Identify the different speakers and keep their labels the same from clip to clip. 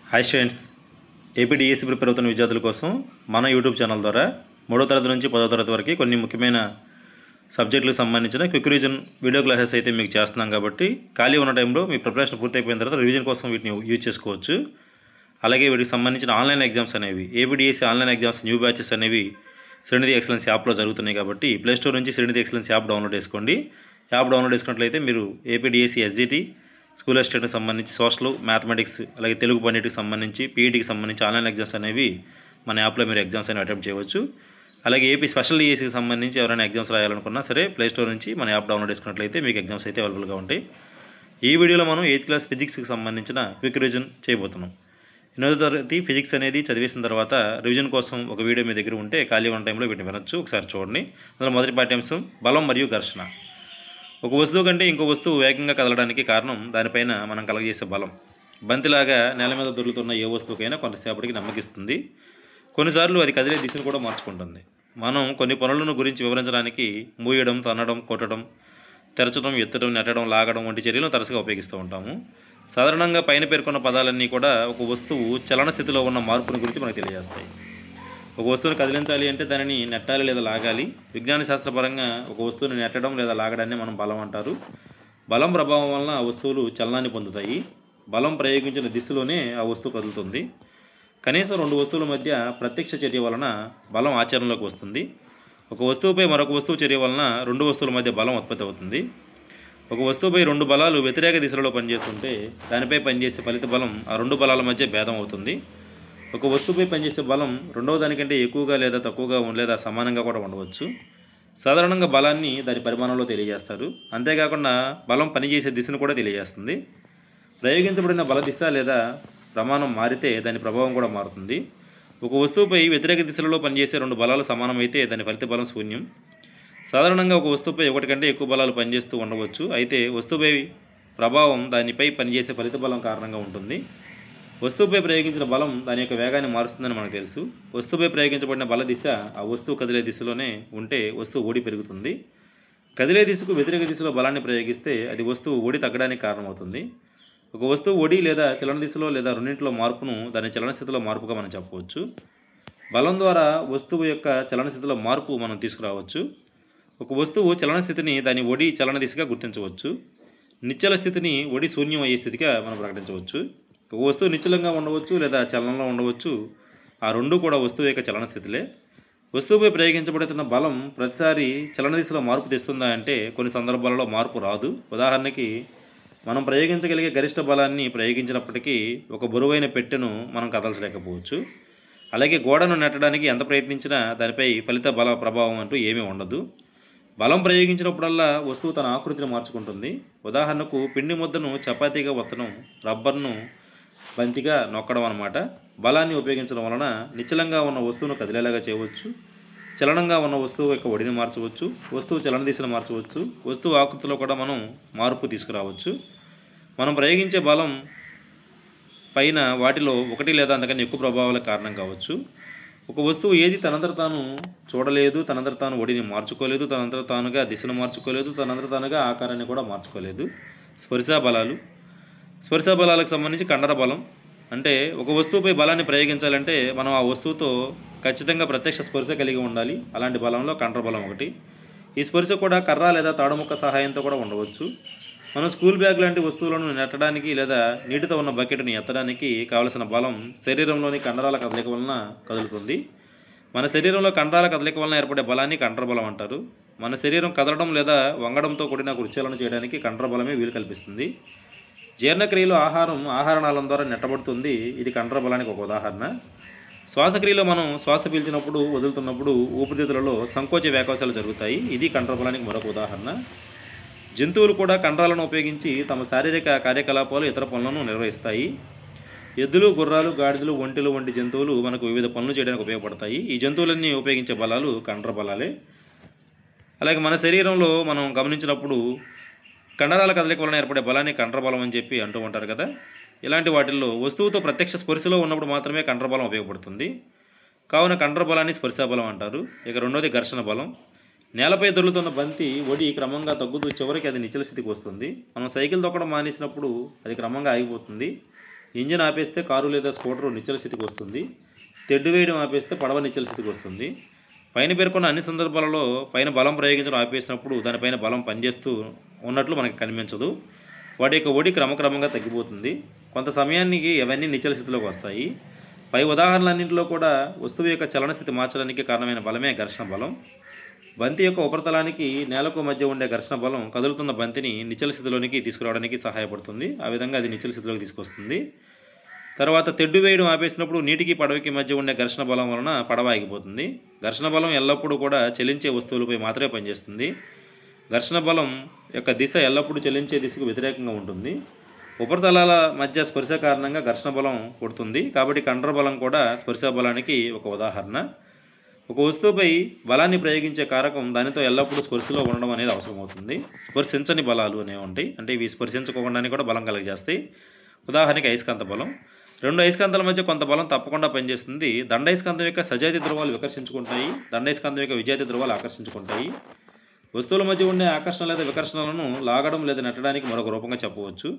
Speaker 1: Hi students, APDSC prepare అవుతున్న విద్యార్థుల కోసం మన యూట్యూబ్ ఛానల్ ద్వారా 3వ తరగతి నుంచి 10వ తరగతి వరకు కొన్ని ముఖ్యమైన సబ్జెక్టులకు సంబంధించిన క్విక్ రివిజన్ వీడియో క్లాసెస్ అయితే మీకు చేస్తున్నాం. కాబట్టి ఖాళీ ఉన్న టైంలో మీ ప్రిపరేషన్ పూర్తి అయిపోయిన తర్వాత రివిజన్ కోసం వీటిని యూజ్ చేసుకోవచ్చు. అలాగే వీటికి సంబంధించిన ఆన్లైన్ ఎగ్జామ్స్ అనేవి APDSC online exams new batches అనేవి శ్రీనిధి ఎక్సలెన్స్ యాప్లో జరుగుతున్నాయి. కాబట్టి ప్లేస్టోర్ నుంచి శ్రీనిధి ఎక్సలెన్స్ యాప్ డౌన్లోడ్ చేసుకోండి. యాప్ డౌన్లోడ్ చేసుకున్నట్లయితే మీరు ఏపీడిఎస్సి ఎస్జిటి స్కూల్ అసిస్టెంట్కి సంబంధించి సోషల్, మ్యాథమెటిక్స్, అలాగే తెలుగు పండిట్కి సంబంధించి పీఈటీకి సంబంధించి ఆన్లైన్ ఎగ్జామ్స్ అనేవి మన యాప్లో మీరు ఎగ్జామ్స్ అనేవి అటెంప్ట్ చేయవచ్చు. అలాగే ఏపీ స్పెషల్ డిఎస్సికి సంబంధించి ఎవరైనా ఎగ్జామ్స్ రాయాలనుకున్నా సరే ప్లేస్టోర్ నుంచి మన యాప్ డౌన్లోడ్ చేసుకున్నట్లయితే మీకు ఎగ్జామ్స్ అయితే అవైలబుల్గా ఉంటాయి. ఈ వీడియోలో మనం 8th క్లాస్ ఫిజిక్స్కి సంబంధించిన క్విక్ రివిజన్ చేయబోతున్నాం. 8వ తరగతి ఫిజిక్స్ అనేది చదివేసిన తర్వాత రివిజన్ కోసం ఒక వీడియో మీ దగ్గర ఉంటే ఖాళీ ఉన్న టైంలో వీటిని వినొచ్చు. ఒకసారి చూడండి. అందులో మొదటి పాఠ్యాంశం బలం మరియు ఘర్షణ. ఒక వస్తువు కంటే ఇంకో వస్తువు వేగంగా కదలడానికి కారణం దానిపైన మనం కలగజేసే బలం. బంతిలాగా నేల మీద దొరుకుతున్న ఏ వస్తువుకైనా కొంతసేపటికి నమ్మకిస్తుంది. కొన్నిసార్లు అది కదిలే దిశను కూడా మార్చుకుంటుంది. మనం కొన్ని పనులను గురించి వివరించడానికి మూయడం, తన్నడం, కొట్టడం, తెరచడం, ఎత్తడం, నెట్టడం, లాగడం వంటి చర్యలను తరచుగా ఉపయోగిస్తూ ఉంటాము. సాధారణంగా పైన పేర్కొన్న పదాలన్నీ కూడా ఒక వస్తువు చలన స్థితిలో ఉన్న మార్పును గురించి మనకు తెలియజేస్తాయి. ఒక వస్తువుని కదిలించాలి అంటే దానిని నెట్టాలి లేదా లాగాలి. విజ్ఞాన శాస్త్రపరంగా ఒక వస్తువుని నెట్టడం లేదా లాగడాన్ని మనం బలం అంటారు. బలం ప్రభావం వలన ఆ వస్తువులు చలనాన్ని పొందుతాయి. బలం ప్రయోగించిన దిశలోనే ఆ వస్తువు కదులుతుంది. కనీసం 2 వస్తువుల మధ్య ప్రత్యక్ష చర్య వలన బలం ఆచరణలోకి వస్తుంది. ఒక వస్తువుపై మరొక వస్తువు చర్య వలన 2 వస్తువుల మధ్య బలం ఉత్పత్తి అవుతుంది. ఒక వస్తువుపై 2 బలాలు వ్యతిరేక దిశలో పనిచేస్తుంటే దానిపై పనిచేసే ఫలిత బలం ఆ 2 బలాల మధ్య భేదం అవుతుంది. ఒక వస్తువుపై పనిచేసే బలం రెండవ దానికంటే ఎక్కువగా లేదా తక్కువగా లేదా సమానంగా కూడా ఉండవచ్చు. సాధారణంగా బలాన్ని దాని పరిమాణంలో తెలియజేస్తారు. అంతేకాకుండా బలం పనిచేసే దిశను కూడా తెలియజేస్తుంది. ప్రయోగించబడిన బల దిశ లేదా ప్రమాణం మారితే దాని ప్రభావం కూడా మారుతుంది. ఒక వస్తువుపై వ్యతిరేక దిశలలో పనిచేసే 2 బలాలు సమానమైతే దాని ఫలిత బలం శూన్యం. సాధారణంగా ఒక వస్తువుపై 1 కంటే ఎక్కువ బలాలు పనిచేస్తూ ఉండవచ్చు. అయితే వస్తువుపై ప్రభావం దానిపై పనిచేసే ఫలిత బలం కారణంగా ఉంటుంది. వస్తువుపై ప్రయోగించిన బలం దాని యొక్క వేగాన్ని మారుస్తుందని మనకు తెలుసు. వస్తువుపై ప్రయోగించబడిన బల దిశ ఆ వస్తువు కదిలే దిశలోనే ఉంటే వస్తువు ఓడి పెరుగుతుంది. కదిలే దిశకు వ్యతిరేక దిశలో బలాన్ని ప్రయోగిస్తే అది వస్తువు ఓడి తగ్గడానికి కారణమవుతుంది. ఒక వస్తువు ఓడి లేదా చలన దిశలో లేదా రెండింటిలో మార్పును దాని చలన స్థితిలో మార్పుగా మనం చెప్పవచ్చు. బలం ద్వారా వస్తువు యొక్క చలన స్థితిలో మార్పు మనం తీసుకురావచ్చు. ఒక వస్తువు చలన స్థితిని దాని ఒడి చలన దిశగా గుర్తించవచ్చు. నిశ్చల స్థితిని ఒడి శూన్యం అయ్యే స్థితిగా మనం ప్రకటించవచ్చు. ఒక వస్తువు నిశ్చలంగా ఉండవచ్చు లేదా చలనంలో ఉండవచ్చు. ఆ 2 కూడా వస్తువు యొక్క చలన స్థితిలే. వస్తువుపై ప్రయోగించబడుతున్న బలం ప్రతిసారి చలన దిశలో మార్పు తెస్తుందా అంటే కొన్ని సందర్భాలలో మార్పు రాదు. ఉదాహరణకి మనం ప్రయోగించగలిగే గరిష్ట బలాన్ని ప్రయోగించినప్పటికీ ఒక బరువైన పెట్టెను మనం కదల్చలేకపోవచ్చు. అలాగే గోడను నెట్టడానికి ఎంత ప్రయత్నించినా దానిపై ఫలిత బల ప్రభావం అంటూ ఏమీ ఉండదు. బలం ప్రయోగించినప్పుడల్లా వస్తువు తన ఆకృతిని మార్చుకుంటుంది. ఉదాహరణకు పిండి ముద్దను చపాతీగా ఒత్తడం, రబ్బర్ను బంతిగా నొక్కడం అన్నమాట. బలాన్ని ఉపయోగించడం వలన నిశ్చలంగా ఉన్న వస్తువును కదిలేలాగా చేయవచ్చు. చలనంగా ఉన్న వస్తువు యొక్క ఒడిని మార్చవచ్చు. వస్తువు చలన దిశను మార్చవచ్చు. వస్తువు ఆకృతిలో కూడా మనం మార్పు తీసుకురావచ్చు. మనం ప్రయోగించే బలం పైన వాటిలో 1 లేదా అంతకన్నా ఎక్కువ ప్రభావాల కారణం కావచ్చు. ఒక వస్తువు ఏది తనంతట తాను చూడలేదు, తనంతట తాను ఒడిని మార్చుకోలేదు, తనంతట తానుగా దిశను మార్చుకోలేదు, తనంతట తానుగా ఆకారాన్ని కూడా మార్చుకోలేదు. స్పర్శా బలాలు. స్పర్శా బలాలకు సంబంధించి కండర బలం అంటే ఒక వస్తువుపై బలాన్ని ప్రయోగించాలంటే మనం ఆ వస్తువుతో ఖచ్చితంగా ప్రత్యక్ష స్పర్శ కలిగి ఉండాలి. అలాంటి బలంలో కండర బలం ఒకటి. ఈ స్పర్శ కూడా కర్ర లేదా తాడుముక్క సహాయంతో కూడా ఉండవచ్చు. మనం స్కూల్ బ్యాగ్ లాంటి వస్తువులను నెట్టడానికి లేదా నీటితో ఉన్న బకెట్ని ఎత్తడానికి కావలసిన బలం శరీరంలోని కండరాల కదలిక వలన కదులుతుంది. మన శరీరంలో కండరాల కదలిక వలన ఏర్పడే బలాన్ని కండర బలం అంటారు. మన శరీరం కదలడం లేదా వంగడంతో కూడిన కృత్యాలను చేయడానికి కండర బలమే వీలు కల్పిస్తుంది. జీర్ణక్రియలో ఆహారనాళం ద్వారా నెట్టబడుతుంది. ఇది కండర బలానికి ఒక ఉదాహరణ. శ్వాసక్రియలో మనం శ్వాస పీల్చినప్పుడు వదులుతున్నప్పుడు ఊపిరితిత్తులలో సంకోచ వ్యాకోశాలు జరుగుతాయి. ఇది కండర బలానికి మరొక ఉదాహరణ. జంతువులు కూడా కండరాలను ఉపయోగించి తమ శారీరక కార్యకలాపాలు, ఇతర పనులను నిర్వహిస్తాయి. ఎద్దులు, గుర్రాలు, గాడిదలు, ఒంటెలు వంటి జంతువులు మనకు వివిధ పనులు చేయడానికి ఉపయోగపడతాయి. ఈ జంతువులన్నీ ఉపయోగించే బలాలు కండర బలాలే. అలాగే మన శరీరంలో మనం గమనించినప్పుడు కండరాల కదలిక వలన ఏర్పడే బలాన్ని కండర బలం అని చెప్పి అంటూ ఉంటారు కదా. ఇలాంటి వాటిల్లో వస్తువుతో ప్రత్యక్ష స్పర్శలో ఉన్నప్పుడు మాత్రమే కండర బలం ఉపయోగపడుతుంది. కావున కండర బలాన్ని స్పర్శా బలం అంటారు. ఇక రెండోది ఘర్షణ బలం. నేలపై దొర్లుతున్న బంతి ఒడి క్రమంగా తగ్గుతూ చివరికి అది నిశ్చల స్థితికి వస్తుంది. మనం సైకిల్ తొక్కడం మానేసినప్పుడు అది క్రమంగా ఆగిపోతుంది. ఇంజిన్ ఆపేస్తే కారు లేదా స్కూటరు నిశ్చల స్థితికి వస్తుంది. తెడ్డు వేయడం ఆపేస్తే పడవ నిశ్చల స్థితికి వస్తుంది. పైన పేర్కొన్న అన్ని సందర్భాలలో పైన బలం ప్రయోగించడం ఆపేసినప్పుడు దానిపైన బలం పనిచేస్తూ ఉన్నట్లు మనకు కనిపించదు. వాటి యొక్క ఒడి క్రమక్రమంగా తగ్గిపోతుంది. కొంత సమయానికి అవన్నీ నిశ్చల స్థితిలోకి వస్తాయి. పై ఉదాహరణలన్నింటిలో కూడా వస్తువు యొక్క చలన స్థితి మార్చడానికి కారణమైన బలమే ఘర్షణ బలం. బంతి యొక్క ఉపరితలానికి నేలకు మధ్య ఉండే ఘర్షణ బలం కదులుతున్న బంతిని నిశ్చల స్థితిలోనికి తీసుకురావడానికి సహాయపడుతుంది. ఆ విధంగా అది నిశ్చల స్థితిలోకి తీసుకొస్తుంది. తర్వాత తెడ్డు వేయడం ఆపేసినప్పుడు నీటికి పడవకి మధ్య ఉండే ఘర్షణ బలం వలన పడవ ఆగిపోతుంది. ఘర్షణ బలం ఎల్లప్పుడూ కూడా చలించే వస్తువులపై మాత్రమే పనిచేస్తుంది. ఘర్షణ బలం యొక్క దిశ ఎల్లప్పుడూ చలించే దిశకు వ్యతిరేకంగా ఉంటుంది. ఉపరితలాల మధ్య స్పర్శ కారణంగా ఘర్షణ బలం పుడుతుంది. కాబట్టి కండర బలం కూడా స్పర్శ బలానికి ఒక ఉదాహరణ. ఒక వస్తువుపై బలాన్ని ప్రయోగించే కారకం దానితో ఎల్లప్పుడూ స్పర్శలో ఉండడం అనేది అవసరమవుతుంది. స్పర్శించని బలాలు అనేవి ఉంటాయి. అంటే ఇవి స్పర్శించుకోకుండానే కూడా బలం కలిగజేస్తాయి. ఉదాహరణకి అయస్కాంత బలం. రెండు అయస్కాంతాల మధ్య కొంత బలం తప్పకుండా పనిచేస్తుంది. దండయస్కాంతం యొక్క సజాతి ధ్రువాలు వికర్షించుకుంటాయి. దండయస్కాంతం యొక్క విజాతి ధ్రువాలు ఆకర్షించుకుంటాయి. వస్తువుల మధ్య ఉండే ఆకర్షణ లేదా వికర్షణలను లాగడం లేదా నెట్టడానికి మరొక రూపంగా చెప్పవచ్చు.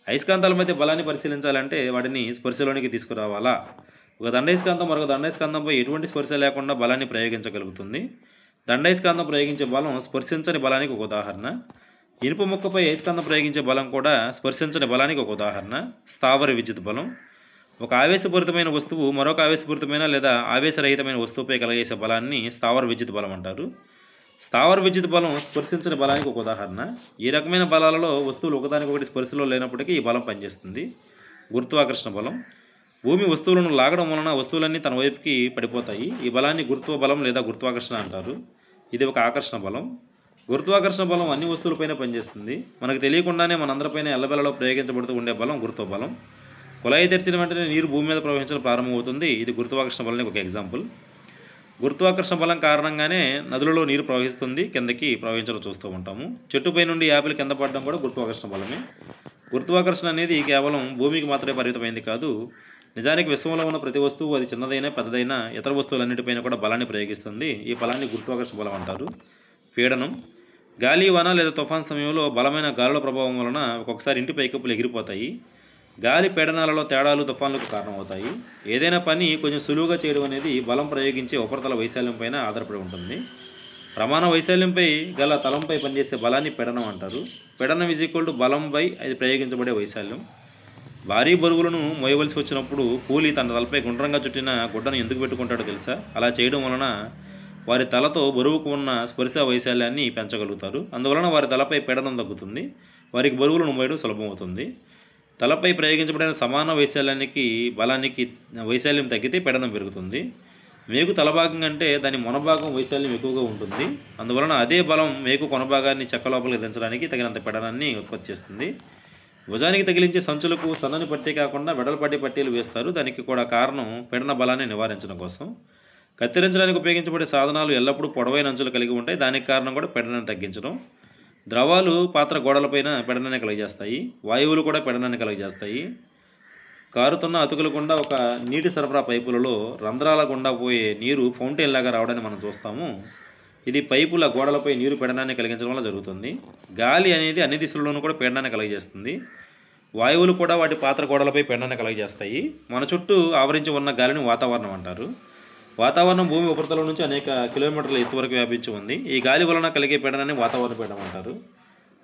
Speaker 1: అయస్కాంతాల మధ్య బలాన్ని పరిశీలించాలంటే వాటిని స్పర్శలోనికి తీసుకురావాలా? ఒక దండయస్కాంతం మరొక దండయస్కాంతంపై ఎటువంటి స్పర్శ లేకుండా బలాన్ని ప్రయోగించగలుగుతుంది. దండయస్కాంతం ప్రయోగించే బలం స్పర్శించని బలానికి ఒక ఉదాహరణ. ఇనుప ముక్కపై అయస్కాంతం ప్రయోగించే బలం కూడా స్పర్శించని బలానికి ఒక ఉదాహరణ. స్థావర విద్యుత్ బలం. ఒక ఆవేశపూరితమైన వస్తువు మరొక ఆవేశపూరితమైన లేదా ఆవేశరహితమైన వస్తువుపై కలిగేసే బలాన్ని స్థావర విద్యుత్ బలం అంటారు. స్థావర విద్యుత్ బలం స్పర్శించని బలానికి ఒక ఉదాహరణ. ఈ రకమైన బలాలలో వస్తువులు ఒకదానికొకటి స్పర్శలో లేనప్పటికీ ఈ బలం పనిచేస్తుంది. గురుత్వాకర్షణ బలం. భూమి వస్తువులను లాగడం వలన వస్తువులన్నీ తన వైపుకి పడిపోతాయి. ఈ బలాన్ని గురుత్వ బలం లేదా గురుత్వాకర్షణ అంటారు. ఇది ఒక ఆకర్షణ బలం. గురుత్వాకర్షణ బలం అన్ని వస్తువులపైన పనిచేస్తుంది. మనకు తెలియకుండానే మనందరిపైన ఎల్లబెల్లలో ప్రయోగించబడుతూ ఉండే బలం గురుత్వ బలం. కుళాయి తెరిచిన వెంటనే నీరు భూమి మీద ప్రవహించడం ప్రారంభమవుతుంది. ఇది గురుత్వాకర్షణ బలానికి ఒక ఎగ్జాంపుల్. గురుత్వాకర్షణ బలం కారణంగానే నదులలో నీరు ప్రవహిస్తుంది, కిందకి ప్రవహించడం చూస్తూ ఉంటాము. చెట్టుపై నుండి యాపిల్ కింద పడడం కూడా గురుత్వాకర్షణ బలమే. గురుత్వాకర్షణ అనేది కేవలం భూమికి మాత్రమే పరిమితమైంది కాదు. నిజానికి విశ్వంలో ఉన్న ప్రతి వస్తువు, అది చిన్నదైనా పెద్దదైనా, ఇతర వస్తువులన్నిటిపైన కూడా బలాన్ని ప్రయోగిస్తుంది. ఈ బలాన్ని గురుత్వాకర్షణ బలం అంటారు. పీడనం. గాలి, వాన లేదా తుఫాన్ సమయంలో బలమైన గాలుల ప్రభావం వలన ఒక్కొక్కసారి ఇంటి పైకప్పులు ఎగిరిపోతాయి. గాలి పీడనాలలో తేడాలు తుఫాన్లకు కారణమవుతాయి. ఏదైనా పని కొంచెం సులువుగా చేయడం అనేది బలం ప్రయోగించే ఉపరితల వైశాల్యం పైన ఆధారపడి ఉంటుంది. ప్రమాణ వైశాల్యంపై గల తలంపై పనిచేసే బలాన్ని పీడనం అంటారు. పీడనం బలం బై అది ప్రయోగించబడే వైశాల్యం. భారీ బరువులను మోయవలసి వచ్చినప్పుడు కూలి తన తలపై గుండ్రంగా చుట్టిన గుడ్డను ఎందుకు పెట్టుకుంటాడో తెలుసా? అలా చేయడం వలన వారి తలతో బరువుకు ఉన్న స్పర్శ వైశాల్యాన్ని పెంచగలుగుతారు. అందువలన వారి తలపై పీడనం తగ్గుతుంది. వారికి బరువులను మోయడం సులభమవుతుంది. తలపై ప్రయోగించబడిన సమాన బలానికి వైశాల్యం తగ్గితే పీడనం పెరుగుతుంది. మేకు తలభాగం కంటే దాని మొనభాగం వైశాల్యం ఎక్కువగా ఉంటుంది. అందువలన అదే బలం మేకు కొనభాగాన్ని చెక్క లోపలికి దించడానికి తగినంత పీడనాన్ని ఉత్పత్తి చేస్తుంది. భుజానికి తగిలించే సంచులకు సన్నని పట్టీ కాకుండా వెడల్పాటి పట్టీలు వేస్తారు. దానికి కూడా కారణం పీడన బలాన్ని నివారించడం కోసం. కత్తిరించడానికి ఉపయోగించబడే సాధనాలు ఎల్లప్పుడూ పొడవైన అంచులు కలిగి ఉంటాయి. దానికి కారణం కూడా పీడనాన్ని తగ్గించడం. ద్రవాలు పాత్ర గోడలపైన పీడనాన్ని కలుగజేస్తాయి. వాయువులు కూడా పీడనాన్ని కలుగజేస్తాయి. కారుతున్న అతుకుల గుండా ఒక నీటి సరఫరా పైపులలో రంధ్రాల గుండా పోయే నీరు ఫౌంటైన్ లాగా రావడాన్ని మనం చూస్తాము. ఇది పైపుల గోడలపై నీరు పీడనాన్ని కలిగించడం వల్ల జరుగుతుంది. గాలి అనేది అన్ని దిశల్లోనూ కూడా పీడనాన్ని కలుగజేస్తుంది. వాయువులు కూడా వాటి పాత్ర గోడలపై పీడనాన్ని కలుగజేస్తాయి. మన చుట్టూ ఆవరించి ఉన్న గాలిని వాతావరణం అంటారు. వాతావరణం భూమి ఉపరితలం నుంచి అనేక కిలోమీటర్ల ఎత్తు వరకు వ్యాపించి ఉంది. ఈ గాలి వలన కలిగే పీడనాన్ని వాతావరణ పీడనం అంటారు.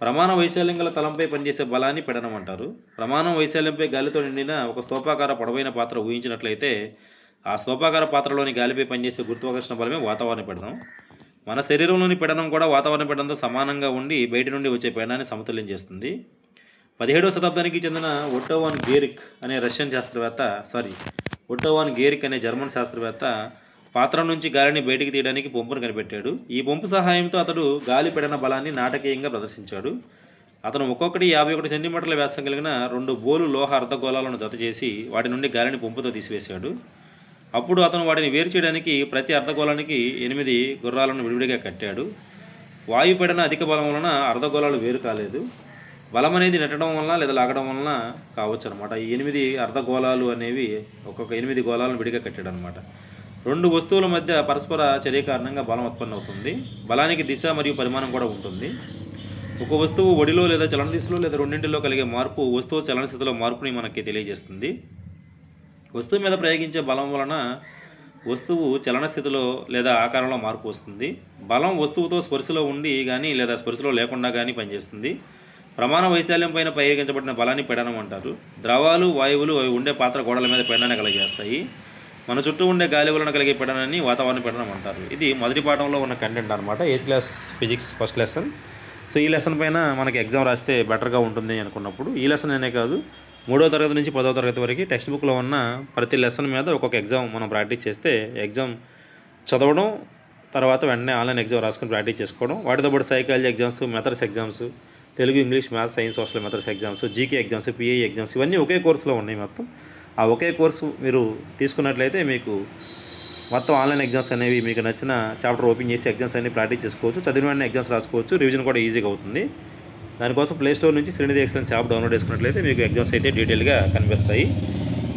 Speaker 1: ప్రమాణ వైశాల్యం గల తలంపై పనిచేసే బలాన్ని పీడనం అంటారు. ప్రమాణం వైశాల్యంపై గాలితో నిండిన ఒక స్తూపాకార పొడవైన పాత్ర ఊహించినట్లయితే ఆ స్తూపాకార పాత్రలోని గాలిపై పనిచేసే గురుత్వాకర్షణ బలమే వాతావరణ పీడనం. మన శరీరంలోని పీడనం కూడా వాతావరణ పీడనంతో సమానంగా ఉండి బయట నుండి వచ్చే పీడనాన్ని సమతుల్యం చేస్తుంది. 17వ శతాబ్దానికి చెందిన ఒట్టో వాన్ గేరిక్ అనే జర్మన్ శాస్త్రవేత్త పాత్ర నుంచి గాలిని బయటికి తీయడానికి పంపును కనిపెట్టాడు. ఈ పంపు సహాయంతో అతడు గాలి పీడన బలాన్ని నాటకీయంగా ప్రదర్శించాడు. అతను ఒక్కొక్కటి 51 సెంటీమీటర్ల వ్యాసం కలిగిన 2 బోలు లోహ అర్ధగోళాలను జత చేసి వాటి నుండి గాలిని పంపుతో తీసివేశాడు. అప్పుడు అతను వాటిని వేరు చేయడానికి ప్రతి అర్ధగోళానికి 8 గుర్రాలను విడివిడిగా కట్టాడు. వాయు పీడన అధిక బలం వలన అర్ధగోళాలు వేరు కాలేదు. బలం అనేది నెట్టడం వలన లేదా లాగడం వలన కావచ్చు అనమాట. ఈ 8 అర్ధగోళాలు అనేవి ఒక్కొక్క 8 గోళాలను విడిగా కట్టాడు అనమాట. 2 వస్తువుల మధ్య పరస్పర చర్య కారణంగా బలం ఉత్పन्न అవుతుంది. బలానికి దిశ మరియు పరిమాణం కూడా ఉంటుంది. ఒక వస్తువు ఒడిలో లేదా చలనదిశలో లేదా రెండింటిలో కలిగే మార్పు వస్తువు చలన స్థితిలో మార్పుని మనకి తెలియజేస్తుంది. వస్తువు మీద ప్రయోగించే బలం వలన వస్తువు చలన స్థితిలో లేదా ఆకారంలో మార్పు వస్తుంది. బలం వస్తువుతో స్పర్శలో ఉండి కానీ లేదా స్పర్శలో లేకుండా కానీ పనిచేస్తుంది. ప్రమాణ వైశాల్యం పైన ప్రయోగించబడిన బలాన్ని పీడనం అంటారు. ద్రవాలు, వాయువులు అవి ఉండే పాత్ర గోడల మీద పీడనాన్ని కలిగేస్తాయి. మన చుట్టూ ఉండే గాలి వలన కలిగే పీడనాన్ని వాతావరణ పీడనం అంటారు. ఇది మొదటి పాఠంలో ఉన్న కంటెంట్ అనమాట, 8th class physics first lesson. So ఈ లెసన్ పైన మనకి ఎగ్జామ్ రాస్తే బెటర్గా ఉంటుంది అనుకున్నప్పుడు ఈ లెసన్ అనే కాదు, 3వ తరగతి నుంచి 10వ తరగతి వరకు టెక్స్ట్ బుక్లో ఉన్న ప్రతి లెసన్ మీద ఒక్కొక్క ఎగ్జామ్ మనం ప్రాక్టీస్ చేస్తే ఎగ్జామ్ చదవడం, తర్వాత వెంటనే ఆన్లైన్ ఎగ్జామ్ రాసుకుని ప్రాక్టీస్ చేసుకోవడం, వాటితో పాటు psychology exams, methods exams, Telugu, English, maths, science, social methods exams, GK exams, pi exams ఇవన్నీ ఒకే కోర్సులో ఉన్నాయి. మొత్తం ఆ ఒకే కోర్సు మీరు తీసుకున్నట్లయితే మీకు మొత్తం ఆన్లైన్ ఎగ్జామ్స్ అనేవి మీకు నచ్చిన చాప్టర్ ఓపెన్ చేసి ఎగ్జామ్స్ అన్ని ప్రాక్టీస్ చేసుకోవచ్చు, చదివిన వెంటనే ఎగ్జామ్స్ రాసుకోవచ్చు, రివిజన్ కూడా ఈజీగా అవుతుంది. దానికోసం ప్లేస్టోర్ నుంచి శ్రీనిధి ఎక్సలెన్స్ యాప్ డౌన్లోడ్ చేసుకున్నట్లయితే మీకు ఎగ్జామ్స్ అయితే డీటెయిల్గా కనిపిస్తాయి.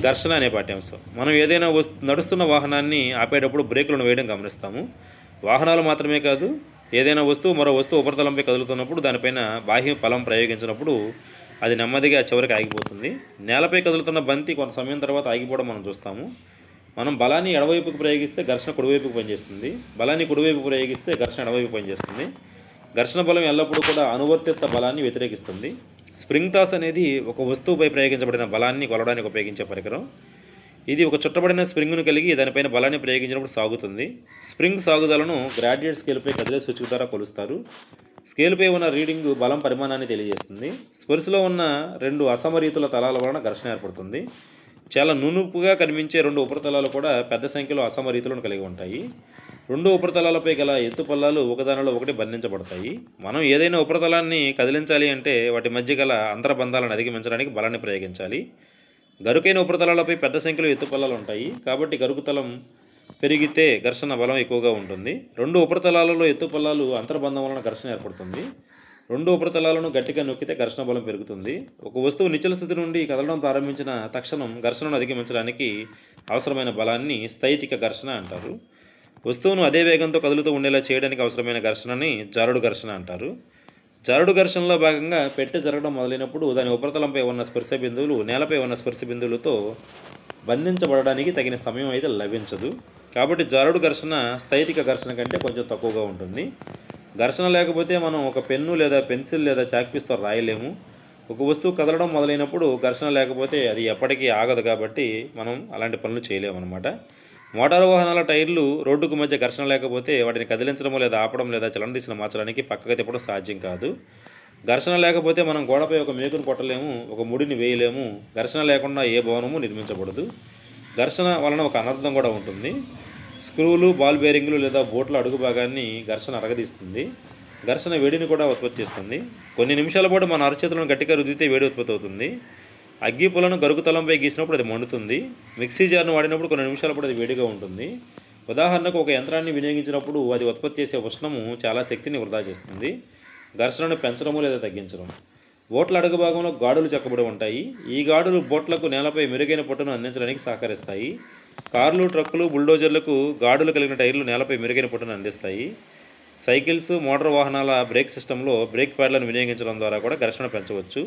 Speaker 1: ఘర్షణ అనే పాఠ్యాంశం. మనం ఏదైనా నడుస్తున్న వాహనాన్ని ఆపేటప్పుడు బ్రేకులను వేయడం గమనిస్తాము. వాహనాలు మాత్రమే కాదు, ఏదైనా వస్తువు మరో వస్తువు ఉపరితలంపై కదులుతున్నప్పుడు దానిపైన బాహ్య బలం ప్రయోగించినప్పుడు అది నెమ్మదిగా చివరికి ఆగిపోతుంది. నేలపై కదులుతున్న బంతి కొంత సమయం తర్వాత ఆగిపోవడం మనం చూస్తాము. మనం బలాన్ని ఎడవైపుకు ప్రయోగిస్తే ఘర్షణ కుడివైపుకు పనిచేస్తుంది, బలాన్ని కుడివైపుకు ప్రయోగిస్తే ఘర్షణ ఎడవైపు పనిచేస్తుంది. ఘర్షణ బలం ఎల్లప్పుడూ కూడా అనువర్తిత బలాన్ని వ్యతిరేకిస్తుంది. స్ప్రింగ్ టాస్ అనేది ఒక వస్తువుపై ప్రయోగించబడిన బలాన్ని కొలవడానికి ఉపయోగించే పరికరం. ఇది ఒక చుట్టబడిన స్ప్రింగ్ను కలిగి దానిపైన బలాన్ని ప్రయోగించినప్పుడు సాగుతుంది. స్ప్రింగ్ సాగుదలను గ్రాడ్యుయేట్ స్కేల్పై కదిలే సూచిక ద్వారా కొలుస్తారు. స్కేల్పై ఉన్న రీడింగ్ బలం పరిమాణాన్ని తెలియజేస్తుంది. స్పర్శలో ఉన్న 2 అసమరీతుల తలాల వలన ఘర్షణ ఏర్పడుతుంది. చాలా నునుపుగా కనిపించే 2 ఉపరితలాలు కూడా పెద్ద సంఖ్యలో అసమరీతులను కలిగి ఉంటాయి. 2 ఉపరితలాలపై గల ఎత్తుపల్లాలు ఒకదానిలో ఒకటి బంధించబడతాయి. మనం ఏదైనా ఉపరితలాన్ని కదిలించాలి అంటే వాటి మధ్య గల అంతర్బంధాలను అధిగమించడానికి బలాన్ని ప్రయోగించాలి. గరుకైన ఉపరితలాలపై పెద్ద సంఖ్యలో ఎత్తుపల్లాలు ఉంటాయి, కాబట్టి గరుకుతలం పెరిగితే ఘర్షణ బలం ఎక్కువగా ఉంటుంది. 2 ఉపరితలాలలో ఎత్తుపల్లాలు అంతర్బంధం వలన ఘర్షణ ఏర్పడుతుంది. 2 ఉపరితలాలను గట్టిగా నొక్కితే ఘర్షణ బలం పెరుగుతుంది. ఒక వస్తువు నిశ్చల స్థితి నుండి కదలడం ప్రారంభించిన తక్షణం ఘర్షణను అధిగమించడానికి అవసరమైన బలాన్ని స్థైతిక ఘర్షణ అంటారు. వస్తువును అదే వేగంతో కదులుతూ ఉండేలా చేయడానికి అవసరమైన ఘర్షణని జారుడు ఘర్షణ అంటారు. జారుడు ఘర్షణలో భాగంగా పెట్టె జరగడం మొదలైనప్పుడు దాని ఉపరితలంపై ఉన్న స్పర్శ బిందువులు నేలపై ఉన్న స్పర్శ బిందువులతో బంధించబడడానికి తగిన సమయం అయితే లభించదు. కాబట్టి జారుడు ఘర్షణ స్థైతిక ఘర్షణ కంటే కొంచెం తక్కువగా ఉంటుంది. ఘర్షణ లేకపోతే మనం ఒక పెన్ను లేదా పెన్సిల్ లేదా చాక్పీస్తో రాయలేము. ఒక వస్తువు కదలడం మొదలైనప్పుడు ఘర్షణ లేకపోతే అది ఎప్పటికీ ఆగదు, కాబట్టి మనం అలాంటి పనులు చేయలేమన్నమాట. మోటారు వాహనాల టైర్లు రోడ్డుకు మధ్య ఘర్షణ లేకపోతే వాటిని కదిలించడము లేదా ఆపడం లేదా చలన దిశను మార్చడానికి పక్కకు తిప్పడం సాధ్యం కాదు. ఘర్షణ లేకపోతే మనం గోడపై ఒక మేకును కొట్టలేము, ఒక ముడిని వేయలేము. ఘర్షణ లేకుండా ఏ భవనము నిర్మించబడదు. ఘర్షణ వలన ఒక అనర్థం కూడా ఉంటుంది. స్క్రూలు, బాల్ బేరింగ్లు లేదా బోట్ల అడుగు భాగాన్ని ఘర్షణ అరగదీస్తుంది. ఘర్షణ వేడిని కూడా ఉత్పత్తి చేస్తుంది. కొన్ని నిమిషాల పాటు మన అరచేతులను గట్టిగా రుద్దితే వేడి ఉత్పత్తి అవుతుంది. అగ్గి పుల్లను గరుకుతలంపై గీసినప్పుడు అది మండుతుంది. మిక్సీ జార్ను వాడినప్పుడు కొన్ని నిమిషాల పాటు అది వేడిగా ఉంటుంది. ఉదాహరణకు ఒక యంత్రాన్ని వినియోగించినప్పుడు అది ఉత్పత్తి చేసే ఉష్ణము చాలా శక్తిని వృధా చేస్తుంది. ఘర్షణను పెంచడము లేదా తగ్గించడం. బోట్ల అడుగు భాగంలో గాడులు చెక్కబడి ఉంటాయి. ఈ గాడులు బోట్లకు నేలపై మెరుగైన పట్టును అందించడానికి సహకరిస్తాయి. కార్లు, ట్రక్కులు, బుల్డోజర్లకు గాడులు కలిగిన టైర్లు నేలపై మెరుగైన పట్టును అందిస్తాయి. సైకిల్స్, మోటార్ వాహనాల బ్రేక్ సిస్టంలో బ్రేక్ ప్యాడ్లను వినియోగించడం ద్వారా కూడా ఘర్షణ పెంచవచ్చు.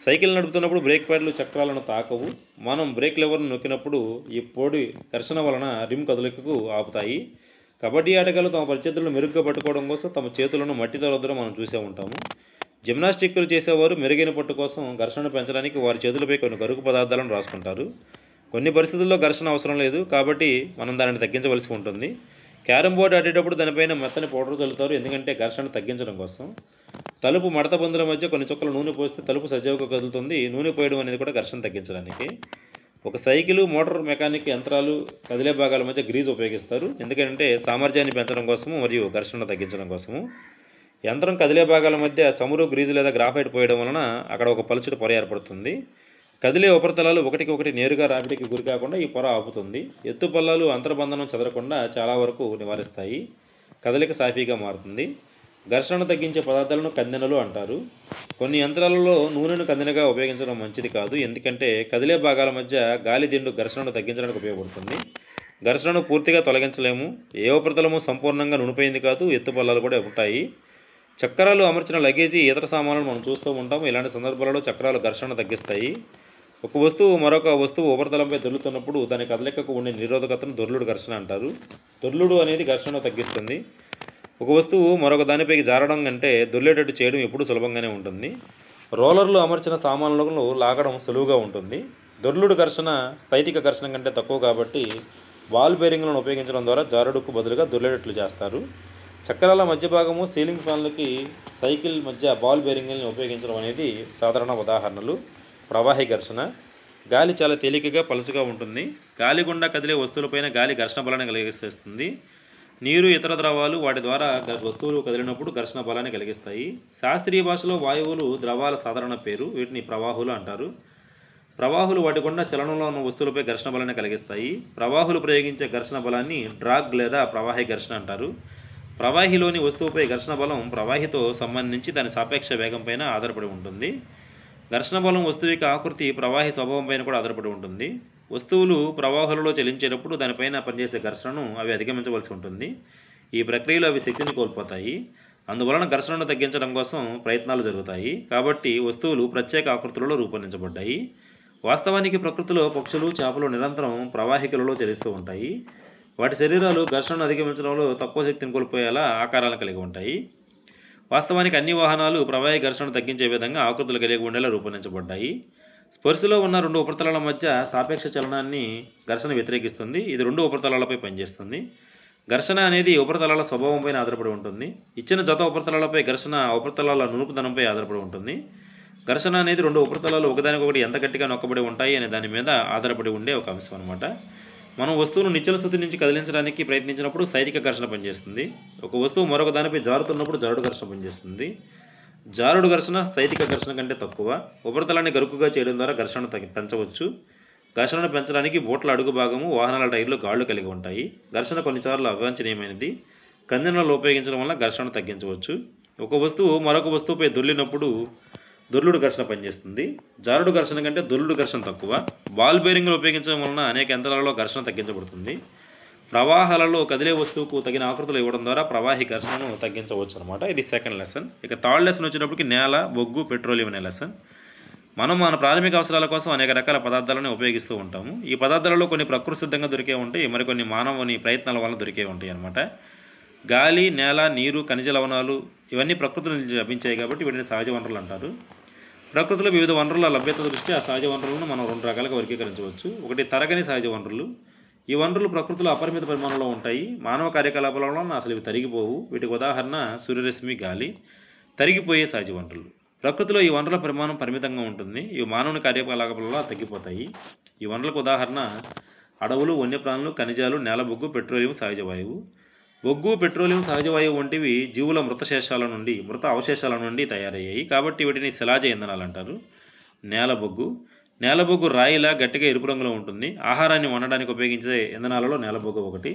Speaker 1: సైకిల్ నడుపుతున్నప్పుడు బ్రేక్ ప్యాడ్లు చక్రాలను తాకవు. మనం బ్రేక్ లెవర్ను నొక్కినప్పుడు ఈ పొడి ఘర్షణ వలన రిమ్ కదలికకు ఆపుతాయి. కబడ్డీ ఆటగాళ్ళు తమ ప్రత్యర్థులను మెరుగ్గా పట్టుకోవడం కోసం తమ చేతులను మట్టితో రుద్దడం మనం చూసే ఉంటాము. జిమ్నాస్టిక్లు చేసేవారు మెరుగైన పట్టు కోసం ఘర్షణను పెంచడానికి వారి చేతులపై కొన్ని గరుకు పదార్థాలను రాసుకుంటారు. కొన్ని పరిస్థితుల్లో ఘర్షణ అవసరం లేదు, కాబట్టి మనం దానిని తగ్గించవలసి ఉంటుంది. క్యారమ్ బోర్డు ఆడేటప్పుడు దానిపైన మెత్తని పౌడర్ చల్లుతారు, ఎందుకంటే ఘర్షణ తగ్గించడం కోసం. తలుపు మడత బందుల మధ్య కొన్ని చుక్కల నూనె పోస్తే తలుపు సజావుగా కదులుతుంది. నూనె పోయడం అనేది కూడా ఘర్షణ తగ్గించడానికి. ఒక సైకిలు, మోటార్ మెకానిక్ యంత్రాలు కదిలే భాగాల మధ్య గ్రీజ్ ఉపయోగిస్తారు, ఎందుకంటే సామర్థ్యాన్ని పెంచడం కోసము మరియు ఘర్షణ తగ్గించడం కోసము. యంత్రం కదిలే భాగాల మధ్య చమురు, గ్రీజు లేదా గ్రాఫైట్ పోయడం వలన అక్కడ ఒక పలుచటి పొర ఏర్పడుతుంది. కదిలే ఉపరితలాలు ఒకటికొకటి నేరుగా రాపిడికి గురి కాకుండా ఈ పొర ఆపుతుంది. ఎత్తుపల్లాలు అంతర్బంధనం చెదరకుండా చాలా వరకు నివారిస్తాయి. కదలిక సాఫీగా మారుతుంది. ఘర్షణను తగ్గించే పదార్థాలను కందెనలు అంటారు. కొన్ని యంత్రాలలో నూనెను కందెనగా ఉపయోగించడం మంచిది కాదు, ఎందుకంటే కదిలే భాగాల మధ్య గాలి దిండు ఘర్షణను తగ్గించడానికి ఉపయోగపడుతుంది. ఘర్షణను పూర్తిగా తొలగించలేము. ఏ ఉపరితలము సంపూర్ణంగా నునిపోయింది కాదు, ఎత్తుపల్లాలు కూడా ఉంటాయి. చక్రాలు అమర్చిన లగేజీ ఇతర సామాన్లను మనం చూస్తూ ఉంటాము. ఇలాంటి సందర్భాలలో చక్రాలు ఘర్షణ తగ్గిస్తాయి. ఒక వస్తువు మరొక వస్తువు ఉపరితలంపై దొర్లుతున్నప్పుడు దాని కదలికకు ఉండే నిరోధకతను దొర్లుడు ఘర్షణ అంటారు. దొర్లుడు అనేది ఘర్షణను తగ్గిస్తుంది. ఒక వస్తువు మరొక దానిపైకి జారడం కంటే దొర్లేటట్టు చేయడం ఎప్పుడూ సులభంగానే ఉంటుంది. రోలర్లు అమర్చిన సామాన్లను లాగడం సులువుగా ఉంటుంది. దొర్లుడు ఘర్షణ స్థైతిక ఘర్షణ కంటే తక్కువ కాబట్టి బాల్ బేరింగ్లను ఉపయోగించడం ద్వారా జారుడుకు బదులుగా దొర్లేటట్లు చేస్తారు. చక్రాల మధ్య భాగము సీలింగ్ ఫ్యాన్లకి సైకిల్ మధ్య బాల్ బేరింగ్లను ఉపయోగించడం అనేది సాధారణ ఉదాహరణలు. ప్రవాహి ఘర్షణ. గాలి చాలా తేలికగా పలుచగా ఉంటుంది. గాలి గుండా కదిలే వస్తువులపైన గాలి ఘర్షణ బలాన్ని కలిగిస్తుంది. నీరు ఇతర ద్రవాలు వాటి ద్వారా వస్తువులు కదిలినప్పుడు ఘర్షణ బలాన్ని కలిగిస్తాయి. శాస్త్రీయ భాషలో వాయువులు ద్రవాల సాధారణ పేరు. వీటిని ప్రవాహులు అంటారు. ప్రవాహులు వాటి గుండా చలనంలో ఉన్న వస్తువులపై ఘర్షణ బలాన్ని కలిగిస్తాయి. ప్రవాహులు ప్రయోగించే ఘర్షణ బలాన్ని డ్రాగ్ లేదా ప్రవాహి ఘర్షణ అంటారు. ప్రవాహిలోని వస్తువుపై ఘర్షణ బలం ప్రవాహితో సంబంధించి దాని సాపేక్ష వేగం పైన ఆధారపడి ఉంటుంది. ఘర్షణ బలం వస్తువు యొక్క ఆకృతి ప్రవాహి స్వభావం పైన కూడా ఆధారపడి ఉంటుంది. వస్తువులు ప్రవాహాలలో చలించేటప్పుడు దానిపైన పనిచేసే ఘర్షణను అవి అధిగమించవలసి ఉంటుంది. ఈ ప్రక్రియలో అవి శక్తిని కోల్పోతాయి. అందువలన ఘర్షణను తగ్గించడం కోసం ప్రయత్నాలు జరుగుతాయి. కాబట్టి వస్తువులు ప్రత్యేక ఆకృతులలో రూపొందించబడ్డాయి. వాస్తవానికి ప్రకృతిలో పక్షులు, చేపలు నిరంతరం ప్రవాహికలలో చలిస్తూ ఉంటాయి. వాటి శరీరాలు ఘర్షణను అధిగమించడంలో తక్కువ శక్తిని కోల్పోయేలా ఆకారాలను కలిగి ఉంటాయి. వాస్తవానికి అన్ని వాహనాలు ప్రవాహి ఘర్షణను తగ్గించే విధంగా ఆకృతులు కలిగి ఉండేలా రూపొందించబడ్డాయి. స్పర్శలో ఉన్న రెండు ఉపరితలాల మధ్య సాపేక్ష చలనాన్ని ఘర్షణ వ్యతిరేకిస్తుంది. ఇది రెండు ఉపరితలాలపై పనిచేస్తుంది. ఘర్షణ అనేది ఉపరితలాల స్వభావంపై ఆధారపడి ఉంటుంది. ఇచ్చిన జత ఉపరితలాలపై ఘర్షణ ఉపరితలాల నునుపుదనంపై ఆధారపడి ఉంటుంది. ఘర్షణ అనేది రెండు ఉపరితలాలు ఒకదానికొకటి ఎంత గట్టిగా నొక్కబడి ఉంటాయి అనే దాని మీద ఆధారపడి ఉండే ఒక అంశం అన్నమాట. మనం వస్తువును నిశ్చల స్థితి నుంచి కదిలించడానికి ప్రయత్నించినప్పుడు స్థైతిక ఘర్షణ పనిచేస్తుంది. ఒక వస్తువు మరొక దానిపై జారుతున్నప్పుడు జారుడు ఘర్షణ పనిచేస్తుంది. జారుడు ఘర్షణ స్థైతిక ఘర్షణ కంటే తక్కువ. ఉపరితలాన్ని గరుకుగా చేయడం ద్వారా ఘర్షణ పెంచవచ్చు. ఘర్షణను పెంచడానికి బోట్ల అడుగు భాగము, వాహనాల టైర్లు గాళ్లు కలిగి ఉంటాయి. ఘర్షణ కొన్నిసార్లు అవాంఛనీయమైనది. కందెనలు ఉపయోగించడం వల్ల ఘర్షణ తగ్గించవచ్చు. ఒక వస్తువు మరొక వస్తువుపై దొర్లినప్పుడు దొర్లుడు ఘర్షణ పనిచేస్తుంది. జారుడు ఘర్షణ కంటే దొర్లుడు ఘర్షణ తక్కువ. బాల్ బేరింగ్లు ఉపయోగించడం వలన అనేక యంత్రాలలో ఘర్షణ తగ్గించబడుతుంది. ప్రవాహాలలో కదిలే వస్తువుకు తగిన ఆకృతులు ఇవ్వడం ద్వారా ప్రవాహి ఘర్షణను తగ్గించవచ్చు అనమాట. ఇది సెకండ్ లెసన్. ఇక థర్డ్ లెసన్ వచ్చేటప్పటికి నేల, బొగ్గు, పెట్రోలియం అనే లెసన్. మనం మన ప్రాథమిక అవసరాల కోసం అనేక రకాల పదార్థాలను ఉపయోగిస్తూ ఉంటాము. ఈ పదార్థాలలో కొన్ని ప్రకృతి సిద్ధంగా దొరికే ఉంటాయి, మరికొన్ని మానవుని ప్రయత్నాల వల్ల దొరికే ఉంటాయి అన్నమాట. గాలి, నేల, నీరు, ఖనిజ లవణాలు ఇవన్నీ ప్రకృతి నుంచి లభించాయి కాబట్టి వీటిని సహజ వనరులు అంటారు. ప్రకృతిలో వివిధ వనరుల లభ్యత దృష్ట్యా సహజ వనరులను మనం రెండు రకాలుగా వర్గీకరించవచ్చు. ఒకటి తరగని సహజ వనరులు. ఈ వనరులు ప్రకృతిలో అపరిమిత పరిమాణంలో ఉంటాయి. మానవ కార్యకలాపాల వలన అసలు ఇవి తరిగిపోవు. వీటికి ఉదాహరణ సూర్యరశ్మి, గాలి. తరిగిపోయే సహజ వనరులు. ప్రకృతిలో ఈ వనరుల పరిమాణం పరిమితంగా ఉంటుంది. ఇవి మానవుని కార్యకలాపాల వల్ల తగ్గిపోతాయి. ఈ వనరులకు ఉదాహరణ అడవులు, వన్యప్రాణులు, ఖనిజాలు, నేల, బొగ్గు, పెట్రోలియం, సహజ వాయువు. బొగ్గు, పెట్రోలియం, సహజ వాయువు వంటివి జీవుల మృత అవశేషాల నుండి తయారయ్యాయి కాబట్టి వీటిని శిలాజ ఇంధనాలు అంటారు. నేల బొగ్గు రాయిలా గట్టిగా ఎరుపు రంగులో ఉంటుంది. ఆహారాన్ని వండడానికి ఉపయోగించే ఇంధనాలలో నేల బొగ్గు ఒకటి.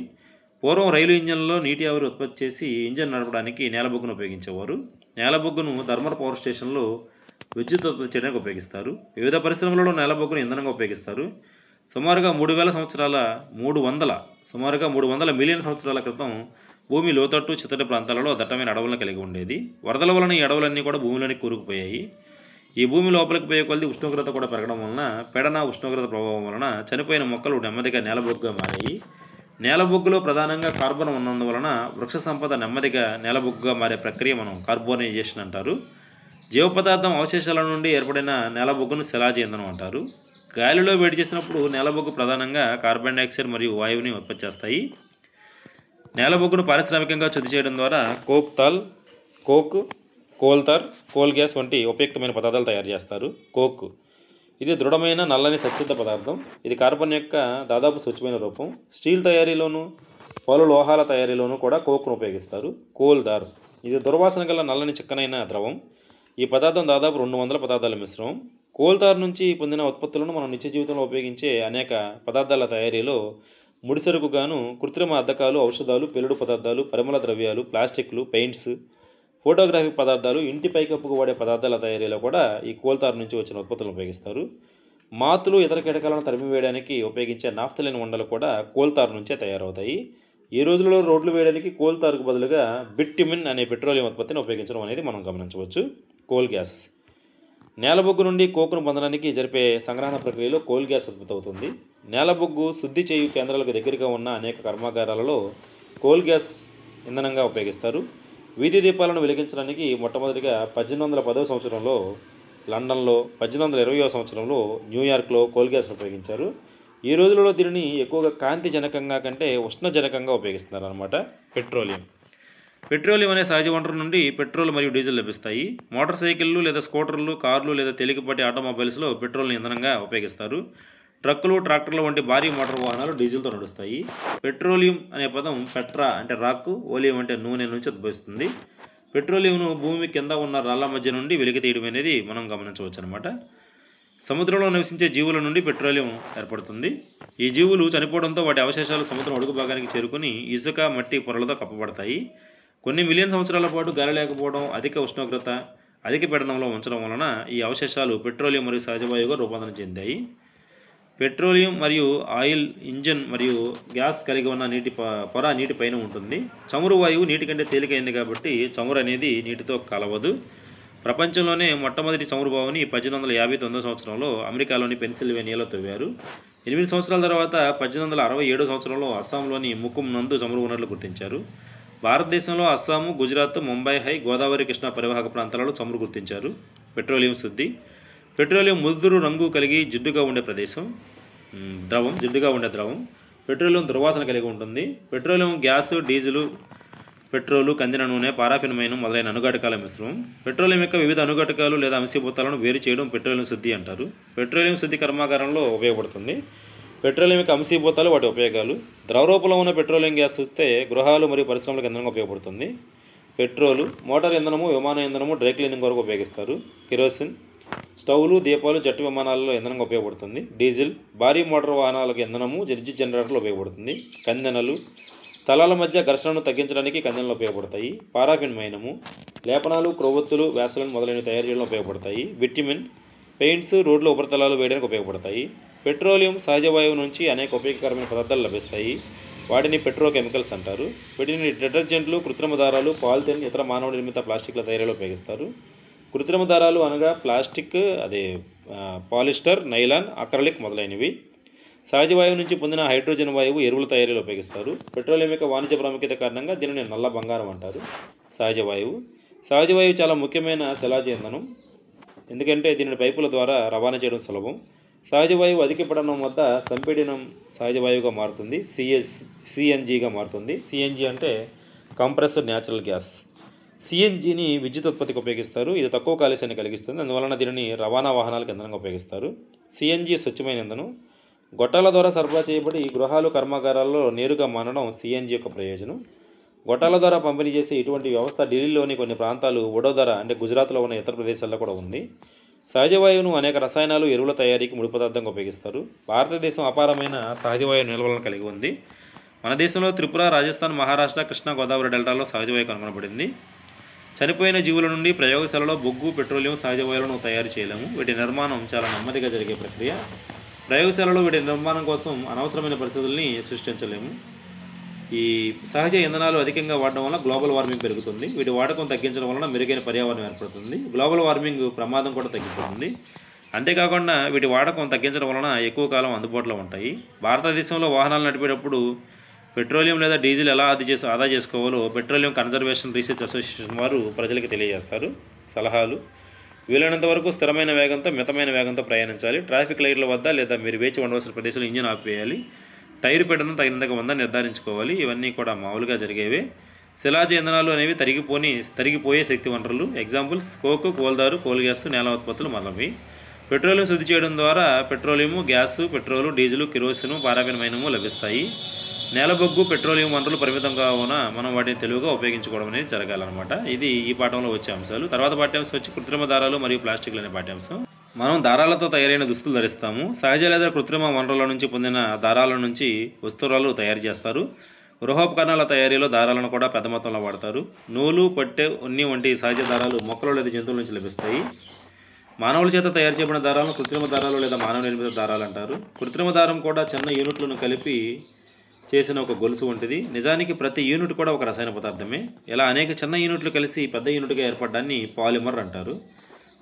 Speaker 1: పూర్వం రైలు ఇంజన్లలో నీటి ఆవిరి ఉత్పత్తి చేసి ఇంజన్ నడపడానికి నేల బొగ్గును ఉపయోగించేవారు. నేల బొగ్గును థర్మల్ పవర్ స్టేషన్లో విద్యుత్ ఉత్పత్తి చేయడానికి ఉపయోగిస్తారు. వివిధ పరిశ్రమలలో నేల బొగ్గును ఇంధనంగా ఉపయోగిస్తారు. సుమారుగా 300 మిలియన్ సంవత్సరాల క్రితం భూమి లోతట్టు, చిత్తడి ప్రాంతాలలో దట్టమైన అడవులను కలిగి ఉండేది. వరదల వలన ఈ అడవులన్నీ కూడా భూమిలోనికి కూరుకుపోయాయి. ఈ భూమి లోపలికి పోయే కొద్ది ఉష్ణోగ్రత కూడా పెరగడం వలన పీడన ఉష్ణోగ్రత ప్రభావం వలన చనిపోయిన మొక్కలు నెమ్మదిగా నేలబొగ్గుగా మారాయి. నేలబొగ్గులో ప్రధానంగా కార్బన్ ఉన్నందువలన వృక్ష సంపద నెమ్మదిగా నేలబొగ్గుగా మారే ప్రక్రియ మనం కార్బోనైజేషన్ అంటారు. జీవ పదార్థం అవశేషాల నుండి ఏర్పడిన నేలబొగ్గును శిలాజ ఇంధనం అంటారు. గాలిలో వేడి చేసినప్పుడు నేలబొగ్గు ప్రధానంగా కార్బన్ డైఆక్సైడ్ మరియు వాయువుని ఉత్పత్తి చేస్తాయి. నేలబొగ్గును పారిశ్రామికంగా శుద్ధి చేయడం ద్వారా కోక్, కోల్ గ్యాస్ వంటి ఉపయుక్తమైన పదార్థాలు తయారు చేస్తారు. కోక్ ఇది దృఢమైన నల్లని సచ్చిద్ధ పదార్థం. ఇది కార్బన్ యొక్క దాదాపు స్వచ్ఛమైన రూపం. స్టీల్ తయారీలోను, పలు లోహాల తయారీలోనూ కూడా కోక్ను ఉపయోగిస్తారు. కోల్దార్ ఇది దుర్వాసన గల నల్లని చిక్కనైన ద్రవం. ఈ పదార్థం దాదాపు 200 పదార్థాల మిశ్రమం. కోల్తార్ నుంచి పొందిన ఉత్పత్తులను మనం నిత్య జీవితంలో ఉపయోగించే అనేక పదార్థాల తయారీలో ముడిసరుకుగాను కృత్రిమ అద్దకాలు, ఔషధాలు, పెలుడు పదార్థాలు, పరిమళ ద్రవ్యాలు, ప్లాస్టిక్లు, పెయింట్స్, ఫోటోగ్రాఫిక్ పదార్థాలు, ఇంటి పైకప్పుకు వాడే పదార్థాల తయారీలో కూడా ఈ కోల్తార్ నుంచి వచ్చిన ఉత్పత్తులను ఉపయోగిస్తారు. మాతులు, ఇతర కీటకాలను తరిమివేయడానికి ఉపయోగించే నాఫ్థలిన్ ఉండలు కూడా కోల్తార్ నుంచే తయారవుతాయి. ఈ రోజుల్లో రోడ్లు వేయడానికి కోల్ తారుకు బదులుగా బిట్యుమిన్ అనే పెట్రోలియం ఉత్పత్తిని ఉపయోగించడం అనేది మనం గమనించవచ్చు. కోల్ గ్యాస్ నేలబొగ్గు నుండి కోకును పొందడానికి జరిపే సంగ్రహణ ప్రక్రియలో కోల్ గ్యాస్ ఉత్పత్తి అవుతుంది. నేలబొగ్గు శుద్ధి చేయు కేంద్రాలకు దగ్గరగా ఉన్న అనేక కర్మాగారాలలో కోల్ గ్యాస్ ఇంధనంగా ఉపయోగిస్తారు. వీధి దీపాలను వెలిగించడానికి మొట్టమొదటిగా 1810వ సంవత్సరంలో లండన్లో, 1820వ సంవత్సరంలో న్యూయార్క్లో కోల్ గ్యాస్ను ఉపయోగించారు. ఈ రోజులలో దీనిని ఎక్కువగా కాంతి జనకంగా కంటే ఉష్ణజనకంగా ఉపయోగిస్తున్నారు అన్నమాట. పెట్రోలియం అనే సహజ వనరు నుండి పెట్రోల్ మరియు డీజిల్ లభిస్తాయి. మోటార్ సైకిళ్ళు లేదా స్కూటర్లు, కార్లు లేదా తేలికపాటి ఆటోమొబైల్స్లో పెట్రోల్ని ఇంధనంగా ఉపయోగిస్తారు. ట్రక్కులు, ట్రాక్టర్ల వంటి భారీ మోటార్ వాహనాలు డీజిల్తో నడుస్తాయి. పెట్రోలియం అనే పదం పెట్రా అంటే రాక్, ఓలియం అంటే నూనె నుంచి ఉద్భవిస్తుంది. పెట్రోలియంను భూమి కింద ఉన్న రాళ్ల మధ్య నుండి వెలికి తీయడం అనేది మనం గమనించవచ్చు అనమాట. సముద్రంలో నివసించే జీవుల నుండి పెట్రోలియం ఏర్పడుతుంది. ఈ జీవులు చనిపోవడంతో వాటి అవశేషాలు సముద్రం అడుగు భాగానికి చేరుకుని ఇసుక, మట్టి పొరలతో కప్పబడతాయి. కొన్ని మిలియన్ సంవత్సరాల పాటు గాలి లేకపోవడం, అధిక ఉష్ణోగ్రత, అధిక పీడనంలో ఉంచడం వలన ఈ అవశేషాలు పెట్రోలియం మరియు సహజవాయువుగా రూపాంతరం చెందాయి. పెట్రోలియం మరియు ఆయిల్ ఇంజన్ మరియు గ్యాస్ కలిగి ఉన్న పొర నీటి పైన ఉంటుంది. చమురు వాయువు నీటి కంటే తేలికైంది కాబట్టి చమురు అనేది నీటితో కలవదు. ప్రపంచంలోనే మొట్టమొదటి చమురు బావుని 1859 సంవత్సరంలో అమెరికాలోని పెన్సిల్వేనియాలో తవ్వారు. 8 సంవత్సరాల తర్వాత 1867 సంవత్సరంలో అస్సాంలోని ముకుం నందు చమురు ఉన్నట్లు గుర్తించారు. భారతదేశంలో అస్సాము, గుజరాత్, ముంబై హై, గోదావరి, కృష్ణా పరివాహక ప్రాంతాలలో చమురు గుర్తించారు. పెట్రోలియం శుద్ధి పెట్రోలియం ముదురు రంగు కలిగి జిడ్డుగా ఉండే ద్రవం. పెట్రోలియం దుర్వాసన కలిగి ఉంటుంది. పెట్రోలియం గ్యాస్, డీజిల్, పెట్రోలు, కందిన నూనె, పారాఫిన్ మైనం మొదలైన అనుఘటకాల మిశ్రమం. పెట్రోలియం యొక్క వివిధ అనుఘటకాలు లేదా అంశీభూతాలను వేరు చేయడం పెట్రోలియం శుద్ధి అంటారు. పెట్రోలియం శుద్ధి కర్మాగారంలో ఉపయోగపడుతుంది. పెట్రోలియం యొక్క అంశీభూతాలు, వాటి ఉపయోగాలు. ద్రవరూపంలో ఉన్న పెట్రోలియం గ్యాస్ చూస్తే గృహాలు మరియు పరిశ్రమలకు ఇంధనంగా ఉపయోగపడుతుంది. పెట్రోలు మోటార్ ఇంధనము, విమాన ఇంధనము, డ్రై క్లీనింగ్ వరకు ఉపయోగిస్తారు. కిరోసిన్ స్టవ్లు, దీపాలు, జెట్ విమానాలలో ఇంధనంగా ఉపయోగపడుతుంది. డీజిల్ భారీ మోటార్ వాహనాలకు ఇంధనము, విద్యుత్ జనరేటర్లు ఉపయోగపడుతుంది. కందెనలు తలాల మధ్య ఘర్షణను తగ్గించడానికి కందెనలు ఉపయోగపడతాయి. పారాఫిన్ మైనము లేపనాలు, క్రొవ్వొత్తులు, వ్యాసలిన్ మొదలైన తయారు చేయడంలో ఉపయోగపడతాయి. బిట్యుమిన్ పెయింట్స్, రోడ్ల ఉపరితలాలు వేయడానికి ఉపయోగపడతాయి. పెట్రోలియం సహజ వాయువు నుంచి అనేక ఉపయోగకరమైన పదార్థాలు లభిస్తాయి. వాటిని పెట్రోకెమికల్స్ అంటారు. వీటిని డిటర్జెంట్లు, కృత్రిమ దారాలు, పాలిథిన్, ఇతర మానవ నిర్మిత ప్లాస్టిక్ల తయారీలో ఉపయోగిస్తారు. కృత్రిమ దారాలు అనగా ప్లాస్టిక్, పాలిస్టర్, నైలాన్, అక్రలిక్ మొదలైనవి. సహజ వాయువు నుంచి పొందిన హైడ్రోజన్ వాయువు ఎరువుల తయారీలో ఉపయోగిస్తారు. పెట్రోలియం యొక్క వాణిజ్య ప్రాముఖ్యత కారణంగా దీనిని నల్ల బంగారం అంటారు. సహజ వాయువు చాలా ముఖ్యమైన శిలాజ ఇంధనం, ఎందుకంటే దీనిని పైపుల ద్వారా రవాణా చేయడం సులభం. సహజ వాయువు అధిక పీడనం వద్ద సంపీడనం సహజ వాయువుగా మారుతుంది, సిఎన్జిగా మారుతుంది. సిఎన్జి అంటే కంప్రెస్డ్ న్యాచురల్ గ్యాస్. సిఎన్జిని విద్యుత్ ఉత్పత్తికి ఉపయోగిస్తారు. ఇది తక్కువ కాలుష్యాన్ని కలిగిస్తుంది, అందువలన దీనిని రవాణా వాహనాలకు ఇంధనంగా ఉపయోగిస్తారు. సిఎన్జి స్వచ్ఛమైన ఇంధనం. గొట్టాల ద్వారా సరఫరా చేయబడి గృహాలు, కర్మాగారాల్లో నేరుగా మానడం సిఎన్జి యొక్క ప్రయోజనం. గొట్టాల ద్వారా పంపిణీ చేసే ఇటువంటి వ్యవస్థ ఢిల్లీలోని కొన్ని ప్రాంతాలు, వడోదర అంటే గుజరాత్లో ఉన్న ఇతర ప్రదేశాల్లో కూడా ఉంది. సహజ వాయువును అనేక రసాయనాలు, ఎరువుల తయారీకి ముడి పదార్థంగా ఉపయోగిస్తారు. భారతదేశం అపారమైన సహజ వాయు నిల్వలను కలిగి ఉంది. మన దేశంలో త్రిపుర, రాజస్థాన్, మహారాష్ట్ర, కృష్ణా, గోదావరి డెల్టాలో సహజ వాయువు కనుగొనబడింది. చనిపోయిన జీవుల నుండి ప్రయోగశాలలో బొగ్గు, పెట్రోలియం, సహజ వాయువులను తయారు చేయలేము. వీటి నిర్మాణం చాలా నెమ్మదిగా జరిగే ప్రక్రియ. ప్రయోగశాలలో వీటి నిర్మాణం కోసం అనవసరమైన పరిస్థితుల్ని సృష్టించలేము. ఈ సహజ ఇంధనాలు అధికంగా వాడడం వల్ల గ్లోబల్ వార్మింగ్ పెరుగుతుంది. వీటి వాడకం తగ్గించడం వలన మెరుగైన పర్యావరణం ఏర్పడుతుంది. గ్లోబల్ వార్మింగ్ ప్రమాదం కూడా తగ్గిపోతుంది. అంతేకాకుండా వీటి వాడకం తగ్గించడం వలన ఎక్కువ కాలం అందుబాటులో ఉంటాయి. భారతదేశంలో వాహనాలు నడిపేటప్పుడు పెట్రోలియం లేదా డీజిల్ ఎలా ఆదా చేసుకోవాలో పెట్రోలియం కన్జర్వేషన్ రీసెర్చ్ అసోసియేషన్ వారు ప్రజలకు తెలియజేస్తారు. సలహాలు: వీలైనంత వరకు స్థిరమైన వేగంతో, మితమైన వేగంతో ప్రయాణించాలి. ట్రాఫిక్ లైట్ల వద్ద లేదా మీరు వేచి ఉండవలసిన ప్రదేశంలో ఇంజిన్ ఆపివేయాలి. టైరు పీడనం తగినంతగా ఉందని నిర్ధారించుకోవాలి. ఇవన్నీ కూడా మామూలుగా జరిగేవే. శిలాజ ఇంధనాలు అనేవి తరిగిపోయే శక్తి వనరులు. ఎగ్జాంపుల్స్: కోకు, కోల్దారు, కోల్ గ్యాస్, నేల ఉత్పత్తులు మొదలవి. పెట్రోలియం శుద్ధి చేయడం ద్వారా petroleum, gas, petrol, diesel, kerosene, paraffin మైనము లభిస్తాయి. నేలబొగ్గు, పెట్రోలియం వనరులు పరిమితంగా ఉన్న మనం వాటిని తెలివిగా ఉపయోగించుకోవడం అనేది జరగాలన్నమాట. ఇది ఈ పాఠంలో వచ్చే అంశాలు. తర్వాత పాఠ్యాంశం వచ్చి కృత్రిమ దారాలు మరియు ప్లాస్టిక్లు అనే పాఠ్యాంశం. మనం దారాలతో తయారైన దుస్తులు ధరిస్తాము. సహజ లేదా కృత్రిమ వనరుల నుంచి పొందిన దారాల నుంచి వస్తువులు తయారు చేస్తారు. గృహోపకరణాల తయారీలో దారాలను కూడా పెద్ద మొత్తంలో వాడతారు. నూలు, పట్టె, ఉన్ని వంటి సహజ దారాలు మొక్కలు లేదా జంతువుల నుంచి లభిస్తాయి. మానవుల చేత తయారు చేయబడిన దారాలను కృత్రిమ దారాలు లేదా మానవ నిర్మిత దారాలు అంటారు. కృత్రిమ దారం కూడా చిన్న యూనిట్లను కలిపి చేసిన ఒక గొలుసు వంటిది. నిజానికి ప్రతి యూనిట్ కూడా ఒక రసాయన పదార్థమే. ఇలా అనేక చిన్న యూనిట్లు కలిసి పెద్ద యూనిట్గా ఏర్పడడాన్ని పాలిమర్ అంటారు.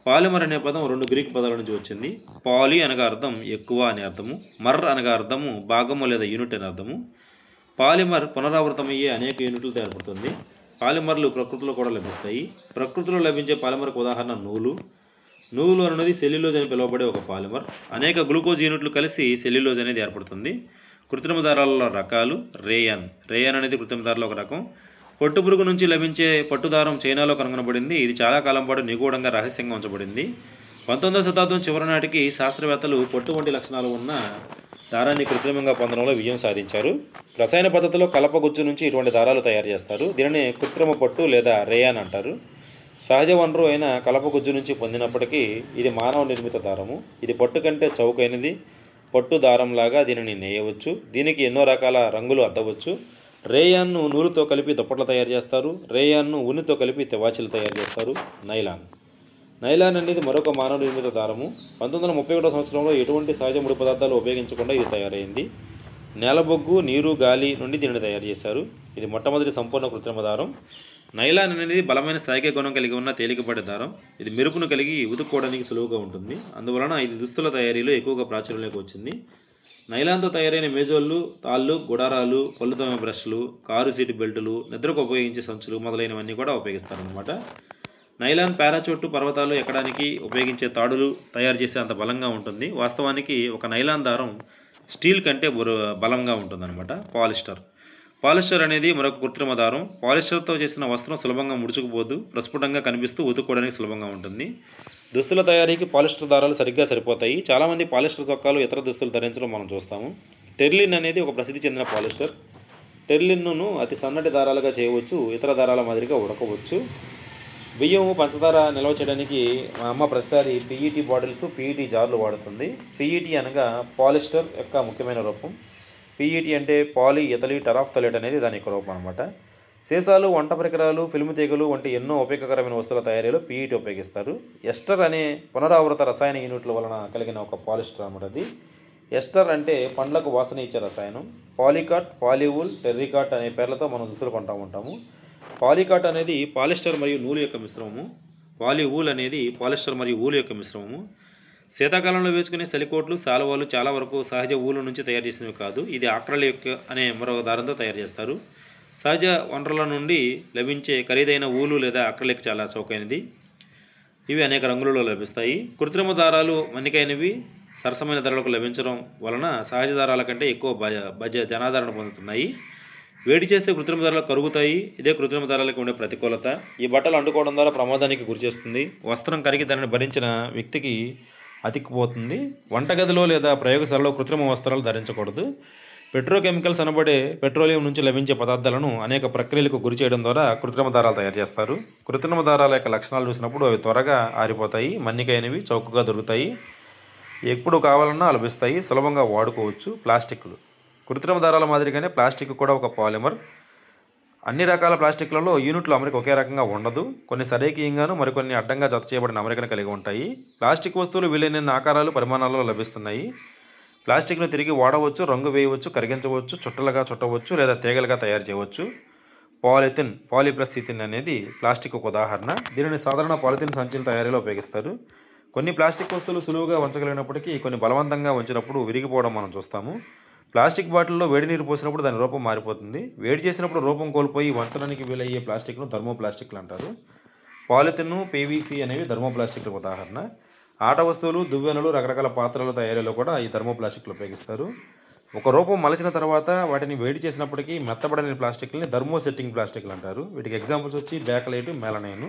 Speaker 1: పాలిమర్ అనే పదం 2 గ్రీక్ పదాల నుంచి వచ్చింది. పాలి అనగా అర్థం ఎక్కువ అనే అర్థము, మర్ అనగా అర్థము భాగము లేదా యూనిట్ అనే అర్థము. పాలిమర్ పునరావృతమయ్యే అనేక యూనిట్లతో ఏర్పడుతుంది. పాలిమర్లు ప్రకృతిలో కూడా లభిస్తాయి. ప్రకృతిలో లభించే పాలిమర్కు ఉదాహరణ నూలు. నూలు అనేది సెల్యులోజ్ అని పిలువబడే ఒక పాలిమర్. అనేక గ్లూకోజ్ యూనిట్లు కలిసి సెల్యులోజ్ అనేది ఏర్పడుతుంది. కృత్రిమ దారాలలో రకాలు. రేయాన్ అనేది కృత్రిమ దారాలో ఒక రకం. పట్టుపురుగు నుంచి లభించే పట్టుదారం చైనాలో కనుగొనబడింది. ఇది చాలా కాలం పాటు నిగూఢంగా రహస్యంగా ఉంచబడింది. 19వ శతాబ్దం చివరి నాటికి శాస్త్రవేత్తలు పట్టు వంటి లక్షణాలు ఉన్న దారాన్ని కృత్రిమంగా పొందడంలో విజయం సాధించారు. రసాయన పద్ధతిలో కలపగుజ్జు నుంచి ఇటువంటి దారాలు తయారు చేస్తారు. దీనిని కృత్రిమ పట్టు లేదా రేయాన్ అంటారు. సహజ వనరు అయిన కలపగుజ్జు నుంచి పొందినప్పటికీ ఇది మానవ నిర్మిత దారము. ఇది పట్టు కంటే చౌకైనది. పట్టు దారంలాగా దీనిని నేయవచ్చు. దీనికి ఎన్నో రకాల రంగులు అద్దవచ్చు. రేయాన్ను నూలుతో కలిపి దుప్పట్లు తయారు చేస్తారు. రేయాన్ను ఉన్నితో కలిపి తివాచీలు తయారు చేస్తారు. నైలాన్ అనేది మరొక మానవ నిర్మిత దారము. 1931 సంవత్సరంలో ఎటువంటి సహజ ముడి పదార్థాలు ఉపయోగించకుండా ఇది తయారైంది. నేలబొగ్గు, నీరు, గాలి నుండి దీనిని తయారు చేశారు. ఇది మొట్టమొదటి సంపూర్ణ కృత్రిమ దారం. నైలాన్ అనేది బలమైన స్థాయిక గుణం కలిగి ఉన్న తేలికపాటి దారం. ఇది మెరుపును కలిగి ఉతుక్కోవడానికి సులువుగా ఉంటుంది. అందువలన ఇది దుస్తుల తయారీలో ఎక్కువగా ప్రాచుర్యంలోకి వచ్చింది. నైలాన్తో తయారైన మేజోళ్ళు, తాళ్ళు, గుడారాలు, పళ్ళు తోమే బ్రష్లు, కారు సీటు బెల్టులు, నిద్రకు ఉపయోగించే సంచులు మొదలైనవన్నీ కూడా ఉపయోగిస్తారనమాట. నైలాన్ పారాచూట్ పర్వతాలు ఎక్కడానికి ఉపయోగించే తాడులు తయారు చేసే అంత బలంగా ఉంటుంది. వాస్తవానికి ఒక నైలాన్ దారం స్టీల్ కంటే బలంగా ఉంటుందన్నమాట. పాలిస్టర్ అనేది మరొక కృత్రిమ దారం. పాలిస్టర్తో చేసిన వస్త్రం సులభంగా ముడుచుకుపోదు, ప్రస్ఫుటంగా కనిపిస్తూ ఉతుక్కోవడానికి సులభంగా ఉంటుంది. దుస్తుల తయారీకి పాలిస్టర్ దారాలు సరిగ్గా సరిపోతాయి. చాలామంది పాలిస్టర్ చొక్కాలు ఇతర దుస్తులు ధరించడం మనం చూస్తాము. టెర్లిన్ అనేది ఒక ప్రసిద్ధి చెందిన పాలిస్టర్. టెర్లిన్ను అతి సన్నటి దారాలుగా చేయవచ్చు. ఇతర దారాల మాదిరిగా ఉడకవచ్చు. బియ్యము, పంచదార నిల్వ చేయడానికి మా అమ్మ ప్రతిసారి PET బాటిల్స్, PET జార్లు వాడుతుంది. PET అనగా పాలిస్టర్ యొక్క ముఖ్యమైన రూపం. PET అంటే పాలి ఇథిలీన్ టెరాఫ్థలేట్ అనేది దాని యొక్క రూపం అనమాట. సీసాలు, వంట పరికరాలు, ఫిల్మ్ తీగలు వంటి ఎన్నో ఉపయోగకరమైన వస్తువుల తయారీలో PET ఉపయోగిస్తారు. ఎస్టర్ అనే పునరావృత రసాయన యూనిట్ల వలన కలిగిన ఒక పాలిస్టర్ అనమాట. అది ఎస్టర్ అంటే పండ్లకు వాసన ఇచ్చే రసాయనం. పాలికాట్, పాలివూల్, టెర్రికాట్ అనే పేర్లతో మనం దుస్తులు కొంటూ ఉంటాము. పాలికాట్ అనేది పాలిస్టర్ మరియు నూలు యొక్క మిశ్రమము. పాలివూల్ అనేది పాలిస్టర్ మరియు ఊలు యొక్క మిశ్రమము. శీతాకాలంలో వేసుకునే చలికోట్లు, శాలువాలు చాలా వరకు సహజ ఊలు నుంచి తయారు చేసినవి కాదు. ఇది ఆక్రలిక్ అనే మరో దారంతో తయారు చేస్తారు. సహజ వనరుల నుండి లభించే ఖరీదైన ఊలు లేదా అక్రలిక్ చాలా చౌకైనది. ఇవి అనేక రంగులలో లభిస్తాయి. కృత్రిమ దారాలు మన్నికైనవి సరసమైన ధరలకు లభించడం వలన సహజ దారాల కంటే ఎక్కువ జనాదరణ పొందుతున్నాయి. వేడి చేస్తే కృత్రిమ దారాలు కరుగుతాయి. ఇదే కృత్రిమ దారాలకు ఉండే ప్రతికూలత. ఈ బట్టలు అంటుకోవడం ద్వారా ప్రమాదానికి గురిచేస్తుంది. వస్త్రం కరిగి దానిని భరించిన వ్యక్తికి అతికిపోతుంది. వంటగదిలో లేదా ప్రయోగశాలలో కృత్రిమ వస్త్రాలు ధరించకూడదు. పెట్రోకెమికల్స్ అనబడే పెట్రోలియం నుంచి లభించే పదార్థాలను అనేక ప్రక్రియలకు గురి చేయడం ద్వారా కృత్రిమ దారాలు తయారు చేస్తారు. కృత్రిమ దారాల యొక్క లక్షణాలు చూసినప్పుడు అవి త్వరగా ఆరిపోతాయి, మన్నికైనవి, చౌకగా దొరుకుతాయి, ఎప్పుడు కావాలన్నా లభిస్తాయి, సులభంగా వాడుకోవచ్చు. ప్లాస్టిక్లు కృత్రిమ దారాల మాదిరిగానే ప్లాస్టిక్ కూడా ఒక పాలిమర్. అన్ని రకాల ప్లాస్టిక్లలో యూనిట్లు అమరిక ఒకే రకంగా ఉండదు. కొన్ని సరేకీయంగాను, మరికొన్ని అడ్డంగా జత చేయబడిన అమరికను కలిగి ఉంటాయి. ప్లాస్టిక్ వస్తువులు వీలైన ఆకారాలు, పరిమాణాలలో లభిస్తున్నాయి. ప్లాస్టిక్ను తిరిగి వాడవచ్చు, రంగు వేయవచ్చు, కరిగించవచ్చు, చుట్టలుగా చుట్టవచ్చు లేదా తీగలుగా తయారు చేయవచ్చు. పాలిథిన్, పాలిప్లస్-ఈథిన్ అనేది ప్లాస్టిక్ ఒక ఉదాహరణ. దీనిని సాధారణ పాలిథిన్ సంచుల తయారీలో ఉపయోగిస్తారు. కొన్ని ప్లాస్టిక్ వస్తువులు సులువుగా ఉంచగలిగినప్పటికీ కొన్ని బలవంతంగా ఉంచినప్పుడు విరిగిపోవడం మనం చూస్తాము. ప్లాస్టిక్ బాటిల్లో వేడి నీరు పోసినప్పుడు దాని రూపం మారిపోతుంది. వేడి చేసినప్పుడు రూపం కోల్పోయి వంచడానికి వీలయ్యే ప్లాస్టిక్ను థర్మోప్లాస్టిక్లు అంటారు. పాలిథిన్, PVC అనేవి థర్మోప్లాస్టిక్లకు ఉదాహరణ. ఆట వస్తువులు, దువ్వెనలు, రకరకాల పాత్రల తయారీలో కూడా ఈ థర్మోప్లాస్టిక్లు ఉపయోగిస్తారు. ఒక రూపం మలచిన తర్వాత వాటిని వేడి చేసినప్పటికీ మెత్తబడని ప్లాస్టిక్లని థర్మోసెట్టింగ్ ప్లాస్టిక్లు అంటారు. వీటికి ఎగ్జాంపుల్స్ వచ్చి బ్యాకలైట్, మెలనైన్.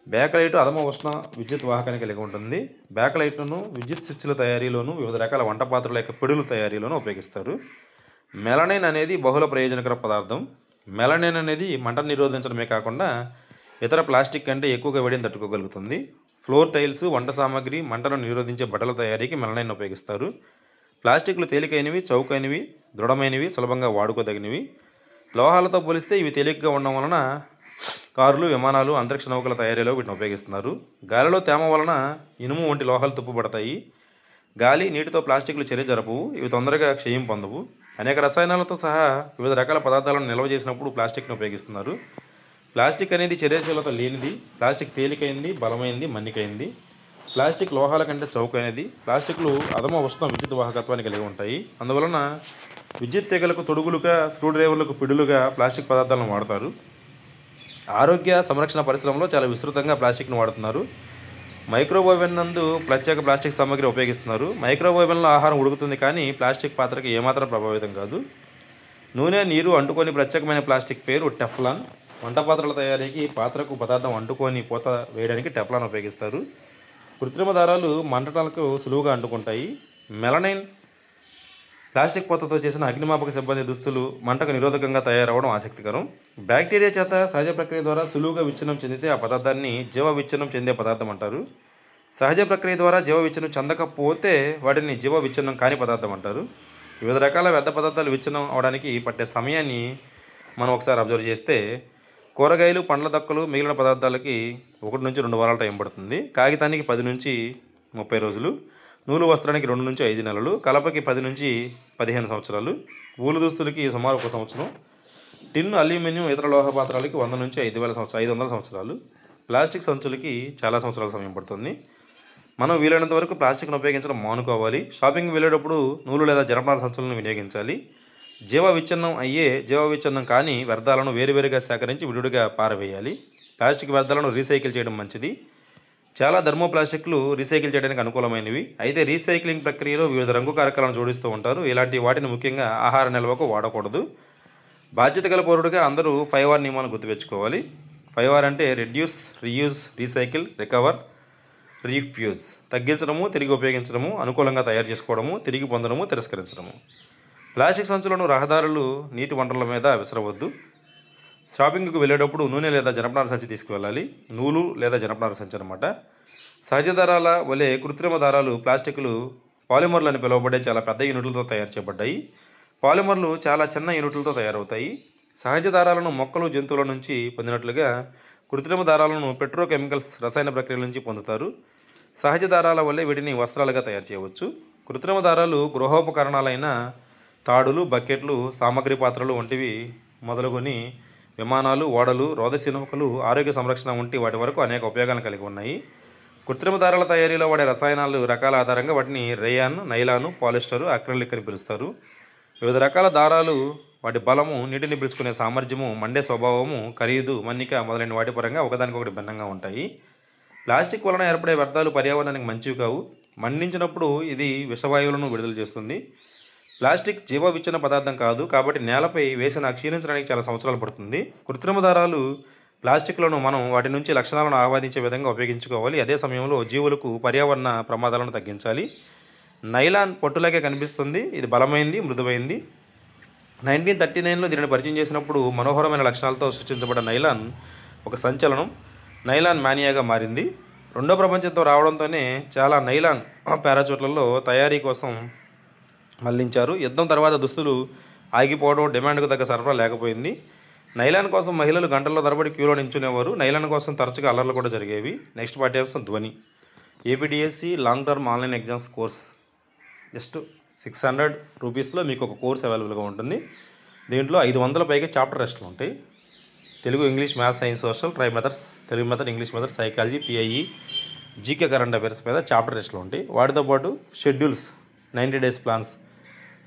Speaker 1: బ్యాకలైట్ అధమ ఉష్ణ విద్యుత్ వాహకాన్ని కలిగి ఉంటుంది. బ్యాకలైట్ను విద్యుత్ స్విచ్ల తయారీలోను, వివిధ రకాల వంట పాత్రల యొక్క పిడుల తయారీలోనూ ఉపయోగిస్తారు. మెలనైన్ అనేది బహుళ ప్రయోజనకర పదార్థం. మెలనైన్ అనేది మంటను నిరోధించడమే కాకుండా ఇతర ప్లాస్టిక్ కంటే ఎక్కువగా వేడిని తట్టుకోగలుగుతుంది. ఫ్లోర్ టైల్స్, వంట సామాగ్రి, మంటను నిరోధించే బట్టల తయారీకి మెలనైన్ ఉపయోగిస్తారు. ప్లాస్టిక్లు తేలికైనవి, చౌకైనవి, దృఢమైనవి, సులభంగా వాడుకోదగినవి. లోహాలతో పోలిస్తే ఇవి తేలికగా ఉండడం వలన కార్లు, విమానాలు, అంతరిక్ష నౌకల తయారీలో వీటిని ఉపయోగిస్తున్నారు. గాలిలో తేమ వలన ఇనుము వంటి లోహాలు తుప్పుపడతాయి. గాలి, నీటితో ప్లాస్టిక్లు చర్య జరపవు. ఇవి తొందరగా క్షయం పొందవు. అనేక రసాయనాలతో సహా వివిధ రకాల పదార్థాలను నిల్వ చేసినప్పుడు ప్లాస్టిక్ను ఉపయోగిస్తున్నారు. ప్లాస్టిక్ అనేది చర్యశీలత లేనిది, ప్లాస్టిక్ తేలికైంది, బలమైంది, మన్నికైంది. ప్లాస్టిక్ లోహాల కంటే చౌకైనది. ప్లాస్టిక్లు అధమ ఉష్ణ విద్యుత్ వాహకత్వాన్ని కలిగి ఉంటాయి. అందువలన విద్యుత్ తీగలకు తొడుగులుగా, స్క్రూడ్రైవర్లకు పిడులుగా ప్లాస్టిక్ పదార్థాలను వాడతారు. ఆరోగ్య సంరక్షణ పరిశ్రమలో చాలా విస్తృతంగా ప్లాస్టిక్ను వాడుతున్నారు. మైక్రోవేవ్ నందు ప్రత్యేక ప్లాస్టిక్ సామాగ్రి ఉపయోగిస్తున్నారు. మైక్రోవేవ్లో ఆహారం ఉడుకుతుంది, కానీ ప్లాస్టిక్ పాత్రకి ఏమాత్రం ప్రభావితం కాదు. నూనె, నీరు అంటుకొని ప్రత్యేకమైన ప్లాస్టిక్ పేరు టెఫ్లాన్. వంట పాత్రల తయారీకి పాత్రకు పదార్థం అంటుకొని పూత వేయడానికి టెఫ్లాన్ ఉపయోగిస్తారు. కృత్రిమ దారాలు మంటలకు సులువుగా అంటుకుంటాయి. మెలనైన్ ప్లాస్టిక్ పూతతో చేసిన అగ్నిమాపక సిబ్బంది దుస్తులు మంటకు నిరోధకంగా తయారవడం ఆసక్తికరం. బ్యాక్టీరియా చేత సహజ ప్రక్రియ ద్వారా సులువుగా విచ్ఛిన్నం చెందితే ఆ పదార్థాన్ని జీవ విచ్ఛిన్నం చెందే పదార్థం అంటారు. సహజ ప్రక్రియ ద్వారా జీవ విచ్ఛిన్నం చెందకపోతే వాటిని జీవ విచ్ఛిన్నం కాని పదార్థం అంటారు. వివిధ రకాల వ్యర్థ పదార్థాలు విచ్ఛిన్నం అవడానికి పట్టే సమయాన్ని మనం ఒకసారి అబ్జర్వ్ చేస్తే, కూరగాయలు, పండ్ల దక్కలు, మిగిలిన పదార్థాలకి 1 నుంచి 2 వారాల టైం పడుతుంది. కాగితానికి 10 నుంచి 30 రోజులు, నూలు వస్త్రానికి 2 నుంచి 5 నెలలు, కలపకి 10 నుంచి 15 సంవత్సరాలు, ఊలు దుస్తులకి సుమారు 1 సంవత్సరం, టిన్, అల్యూమినియం, ఇతర లోహ పాత్రలకి 100 నుంచి 500 సంవత్సరాలు, ప్లాస్టిక్ సంచులకి చాలా సంవత్సరాల సమయం పడుతుంది. మనం వీలైనంత వరకు ప్లాస్టిక్ను ఉపయోగించడం మానుకోవాలి. షాపింగ్ వెళ్ళేటప్పుడు నూలు లేదా జనపనార సంచులను వినియోగించాలి. జీవ విచ్ఛిన్నం కాని వ్యర్థాలను వేరువేరుగా సేకరించి విడివిడిగా పారవేయాలి. ప్లాస్టిక్ వ్యర్థాలను రీసైకిల్ చేయడం మంచిది. చాలా థర్మోప్లాస్టిక్లు రీసైకిల్ చేయడానికి అనుకూలమైనవి. అయితే రీసైక్లింగ్ ప్రక్రియలో వివిధ రంగు కారకాలను జోడిస్తూ ఉంటారు. ఇలాంటి వాటిని ముఖ్యంగా ఆహార నిల్వకు వాడకూడదు. బాధ్యత గల పౌరుడిగా అందరూ 5R నియమాలను గుర్తుపెట్టుకోవాలి. 5R అంటే రెడ్యూస్, రీయూజ్, రీసైకిల్, రికవర్, రీఫ్యూజ్. తగ్గించడము, తిరిగి ఉపయోగించడము, అనుకూలంగా తయారు చేసుకోవడము, తిరిగి పొందడము, తిరస్కరించడము. ప్లాస్టిక్ సంచులను రహదారులు, నీటి వనరుల మీద విసరవద్దు. షాపింగ్కు వెళ్ళేటప్పుడు నూనె లేదా జనపనార సంచి తీసుకువెళ్ళాలి. నూలు లేదా జనపనార సంచి అన్నమాట. సహజ దారాల వలె కృత్రిమ దారాలు, ప్లాస్టిక్లు పాలిమర్లు అని పిలువబడే చాలా పెద్ద యూనిట్లతో తయారు చేయబడ్డాయి. పాలిమర్లు చాలా చిన్న యూనిట్లతో తయారవుతాయి. సహజ దారాలను మొక్కలు, జంతువుల నుంచి పొందినట్లుగా కృత్రిమ దారాలను పెట్రోకెమికల్స్, రసాయన ప్రక్రియల నుంచి పొందుతారు. సహజ దారాల వల్లే వీటిని వస్త్రాలుగా తయారు చేయవచ్చు. కృత్రిమ దారాలు గృహోపకరణాలైన తాడులు, బకెట్లు, సామగ్రి పాత్రలు వంటివి మొదలుకొని విమానాలు, ఓడలు, రోదసి నౌకలు, ఆరోగ్య సంరక్షణ వంటి వాటి వరకు అనేక ఉపయోగాలను కలిగి ఉన్నాయి. కృత్రిమ దారాల తయారీలో వాడే రసాయనాలు రకాల ఆధారంగా వాటిని రేయాన్, నైలాను, పాలిస్టరు, అక్రిలిక్ అని పిలుస్తారు. వివిధ రకాల దారాలు వాటి బలము, నీటిని పీల్చుకునే సామర్థ్యము, మండే స్వభావము, ఖరీదు, మన్నిక మొదలైన వాటి పరంగా ఒకదానికొకటి భిన్నంగా ఉంటాయి. ప్లాస్టిక్ వలన ఏర్పడే వ్యర్థాలు పర్యావరణానికి మంచివి కావు. మండించినప్పుడు ఇది విషవాయువులను విడుదల చేస్తుంది. ప్లాస్టిక్ జీవ విచ్ఛిన్న పదార్థం కాదు, కాబట్టి నేలపై వేసిన క్షీణించడానికి చాలా సంవత్సరాలు పడుతుంది. కృత్రిమ దారాలు, ప్లాస్టిక్లను మనం వాటి నుంచి లక్షణాలను ఆహ్వానించే విధంగా ఉపయోగించుకోవాలి. అదే సమయంలో జీవులకు పర్యావరణ ప్రమాదాలను తగ్గించాలి. నైలాన్ పొట్టులాగే కనిపిస్తుంది. ఇది బలమైంది, మృదువైంది. 1939లో దీనిని పరిచయం చేసినప్పుడు మనోహరమైన లక్షణాలతో సృష్టించబడ్డ నైలాన్ ఒక సంచలనం, నైలాన్ మానియాగా మారింది. రెండో ప్రపంచ యుద్ధం రావడంతోనే చాలా నైలాన్ పారాచూట్లలో తయారీ కోసం మళ్లించారు. యుద్ధం తర్వాత దుస్తులు ఆగిపోవడం, డిమాండ్కు తగ్గ సరఫరా లేకపోయింది. నైలాన్ కోసం మహిళలు గంటల్లో తరబడి క్యూలో నించునేవారు. నైలాన్ కోసం తరచుగా అల్లర్లు కూడా జరిగేవి. నెక్స్ట్ పాఠ్యాంశం ధ్వని. APDSC long term online exams course just 600 రూపీస్లో మీకు ఒక కోర్స్ అవైలబుల్గా ఉంటుంది. దీంట్లో 500 పైగా చాప్టర్ టెస్టులు ఉంటాయి. Telugu, English, maths, science, social, try methods, Telugu method, English method, psychology, PIE, GK, current affairs మీద చాప్టర్ టెస్టులు ఉంటాయి. వాటితో పాటు షెడ్యూల్స్, 90 డేస్ ప్లాన్స్,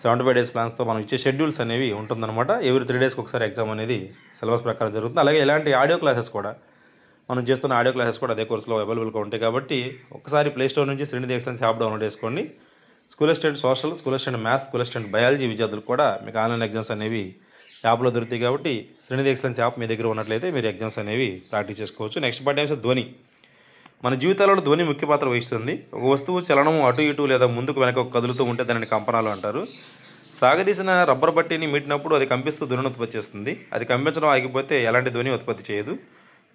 Speaker 1: 75 డేస్ ప్లాన్స్తో మనం ఇచ్చే షెడ్యూల్స్ అనేవి ఉంటుందన్నమాట. ఎవ్రీ 3 డేస్కి ఒకసారి ఎగ్జామ్ అనేది సిలబస్ ప్రకారం జరుగుతుంది. అలాగే ఇలాంటి ఆడియో క్లాసెస్ కూడా మనం చేస్తున్న ఆడియో క్లాసెస్ కూడా అదే కోర్సులో అవైలబుల్గా ఉంటాయి. కాబట్టి ఒకసారి ప్లేస్టోర్ నుంచి శ్రేణిధి ఎక్సలెన్స్ యాప్ డౌన్లోడ్ చేసుకోండి. School assistant social, school assistant maths, school assistant biology విద్యార్థులు కూడా మీకు ఆన్లైన్ ఎగ్జామ్స్ అనేవి యాప్లో దొరుకుతాయి. కాబట్టి శ్రేణిధి ఎక్సలెన్స్ యాప్ మీ దగ్గర ఉన్నట్లయితే మీరు ఎగ్జామ్స్ అనేవి ప్రాక్టీస్ చేసుకోవచ్చు. నెక్స్ట్ పాఠ్యాంశం ధ్వని. మన జీవితాలలో ధ్వని ముఖ్య పాత్ర వహిస్తుంది. ఒక వస్తువు చలనము అటు ఇటు లేదా ముందుకు వెనక కదులుతూ ఉంటే దానిని కంపనాలు అంటారు. సాగదీసిన రబ్బర్ బట్టీని మీటినప్పుడు అది కంపిస్తూ ధ్వనిని ఉత్పత్తి చేస్తుంది. అది కంపించడం ఆగిపోతే ఎలాంటి ధ్వని ఉత్పత్తి చేయదు.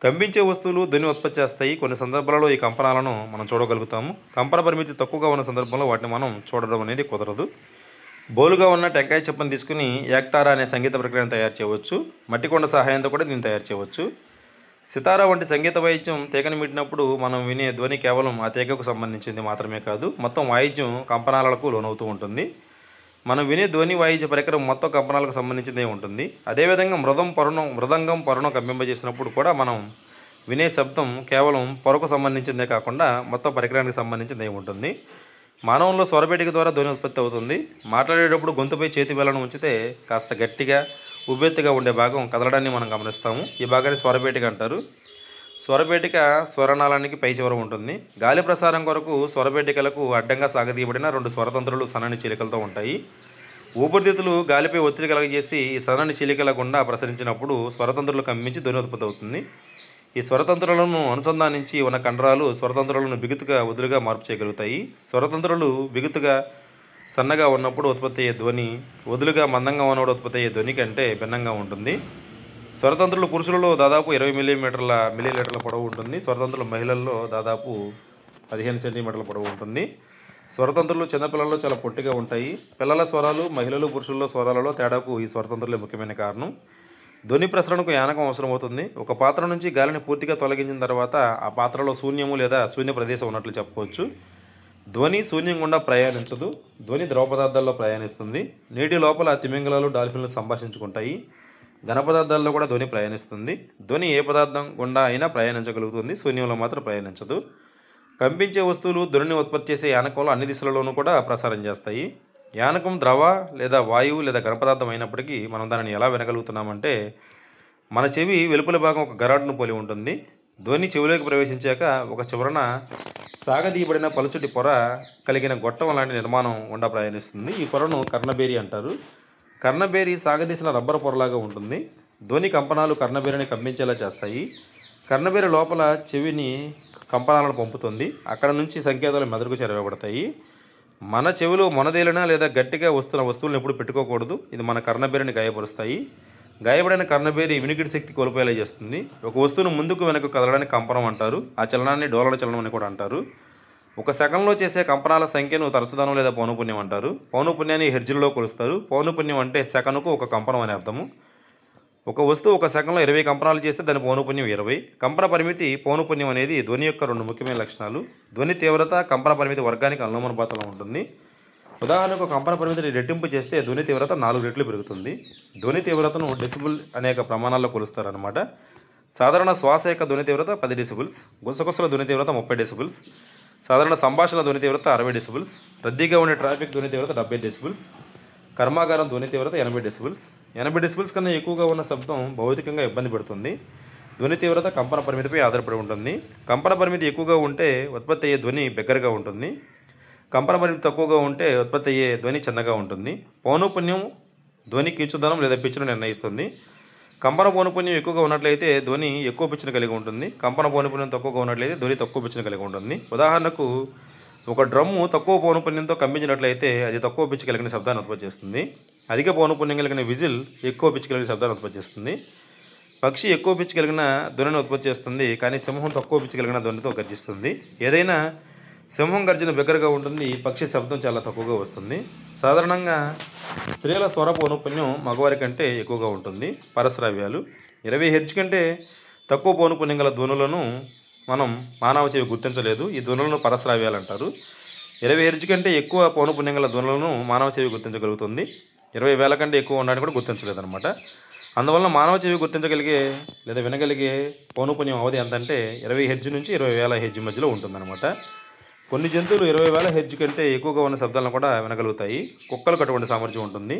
Speaker 1: కంపించే వస్తువులు ధ్వని ఉత్పత్తి చేస్తాయి. కొన్ని సందర్భాలలో ఈ కంపనాలను మనం చూడగలుగుతాము. కంపన పరిమితి తక్కువగా ఉన్న సందర్భంలో వాటిని మనం చూడడం అనేది కుదరదు. బోలుగా ఉన్న టెంకాయ చెప్పని తీసుకుని ఏక్తారా అనే సంగీత ప్రక్రియను తయారు చేయవచ్చు. మట్టికొండ సహాయంతో కూడా దీన్ని తయారు చేయవచ్చు. సితారా వంటి సంగీత వాయిద్యం తీగని మీటినప్పుడు మనం వినే ధ్వని కేవలం ఆ తీగకు సంబంధించింది మాత్రమే కాదు, మొత్తం వాయిద్యం కంపనాలకు లోనవుతూ ఉంటుంది. మనం వినే ధ్వని వాయిద్య పరికరం మొత్తం కంపనాలకు సంబంధించిందే ఉంటుంది. అదేవిధంగా మృదంగం పరుణం కంపింపజేసినప్పుడు కూడా మనం వినే శబ్దం కేవలం పొరకు సంబంధించిందే కాకుండా మొత్తం పరికరానికి సంబంధించిందే ఉంటుంది. మానవంలో స్వరపేటిక ద్వారా ధ్వని ఉత్పత్తి అవుతుంది. మాట్లాడేటప్పుడు గొంతుపై చేతి వేళ్ళను ఉంచితే కాస్త గట్టిగా ఉబ్బెత్తుగా ఉండే భాగం కదలడాన్ని మనం గమనిస్తాము. ఈ భాగాన్ని స్వరపేటిక అంటారు. స్వరపేటిక స్వరనాళానికి పై చివర ఉంటుంది. గాలి ప్రసారం కొరకు స్వరపేటికలకు అడ్డంగా సాగదీయబడిన 2 స్వరతంత్రులు సన్నని చీలికలతో ఉంటాయి. ఊపిరితిత్తులు గాలిపై ఒత్తిడి కలగజేసి ఈ సన్నని చీలికల గుండా ప్రసరించినప్పుడు స్వరతంత్రులు కంపించి ధ్వని ఉత్పత్తి అవుతుంది. ఈ స్వరతంత్రులను అనుసంధానించి ఉన్న కండరాలు స్వరతంత్రులను బిగుతుగా వదులుగా మార్పు చేయగలుగుతాయి. స్వరతంత్రులు బిగుతుగా సన్నగా ఉన్నప్పుడు ఉత్పత్తి అయ్యే ధ్వని వదులుగా మందంగా ఉన్నప్పుడు ఉత్పత్తి అయ్యే ధ్వని కంటే భిన్నంగా ఉంటుంది. స్వరతంత్రులు పురుషులలో దాదాపు 20 మిల్లీలీటర్ల పొడవు ఉంటుంది. స్వరతంత్రులు మహిళల్లో దాదాపు 15 సెంటీమీటర్ల పొడవు ఉంటుంది. స్వరతంత్రులు చిన్నపిల్లల్లో చాలా పొట్టిగా ఉంటాయి. పిల్లల స్వరాలు మహిళలు పురుషుల్లో స్వరాలలో తేడాకు ఈ స్వరతంత్రులే ముఖ్యమైన కారణం. ధ్వని ప్రసరణకు యానకం అవసరమవుతుంది. ఒక పాత్ర నుంచి గాలిని పూర్తిగా తొలగించిన తర్వాత ఆ పాత్రలో శూన్యము లేదా శూన్య ప్రదేశం ఉన్నట్లు చెప్పవచ్చు. ధ్వని శూన్యం గుండా ప్రయాణించదు. ధ్వని ద్రవ పదార్థాల్లో ప్రయాణిస్తుంది. నీటి లోపల తిమింగలాలు డాల్ఫిన్లు సంభాషించుకుంటాయి. ఘన పదార్థాల్లో కూడా ధ్వని ప్రయాణిస్తుంది. ధ్వని ఏ పదార్థం గుండా అయినా ప్రయాణించగలుగుతుంది, శూన్యంలో మాత్రం ప్రయాణించదు. కంపించే వస్తువులు ధ్వనిని ఉత్పత్తి చేసే యానకంలో అన్ని దిశలలోనూ కూడా ప్రసారం చేస్తాయి. యానకం ద్రవ లేదా వాయువు లేదా ఘన పదార్థం అయినప్పటికీ మనం దానిని ఎలా వినగలుగుతున్నామంటే మన చెవి వెలుపల భాగం ఒక గరాడును పోలి ఉంటుంది. ధ్వని చెవిలోకి ప్రవేశించాక ఒక చివరన సాగదీయబడిన పలుచటి పొర కలిగిన గొట్టం లాంటి నిర్మాణం గుండా ప్రయాణిస్తుంది. ఈ పొరను కర్ణబేరి అంటారు. కర్ణబేరి సాగదీసిన రబ్బరు పొరలాగా ఉంటుంది. ధ్వని కంపనాలు కర్ణబేరిని కంపించేలా చేస్తాయి. కర్ణబేరి లోపల చెవిని కంపనాలను పంపుతుంది. అక్కడ నుంచి సంకేతాలు మెదడుకు చేరవేయబడతాయి. మన చెవిలో మొనదేలిన లేదా గట్టిగా వస్తున్న వస్తువులను ఎప్పుడు పెట్టుకోకూడదు. ఇది మన కర్ణబేరిని గాయపరుస్తాయి. గాయపడిన కర్ణబేరి వినికిడి శక్తి కోల్పోయేలా చేస్తుంది. ఒక వస్తువును ముందుకు వెనక్కు కదలడానికి కంపనం అంటారు. ఆ చలనాన్ని డోలన చలనం అని కూడా అంటారు. ఒక సెకండ్లో చేసే కంపనాల సంఖ్యను తరచుదనం లేదా పౌనపుణ్యం అంటారు. పౌనపుణ్యాన్ని హెర్జ్లలో కొలుస్తారు. పౌనపుణ్యం అంటే సెకనుకు ఒక కంపనం అనే అర్థము. ఒక వస్తువు ఒక సెకండ్లో 20 కంపనాలు చేస్తే దాని పౌనపుణ్యం 20. కంపన పరిమితి పౌనపుణ్యం అనేది ధ్వని యొక్క 2 ముఖ్యమైన లక్షణాలు. ధ్వని తీవ్రత కంపన పరిమితి వర్గానికి అనులోమానుపాతంలో ఉంటుంది. ఉదాహరణకు కంపన పరిమితిని రెట్టింపు చేస్తే ధ్వని తీవ్రత 4 రెట్లు పెరుగుతుంది. ధ్వని తీవ్రతను డెసిబుల్ అనేక ప్రమాణాల్లో కొలుస్తారనమాట. సాధారణ శ్వాస యొక్క ధ్వని తీవ్రత 10 డెసిబుల్స్, గుసగుసల ధ్వని తీవ్రత 30 డెసిబుల్స్, సాధారణ సంభాషణ ధ్వని తీవ్రత 60 డెసిబుల్స్, రద్దీగా ఉండే ట్రాఫిక్ ధ్వని తీవ్రత 70 డెసిబుల్స్, కర్మాగారం ధ్వని తీవ్రత 80 డెసిబుల్స్. 80 డెసిబుల్స్ కన్నా ఎక్కువగా ఉన్న శబ్దం భౌతికంగా ఇబ్బంది పెడుతుంది. ధ్వని తీవ్రత కంపన పరిమితిపై ఆధారపడి ఉంటుంది. కంపన పరిమితి ఎక్కువగా ఉంటే ఉత్పత్తి అయ్యే ధ్వని బిగ్గరగా ఉంటుంది. కంపన పరిమితి తక్కువగా ఉంటే ఉత్పత్తి అయ్యే ధ్వని చిన్నగా ఉంటుంది. పౌనపుణ్యం ధ్వని కీచుదనం లేదా పిచ్చును నిర్ణయిస్తుంది. కంపన పౌనపుణ్యం ఎక్కువగా ఉన్నట్లయితే ధ్వని ఎక్కువ పిచ్చును కలిగి ఉంటుంది. కంపన పౌనపుణ్యం తక్కువగా ఉన్నట్లయితే ధ్వని తక్కువ పిచ్చును కలిగి ఉంటుంది. ఉదాహరణకు ఒక డ్రమ్ము తక్కువ పౌనపుణ్యంతో కంపించినట్లయితే అది తక్కువ పిచ్చి కలిగిన శబ్దాన్ని ఉత్పత్తి చేస్తుంది. అధిక పౌనపుణ్యం కలిగిన విజిల్ ఎక్కువ పిచ్చి కలిగిన శబ్దాన్ని ఉత్పత్తి చేస్తుంది. పక్షి ఎక్కువ పిచ్చి కలిగిన ధ్వనిని ఉత్పత్తి చేస్తుంది, కానీ సింహం తక్కువ పిచ్చి కలిగిన ధ్వనితో గర్జిస్తుంది. ఏదైనా సింహం గర్జన బిగ్గరగా ఉంటుంది, పక్షి శబ్దం చాలా తక్కువగా వస్తుంది. సాధారణంగా స్త్రీల స్వర పౌనపుణ్యం మగవారి కంటే ఎక్కువగా ఉంటుంది. పరశ్రావ్యాలు 20 హెర్ట్జ్ కంటే తక్కువ పౌనపుణ్యం గల ధ్వనులను మనం మానవ చెవి గుర్తించలేదు. ఈ ధ్వనులను పరశ్రావ్యాలు అంటారు. 20 హెర్ట్జ్ కంటే ఎక్కువ పౌనపుణ్యం గల ధ్వనులను మానవ చెవి గుర్తించగలుగుతుంది. 20,000 కంటే ఎక్కువ ఉండడానికి కూడా గుర్తించలేదన్నమాట. అందువల్ల మానవ చెవి గుర్తించగలిగే లేదా వినగలిగే పౌనపుణ్యం అవధి ఎంతంటే 20 హెర్ట్జ్ నుంచి 20,000 హెర్ట్జ్ మధ్యలో ఉంటుందన్నమాట. కొన్ని జంతువులు 20,000 హెర్ట్జ్ కంటే ఎక్కువగా ఉన్న శబ్దాలను కూడా వినగలుగుతాయి. కుక్కలకు అటువంటి సామర్థ్యం ఉంటుంది.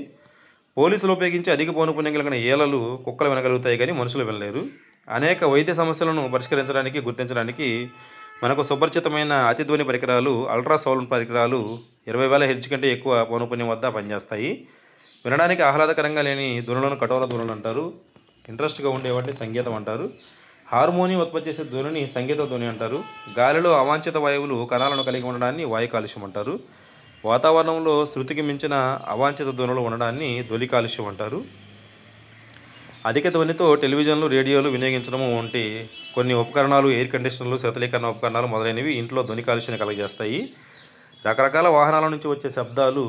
Speaker 1: పోలీసులు ఉపయోగించి అధిక పౌనపుణ్యం కలిగిన ఏలలు కుక్కలు వినగలుగుతాయి, కానీ మనుషులు వినలేరు. అనేక వైద్య సమస్యలను పరిష్కరించడానికి గుర్తించడానికి మనకు సుపరిచితమైన అతిధ్వని పరికరాలు, అల్ట్రాసౌండ్ పరికరాలు 20,000 హెర్ట్జ్ కంటే ఎక్కువ పౌనపుణ్యం వద్ద పనిచేస్తాయి. వినడానికి ఆహ్లాదకరంగా లేని ధ్వనులను కఠోర ధ్వనులు అంటారు. ఇంట్రెస్ట్గా ఉండేవాటిని సంగీతం అంటారు. హార్మోనియం ఉత్పత్తి చేసే ధ్వనిని సంగీత ధ్వని అంటారు. గాలిలో అవాంఛిత వాయువులు కణాలను కలిగి ఉండడాన్ని వాయు కాలుష్యం అంటారు. వాతావరణంలో శృతికి మించిన అవాంఛిత ధ్వనులు ఉండడాన్ని ధ్వని కాలుష్యం అంటారు. అధిక ధ్వనితో టెలివిజన్లు, రేడియోలు వినియోగించడం వంటి కొన్ని ఉపకరణాలు, ఎయిర్ కండిషనర్లు, శీతలీకరణ ఉపకరణాలు మొదలైనవి ఇంట్లో ధ్వని కాలుష్యాన్ని కలుగజేస్తాయి. రకరకాల వాహనాల నుంచి వచ్చే శబ్దాలు,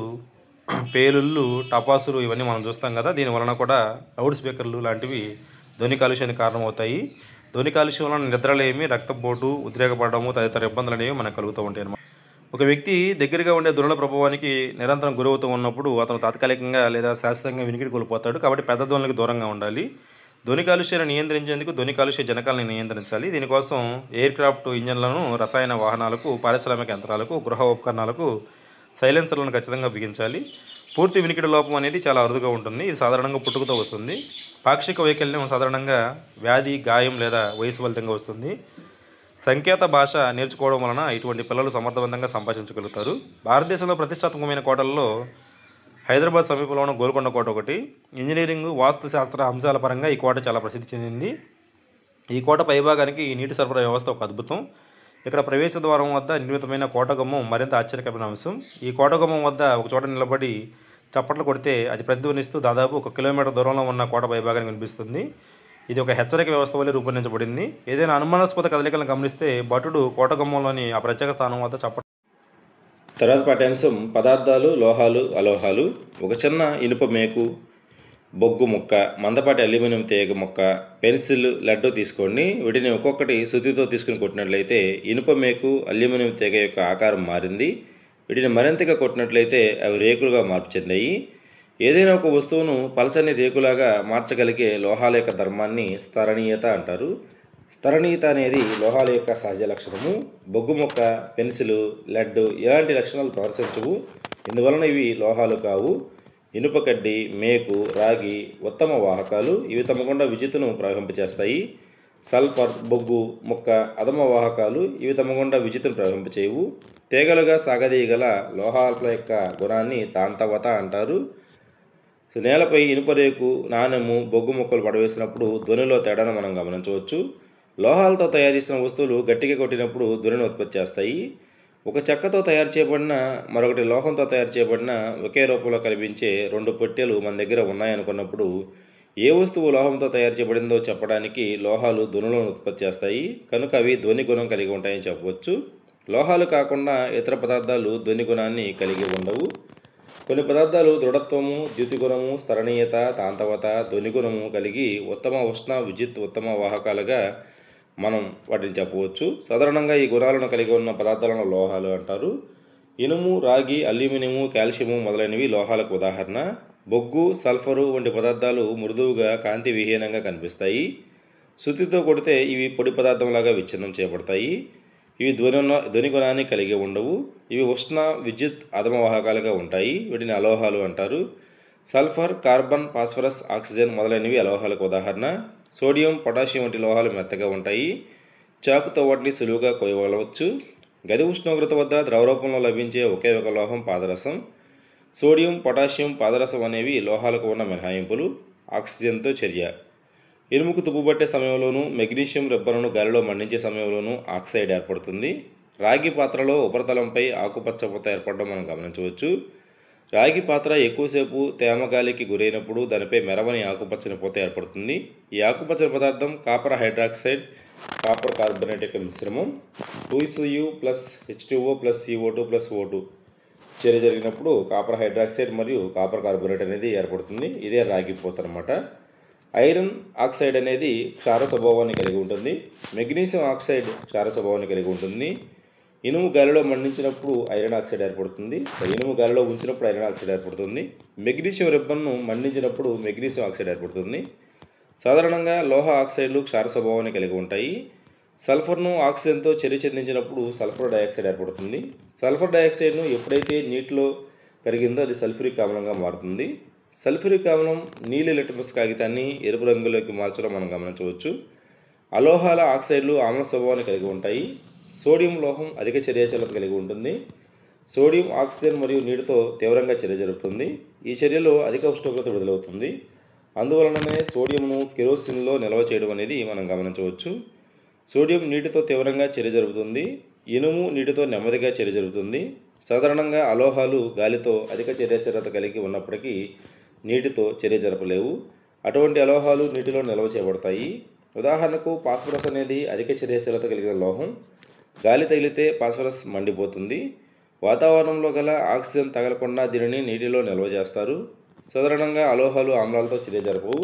Speaker 1: పేలుళ్ళు, టపాసులు ఇవన్నీ మనం చూస్తాం కదా. దీని వలన కూడా లౌడ్ స్పీకర్లు లాంటివి ధ్వని కాలుష్యానికి కారణమవుతాయి. ధ్వని కాలుష్యం వలన నిద్రలేమి, రక్తపోటు, ఉద్రేకపడము తదితర ఇబ్బందులు అనేవి మనకు కలుగుతూ ఉంటాయి అన్నమాట. ఒక వ్యక్తి దగ్గరగా ఉండే ధ్వనుల ప్రభావానికి నిరంతరం గురవుతూ ఉన్నప్పుడు అతను తాత్కాలికంగా లేదా శాశ్వతంగా వినికిడి కోల్పోతాడు. కాబట్టి పెద్ద ధ్వనులకు దూరంగా ఉండాలి. ధ్వని కాలుష్యాన్ని నియంత్రించేందుకు ధ్వని కాలుష్య జనకాలను నియంత్రించాలి. దీనికోసం ఎయిర్ క్రాఫ్ట్ ఇంజన్లను, రసాయన వాహనాలకు, పారిశ్రామిక యంత్రాలకు, గృహ ఉపకరణాలకు సైలెన్సర్లను ఖచ్చితంగా బిగించాలి. పూర్తి వినికిడి లోపం అనేది చాలా అరుదుగా ఉంటుంది. ఇది సాధారణంగా పుట్టుకతో వస్తుంది. పాక్షిక వైకల్యం సాధారణంగా వ్యాధి, గాయం లేదా వయసు ఫలితంగా వస్తుంది. సంకేత భాష నేర్చుకోవడం వలన ఇటువంటి పిల్లలు సమర్థవంతంగా సంభాషించగలుగుతారు. భారతదేశంలో ప్రతిష్టాత్మకమైన కోటల్లో హైదరాబాద్ సమీపంలో ఉన్న గోల్కొండ కోట ఒకటి. ఇంజనీరింగ్, వాస్తు శాస్త్ర అంశాల పరంగా ఈ కోట చాలా ప్రసిద్ధి చెందింది. ఈ కోట పైభాగానికి నీటి సరఫరా వ్యవస్థ ఒక అద్భుతం. ఇక్కడ ప్రవేశ ద్వారం వద్ద నిర్మితమైన కోటగుమ్మం మరింత ఆశ్చర్యకరమైన అంశం. ఈ కోటగుమ్మం వద్ద ఒక చోట నిలబడి చప్పట్లు కొడితే అది ప్రతిధ్వనిస్తూ దాదాపు 1 కిలోమీటర్ దూరంలో ఉన్న కోట పైభాగానికి వినిపిస్తుంది. ఇది ఒక హెచ్చరిక వ్యవస్థ వల్ల రూపొందించబడింది. ఏదైనా అనుమానాస్పద కదలికలను గమనిస్తే భటుడు కోటగుమ్మంలోని ఆ ప్రత్యేక స్థానం వద్ద చప్పట్లు.
Speaker 2: తర్వాత పాఠ్యాంశం పదార్థాలు, లోహాలు, అలోహాలు. ఒక చిన్న ఇనుప మేకు, బొగ్గు ముక్క, మందపాటి అల్యూమినియం తీగ ముక్క, పెన్సిల్, లడ్డు తీసుకోండి. వీటిని ఒక్కొక్కటి సుత్తితో తీసుకుని కొట్టినట్లయితే ఇనుప మేకు, అల్యూమినియం తీగ యొక్క ఆకారం మారింది. వీటిని మరింతగా కొట్టినట్లయితే అవి రేకులుగా మార్పు చెందాయి. ఏదైనా ఒక వస్తువును పలచని రేకులాగా మార్చగలిగే లోహాల యొక్క ధర్మాన్ని స్థరణీయత అంటారు. స్థరణీయత అనేది లోహాల యొక్క సహజ లక్షణము. బొగ్గు మొక్క, పెన్సిలు, లడ్డు ఇలాంటి లక్షణాలు ప్రదర్శించవు. ఇందువలన ఇవి లోహాలు కావు. ఇనుప కడ్డి, మేకు, రాగి ఉత్తమ వాహకాలు. ఇవి తమ గుండా విద్యుత్తును ప్రవహింపచేస్తాయి. సల్ఫర్, బొగ్గు మొక్క అధమ వాహకాలు. ఇవి తమ గుండా విద్యుత్తును ప్రవహింపచేయవు. తీగలుగా సాగదీయగల లోహాల యొక్క గుణాన్ని తాంతవత అంటారు. నేలపై ఇనుప రేకు, నాణెము, బొగ్గు మొక్కలు పడవేసినప్పుడు ధ్వనిలో తేడాను మనం గమనించవచ్చు. లోహాలతో తయారు చేసిన వస్తువులు గట్టిగా కొట్టినప్పుడు ధ్వనిని ఉత్పత్తి చేస్తాయి. ఒక చెక్కతో తయారు చేయబడిన, మరొకటి లోహంతో తయారు చేయబడిన ఒకే రూపంలో కనిపించే 2 పెట్టెలు మన దగ్గర ఉన్నాయనుకున్నప్పుడు ఏ వస్తువు లోహంతో తయారు చేయబడిందో చెప్పడానికి లోహాలు ధ్వనులను ఉత్పత్తి చేస్తాయి. కనుక అవి ధ్వని గుణం కలిగి ఉంటాయని చెప్పవచ్చు. లోహాలు కాకుండా ఇతర పదార్థాలు ధ్వని గుణాన్ని కలిగి ఉండవు. కొన్ని పదార్థాలు దృఢత్వము, ద్యుతిగుణము, స్థరణీయత, తాంతవత, ధ్వనిగుణము కలిగి ఉత్తమ ఉష్ణ, విద్యుత్ ఉత్తమ వాహకాలుగా మనం వాటిని చెప్పవచ్చు. సాధారణంగా ఈ గుణాలను కలిగి ఉన్న పదార్థాలను లోహాలు అంటారు. ఇనుము, రాగి, అల్యూమినియము, కాల్షియము మొదలైనవి లోహాలకు ఉదాహరణ. బొగ్గు, సల్ఫరు వంటి పదార్థాలు మృదువుగా, కాంతి విహీనంగా కనిపిస్తాయి. సుత్తితో కొడితే ఇవి పొడి పదార్థంలాగా విచ్ఛిన్నం చేయబడతాయి. ఇవి ధ్వని గుణాన్ని కలిగి ఉండవు. ఇవి ఉష్ణ, విద్యుత్ అధమ వాహకాలుగా ఉంటాయి. వీటిని అలోహాలు అంటారు. సల్ఫర్, కార్బన్, ఫాస్ఫరస్, ఆక్సిజన్ మొదలైనవి అలోహాలకు ఉదాహరణ. సోడియం, పొటాషియం వంటి లోహాలు మెత్తగా ఉంటాయి. చాకుతో వాటిని సులువుగా కోయవలవచ్చు. గది ఉష్ణోగ్రత వద్ద ద్రవరూపంలో లభించే ఒకే ఒక లోహం పాదరసం. సోడియం, పొటాషియం, పాదరసం అనేవి లోహాలకు ఉన్న మినహాయింపులు. ఆక్సిజన్తో చర్య. ఇనుముకు తుప్పుబట్టే సమయంలోనూ, మెగ్నీషియం రెబ్బరును గాలిలో మండించే సమయంలోనూ ఆక్సైడ్ ఏర్పడుతుంది. రాగి పాత్రలో ఉపరితలంపై ఆకుపచ్చ పూత ఏర్పడడం మనం గమనించవచ్చు. రాగి పాత్ర ఎక్కువసేపు తేమ గాలికి గురైనప్పుడు దానిపై మెరవని ఆకుపచ్చని పూత ఏర్పడుతుంది. ఈ ఆకుపచ్చని పదార్థం కాపర్ హైడ్రాక్సైడ్, కాపర్ కార్బోనేట్ యొక్క మిశ్రమం. 2Cu + H2O + CO2 + O2 చర్య జరిగినప్పుడు కాపర్ హైడ్రాక్సైడ్ మరియు కాపర్ కార్బోనేట్ అనేది ఏర్పడుతుంది. ఇదే రాగి పూత అన్నమాట. ఐరన్ ఆక్సైడ్ అనేది క్షార స్వభావాన్ని కలిగి ఉంటుంది. మెగ్నీషియం ఆక్సైడ్ క్షార స్వభావాన్ని కలిగి ఉంటుంది. ఇనుము గాలిలో మండించినప్పుడు ఐరన్ ఆక్సైడ్ ఏర్పడుతుంది. ఇనుము గాలిలో ఉంచినప్పుడు ఐరన్ ఆక్సైడ్ ఏర్పడుతుంది. మెగ్నీషియం రిబ్బన్ను మండించినప్పుడు మెగ్నీషియం ఆక్సైడ్ ఏర్పడుతుంది. సాధారణంగా లోహ ఆక్సైడ్లు క్షార స్వభావాన్ని కలిగి ఉంటాయి. సల్ఫర్ను ఆక్సిజన్తో చర్య చెందించినప్పుడు సల్ఫర్ డయాక్సైడ్ ఏర్పడుతుంది. సల్ఫర్ డయాక్సైడ్ను ఎప్పుడైతే నీటిలో కరిగిందో అది సల్ఫ్యూరిక్ ఆమ్లంగా మారుతుంది. సల్ఫ్యూరిక్ ఆమ్లం నీలి లిటమస్ కాగితాన్ని ఎరుపు రంగులోకి మార్చడం మనం గమనించవచ్చు. అలోహాల ఆక్సైడ్లు ఆమ్ల స్వభావాన్ని కలిగి ఉంటాయి. సోడియం లోహం అధిక చర్యాశీలత కలిగి ఉంటుంది. సోడియం ఆక్సిజన్ మరియు నీటితో తీవ్రంగా చర్య జరుపుతుంది. ఈ చర్యలో అధిక ఉష్ణోగ్రత విడుదలవుతుంది. అందువలననే సోడియంను కెరోసిన్లో నిల్వ చేయడం అనేది మనం గమనించవచ్చు. సోడియం నీటితో తీవ్రంగా చర్య జరుపుతుంది. ఇనుము నీటితో నెమ్మదిగా చర్య జరుపుతుంది. సాధారణంగా అలోహాలు గాలితో అధిక చర్యాశీలత కలిగి ఉన్నప్పటికీ నీటితో చర్య జరపలేవు. అటువంటి అలోహాలు నీటిలో నిల్వ చేయబడతాయి. ఉదాహరణకు ఫాస్ఫరస్ అనేది అధిక చర్యాశీలత కలిగిన లోహం. గాలి తగిలితే ఫాస్ఫరస్ మండిపోతుంది. వాతావరణంలో గల ఆక్సిజన్ తగలకుండా దీనిని నీటిలో నిల్వ చేస్తారు. సాధారణంగా అలోహాలు ఆమ్లాలతో చర్య జరపవు.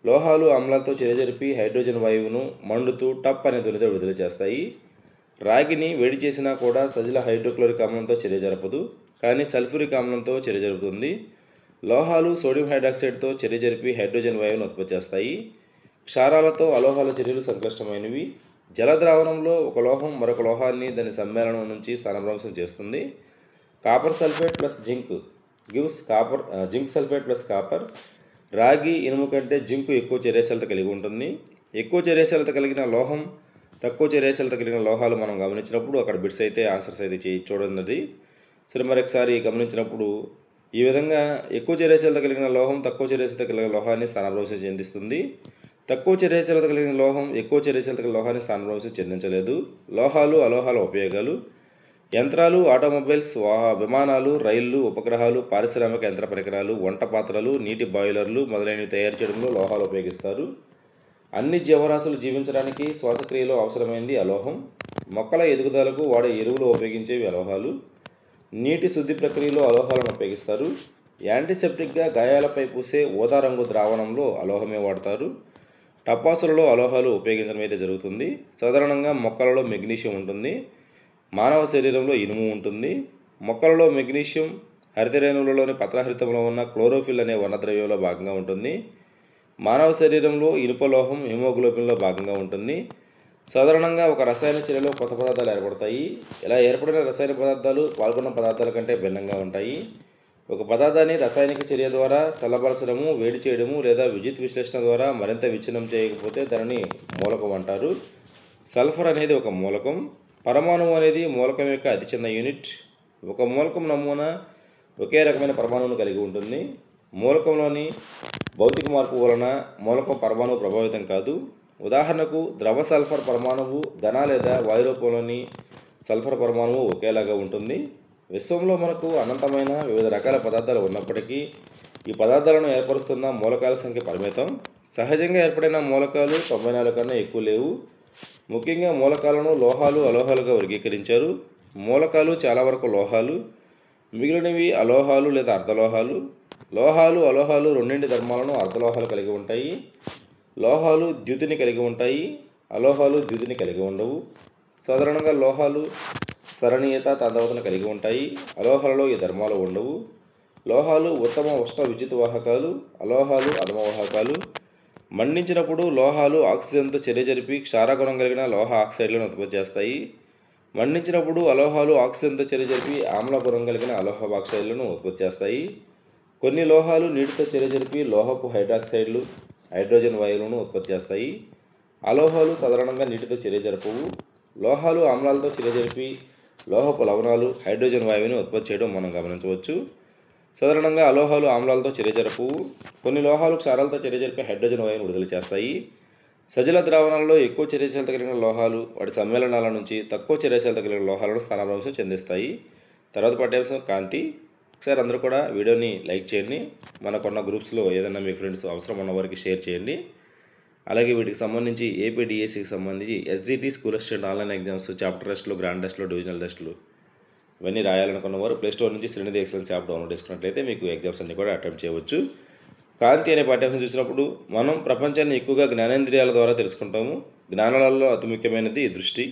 Speaker 2: లోహాలు ఆమ్లాలతో చర్య జరిపి హైడ్రోజన్ వాయువును మండుతూ టప్ అనే ధ్వనితో విడుదల చేస్తాయి. రాగిని వేడి చేసినా కూడా సజల హైడ్రోక్లోరిక్ ఆమ్లంతో చర్య జరపదు, కానీ సల్ఫ్యూరిక్ ఆమ్లంతో చర్య జరుపుతుంది. లోహాలు సోడియం హైడ్రాక్సైడ్తో చర్య జరిపి హైడ్రోజన్ వాయువును ఉత్పత్తి చేస్తాయి. క్షారాలతో అలోహాల చర్యలు సంక్లిష్టమైనవి. జలద్రావణంలో ఒక లోహం మరొక లోహాన్ని దాని సమ్మేళనం నుంచి స్థానభ్రంశం చేస్తుంది. Copper sulphate plus zinc gives zinc sulphate plus copper. రాగి, ఇనుము కంటే జింకు ఎక్కువ చర్యాశీలత కలిగి ఉంటుంది. ఎక్కువ చర్యాశీలత కలిగిన లోహం, తక్కువ చర్యాశీలత కలిగిన లోహాలు మనం గమనించినప్పుడు అక్కడ బిట్స్ అయితే ఆన్సర్స్ అయితే చూడండి. సరే, మరొకసారి గమనించినప్పుడు ఈ విధంగా ఎక్కువ చర్యాశీలత కలిగిన లోహం తక్కువ చర్యాశీలత కలిగిన లోహాన్ని స్థానభ్రంశం చెందిస్తుంది. తక్కువ చర్యాశీలత కలిగిన లోహం ఎక్కువ చర్యాశీలత కలిగిన లోహాన్ని స్థానభ్రంశం చెందించలేదు. లోహాలు, అలోహాల ఉపయోగాలు. యంత్రాలు, ఆటోమొబైల్స్, విమానాలు, రైళ్లు, ఉపగ్రహాలు, పారిశ్రామిక యంత్ర పరికరాలు, వంట పాత్రలు, నీటి బాయిలర్లు మొదలైనవి తయారు చేయడంలో లోహాలు ఉపయోగిస్తారు. అన్ని జీవరాశులు జీవించడానికి శ్వాసక్రియలో అవసరమైంది అలోహం. మొక్కల ఎదుగుదలకు వాడే ఎరువులు ఉపయోగించేవి అలోహాలు. నీటి శుద్ధి ప్రక్రియలో అలోహాలను ఉపయోగిస్తారు. యాంటీసెప్టిక్గా గాయాలపై పూసే ఊదా రంగు ద్రావణంలో అలోహమే వాడతారు. టపాసులలో అలోహాలు ఉపయోగించడం అయితే జరుగుతుంది. సాధారణంగా మొక్కలలో మెగ్నీషియం ఉంటుంది. మానవ శరీరంలో ఇనుము ఉంటుంది. మొక్కలలో మెగ్నీషియం హరితరేణువులలోని పత్రహరితంలో ఉన్న క్లోరోఫిల్ అనే వర్ణద్రవ్యంలో భాగంగా ఉంటుంది. మానవ శరీరంలో ఇనుప లోహం హిమోగ్లోబిన్లో భాగంగా ఉంటుంది. సాధారణంగా ఒక రసాయన చర్యలో కొత్త పదార్థాలు ఏర్పడతాయి. ఇలా ఏర్పడిన రసాయన పదార్థాలు పాల్గొన్న పదార్థాల కంటే భిన్నంగా ఉంటాయి. ఒక పదార్థాన్ని రసాయనిక చర్య ద్వారా చల్లబరచడము, వేడి చేయడము లేదా విద్యుత్ విశ్లేషణ ద్వారా మరింత విచ్ఛిన్నం చేయకపోతే దానిని మూలకం అంటారు. సల్ఫర్ అనేది ఒక మూలకం. పరమాణువు అనేది మూలకం యొక్క అతి చిన్న యూనిట్. ఒక మూలకం నమూనా ఒకే రకమైన పరమాణువును కలిగి ఉంటుంది. మూలకంలోని భౌతిక మార్పు వలన మూలకం పరమాణువు ప్రభావితం కాదు. ఉదాహరణకు ద్రవ సల్ఫర్ పరమాణువు ఘన లేదా వాయు రూపంలోని సల్ఫర్ పరమాణువు ఒకేలాగా ఉంటుంది. విశ్వంలో మనకు అనంతమైన వివిధ రకాల పదార్థాలు ఉన్నప్పటికీ ఈ పదార్థాలను ఏర్పరుస్తున్న మూలకాల సంఖ్య పరిమితం. సహజంగా ఏర్పడిన మూలకాలు 94 కన్నా ఎక్కువ లేవు. ముఖ్యంగా మూలకాలను లోహాలు, అలోహాలుగా వర్గీకరించారు. మూలకాలు చాలా వరకు లోహాలు, మిగిలినవి అలోహాలు లేదా అర్ధలోహాలు. లోహాలు, అలోహాలు రెండింటి ధర్మాలను అర్ధలోహాలు కలిగి ఉంటాయి. లోహాలు ద్యుతిని కలిగి ఉంటాయి, అలోహాలు ద్యుతిని కలిగి ఉండవు. సాధారణంగా లోహాలు సరణీయత, తాండవతను కలిగి ఉంటాయి. అలోహాలలో ఈ ధర్మాలు ఉండవు. లోహాలు ఉత్తమ ఉష్ణ విద్యుత్ వాహకాలు, అలోహాలు అధమవాహకాలు. మండించినప్పుడు లోహాలు ఆక్సిజన్తో చర్య జరిపి క్షారగుణం కలిగిన లోహ ఆక్సైడ్లను ఉత్పత్తి చేస్తాయి. మండించినప్పుడు అలోహాలు ఆక్సిజన్తో చర్య జరిపి ఆమ్ల గుణం కలిగిన అలోహ ఆక్సైడ్లను ఉత్పత్తి చేస్తాయి. కొన్ని లోహాలు నీటితో చర్య జరిపి లోహపు హైడ్రాక్సైడ్లు, హైడ్రోజన్ వాయువులను ఉత్పత్తి చేస్తాయి. అలోహాలు సాధారణంగా నీటితో చర్య జరపవు. లోహాలు ఆమ్లాలతో చర్య జరిపి లోహపు లవణాలు, హైడ్రోజన్ వాయువుని ఉత్పత్తి చేయడం మనం గమనించవచ్చు. సాధారణంగా అలోహాలు ఆమ్లాలతో చర్య జరపవు. కొన్ని లోహాలు క్షారాలతో చర్య జరిపి హైడ్రోజన్ వాయువును విడుదల చేస్తాయి. సజల ద్రావణాలలో ఎక్కువ చర్యశీలత కలిగిన లోహాలు వాటి సమ్మేళనాల నుంచి తక్కువ చర్యశీలత కలిగిన లోహాలను స్థానభ్రంశం చెందిస్తాయి. తర్వాత పాఠ్యాంశం కాంతి. ఒకసారి అందరూ కూడా వీడియోని లైక్ చేయండి. మనకున్న గ్రూప్స్లో ఏదైనా మీ ఫ్రెండ్స్ అవసరం ఉన్న వారికి షేర్ చేయండి. అలాగే వీటికి సంబంధించి ఏపీ డిఎస్సికి సంబంధించి SGT school assistant online exams, chapter టెస్ట్లు, గ్రాండ్ టెస్ట్లు, డివిజనల్ టెస్ట్లు ఇవన్నీ రాయాలనుకున్న వారు ప్లేస్టోర్ నుంచి శ్రీనిధి ఎక్సలెన్స్ యాప్ డౌన్లోడ్ చేసుకున్నట్లయితే మీకు ఎగ్జామ్స్ అన్ని కూడా అటెంప్ట్ చేయవచ్చు. కాంతి అనే పాఠ్యాంశం చూసినప్పుడు మనం ప్రపంచాన్ని ఎక్కువగా జ్ఞానేంద్రియాల ద్వారా తెలుసుకుంటాము. జ్ఞానాలలో అతి ముఖ్యమైనది దృష్టి.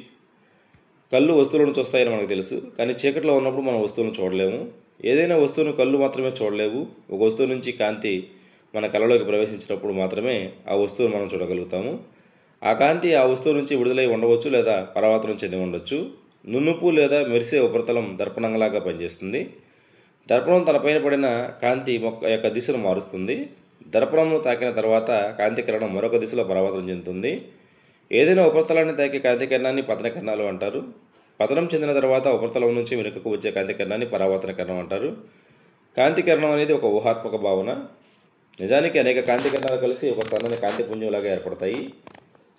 Speaker 2: కళ్ళు వస్తువులను చూస్తాయని మనకు తెలుసు, కానీ చీకట్లో ఉన్నప్పుడు మనం వస్తువులను చూడలేము. ఏదైనా వస్తువును కళ్ళు మాత్రమే చూడలేవు. ఒక వస్తువు నుంచి కాంతి మన కళ్ళలోకి ప్రవేశించినప్పుడు మాత్రమే ఆ వస్తువును మనం చూడగలుగుతాము. ఆ కాంతి ఆ వస్తువు నుంచి విడుదలై ఉండవచ్చు లేదా పరావర్తనం చెంది ఉండవచ్చు. నునుపు లేదా మెరిసే ఉపరితలం దర్పణంలాగా పనిచేస్తుంది. దర్పణం తనపైన పడిన కాంతి మొక్క యొక్క దిశను మారుస్తుంది. దర్పణంను తాకిన తర్వాత కాంతి కిరణం మరొక దిశలో పరావర్తనం చెందుతుంది. ఏదైనా ఉపరితలాన్ని తాకే కాంతి కిరణాన్ని పతన కిరణాలు అంటారు. పతనం చెందిన తర్వాత ఉపరితలం నుంచి వెనుకకు వచ్చే కాంతి కిరణాన్ని పరావర్తన కిరణం అంటారు. కాంతి కిరణం అనేది ఒక ఊహాత్మక భావన. నిజానికి అనేక కాంతి కిరణాలు కలిసి ఒక సన్నని కాంతి పుంజంలాగా ఏర్పడతాయి.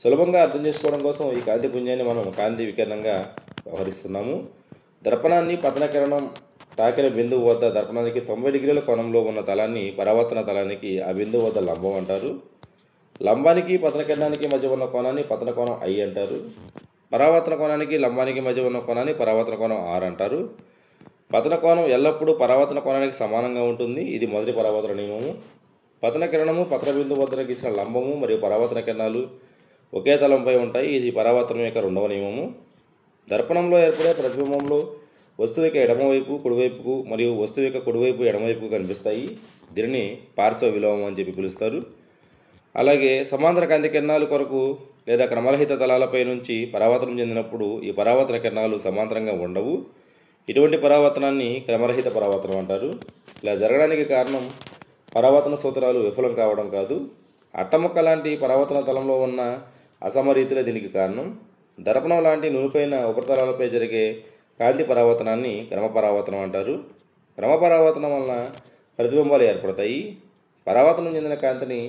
Speaker 2: సులభంగా అర్థం చేసుకోవడం కోసం ఈ కాంతి పుంజాన్ని మనం కాంతి వికిరణంగా వ్యవహరిస్తున్నాము. దర్పణాన్ని పతన కిరణం తాకిన బిందువు వద్ద దర్పణానికి 90 డిగ్రీల కోణంలో ఉన్న తలాన్ని పరావర్తన తలానికి ఆ బిందువు వద్ద లంబం అంటారు. లంబానికి పతన కిరణానికి మధ్య ఉన్న కోణాన్ని పతన కోణం I అంటారు. పరావర్తన కోణానికి లంబానికి మధ్య ఉన్న కోణాన్ని పరావర్తన కోణం R అంటారు. పతన కోణం ఎల్లప్పుడూ పరావర్తన కోణానికి సమానంగా ఉంటుంది. ఇది మొదటి పరావర్తన నియమము. పతన కిరణము పతన బిందువు వద్ద గీసిన లంబము మరియు పరావర్తన కిరణాలు ఒకే తలంపై ఉంటాయి. ఇది పరావర్తనం యొక్క రెండవ నియమము. దర్పణంలో ఏర్పడే ప్రతిబింబంలో వస్తువు యొక్క ఎడమవైపు కుడివైపుకు మరియు వస్తువు యొక్క కుడివైపు ఎడమవైపుకు కనిపిస్తాయి. దీనిని పార్శ్వ విలోమం అని చెప్పి పిలుస్తారు. అలాగే సమాంతర కాంతి కిరణాల కొరకు లేదా క్రమరహిత తలాలపై నుంచి పరావర్తనం చెందినప్పుడు ఈ పరావర్తన కిరణాలు సమాంతరంగా ఉండవు. ఇటువంటి పరావర్తనాన్ని క్రమరహిత పరావర్తనం అంటారు. ఇలా జరగడానికి కారణం పరావర్తన సూత్రాలు విఫలం కావడం కాదు, అట్టముక్క లాంటి పరావర్తన తలంలో ఉన్న అసమరీతులే దీనికి కారణం. దర్పణం లాంటి నునుపైన ఉపరితలాలపై జరిగే కాంతి పరావర్తనాన్ని క్రమపరావర్తనం అంటారు. క్రమపరావర్తనం వలన ప్రతిబింబాలు ఏర్పడతాయి. పరావర్తనం చెందిన కాంతిని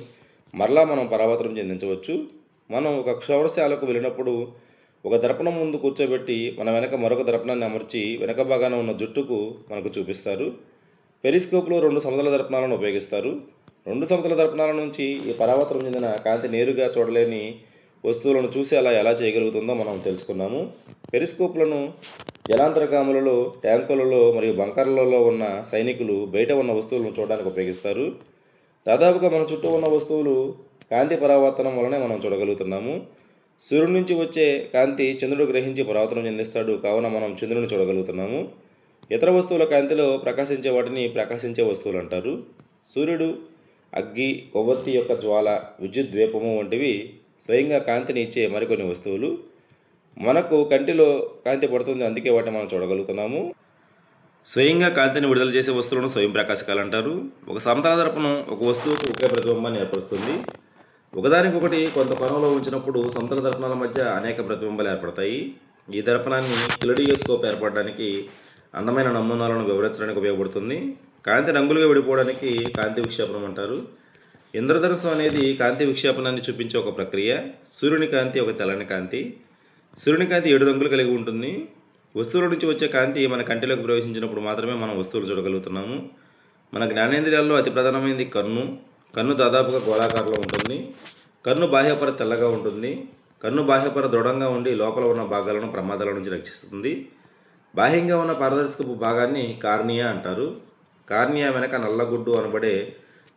Speaker 2: మరలా మనం పరావర్తనం చెందించవచ్చు. మనం ఒక క్షౌరశాలకు వెళ్ళినప్పుడు ఒక దర్పణం ముందు కూర్చోబెట్టి మన వెనక మరొక దర్పణాన్ని అమర్చి వెనక భాగాన ఉన్న జుట్టుకు మనకు చూపిస్తారు. పెరిస్కోప్లో 2 సమతల దర్పణాలను ఉపయోగిస్తారు. 2 సమతల దర్పణాల నుంచి ఈ పరావర్తనం చెందిన కాంతి నేరుగా చూడలేని వస్తువులను చూసి అలా ఎలా చేయగలుగుతుందో మనం తెలుసుకున్నాము. పెరిస్కోప్లను జలాంతర్గాములలో, ట్యాంకులలో మరియు బంకర్లలో ఉన్న సైనికులు బయట ఉన్న వస్తువులను చూడడానికి ఉపయోగిస్తారు. దాదాపుగా మన చుట్టూ ఉన్న వస్తువులు కాంతి పరావర్తనం వలనే మనం చూడగలుగుతున్నాము. సూర్యుడి నుంచి వచ్చే కాంతి చంద్రుడు గ్రహించి పరావర్తనం చెందిస్తాడు, కావున మనం చంద్రుడిని చూడగలుగుతున్నాము. ఇతర వస్తువుల కాంతిలో ప్రకాశించే వాటిని ప్రకాశించే వస్తువులు అంటారు. సూర్యుడు, అగ్గి, కొవ్వొత్తి యొక్క జ్వాల, విద్యుత్ ద్వీపము వంటివి స్వయంగా కాంతిని ఇచ్చే మరికొన్ని వస్తువులు. మనకు కంటిలో కాంతి పడుతుంది, అందుకే వాటిని మనం చూడగలుగుతున్నాము. స్వయంగా కాంతిని విడుదల చేసే వస్తువులను స్వయం ప్రకాశకాలు అంటారు. ఒక సమతల దర్పణం ఒక వస్తువుకు ఒకే ప్రతిబింబాన్ని ఏర్పరుస్తుంది. ఒకదానికొకటి కొంత కోణంలో ఉంచినప్పుడు సమతల దర్పణాల మధ్య అనేక ప్రతిబింబాలు ఏర్పడతాయి. ఈ దర్పణాన్ని కిలోడియోస్కోప్ ఏర్పడడానికి, అందమైన నమూనాలను వివరించడానికి ఉపయోగపడుతుంది. కాంతి రంగులుగా విడిపోవడానికి కాంతి విక్షేపణం అంటారు. ఇంద్రధనుస్సు అనేది కాంతి విక్షేపణాన్ని చూపించే ఒక ప్రక్రియ. సూర్యుని కాంతి ఒక తెల్లని కాంతి. సూర్యుని కాంతి 7 రంగులు కలిగి ఉంటుంది. వస్తువుల నుంచి వచ్చే కాంతి మన కంటిలోకి ప్రవేశించినప్పుడు మాత్రమే మనం వస్తువులు చూడగలుగుతున్నాము. మన జ్ఞానేంద్రియాల్లో అతి ప్రధానమైనది కన్ను. కన్ను దాదాపుగా గోళాకారంలో ఉంటుంది. కన్ను బాహ్యపర తెల్లగా ఉంటుంది. కన్ను బాహ్యపర దృఢంగా ఉండి లోపల ఉన్న భాగాలను ప్రమాదాల నుంచి రక్షిస్తుంది. బాహ్యంగా ఉన్న పారదర్శకపు భాగాన్ని కార్నియా అంటారు. కార్నియా వెనక నల్లగుడ్డు అనబడే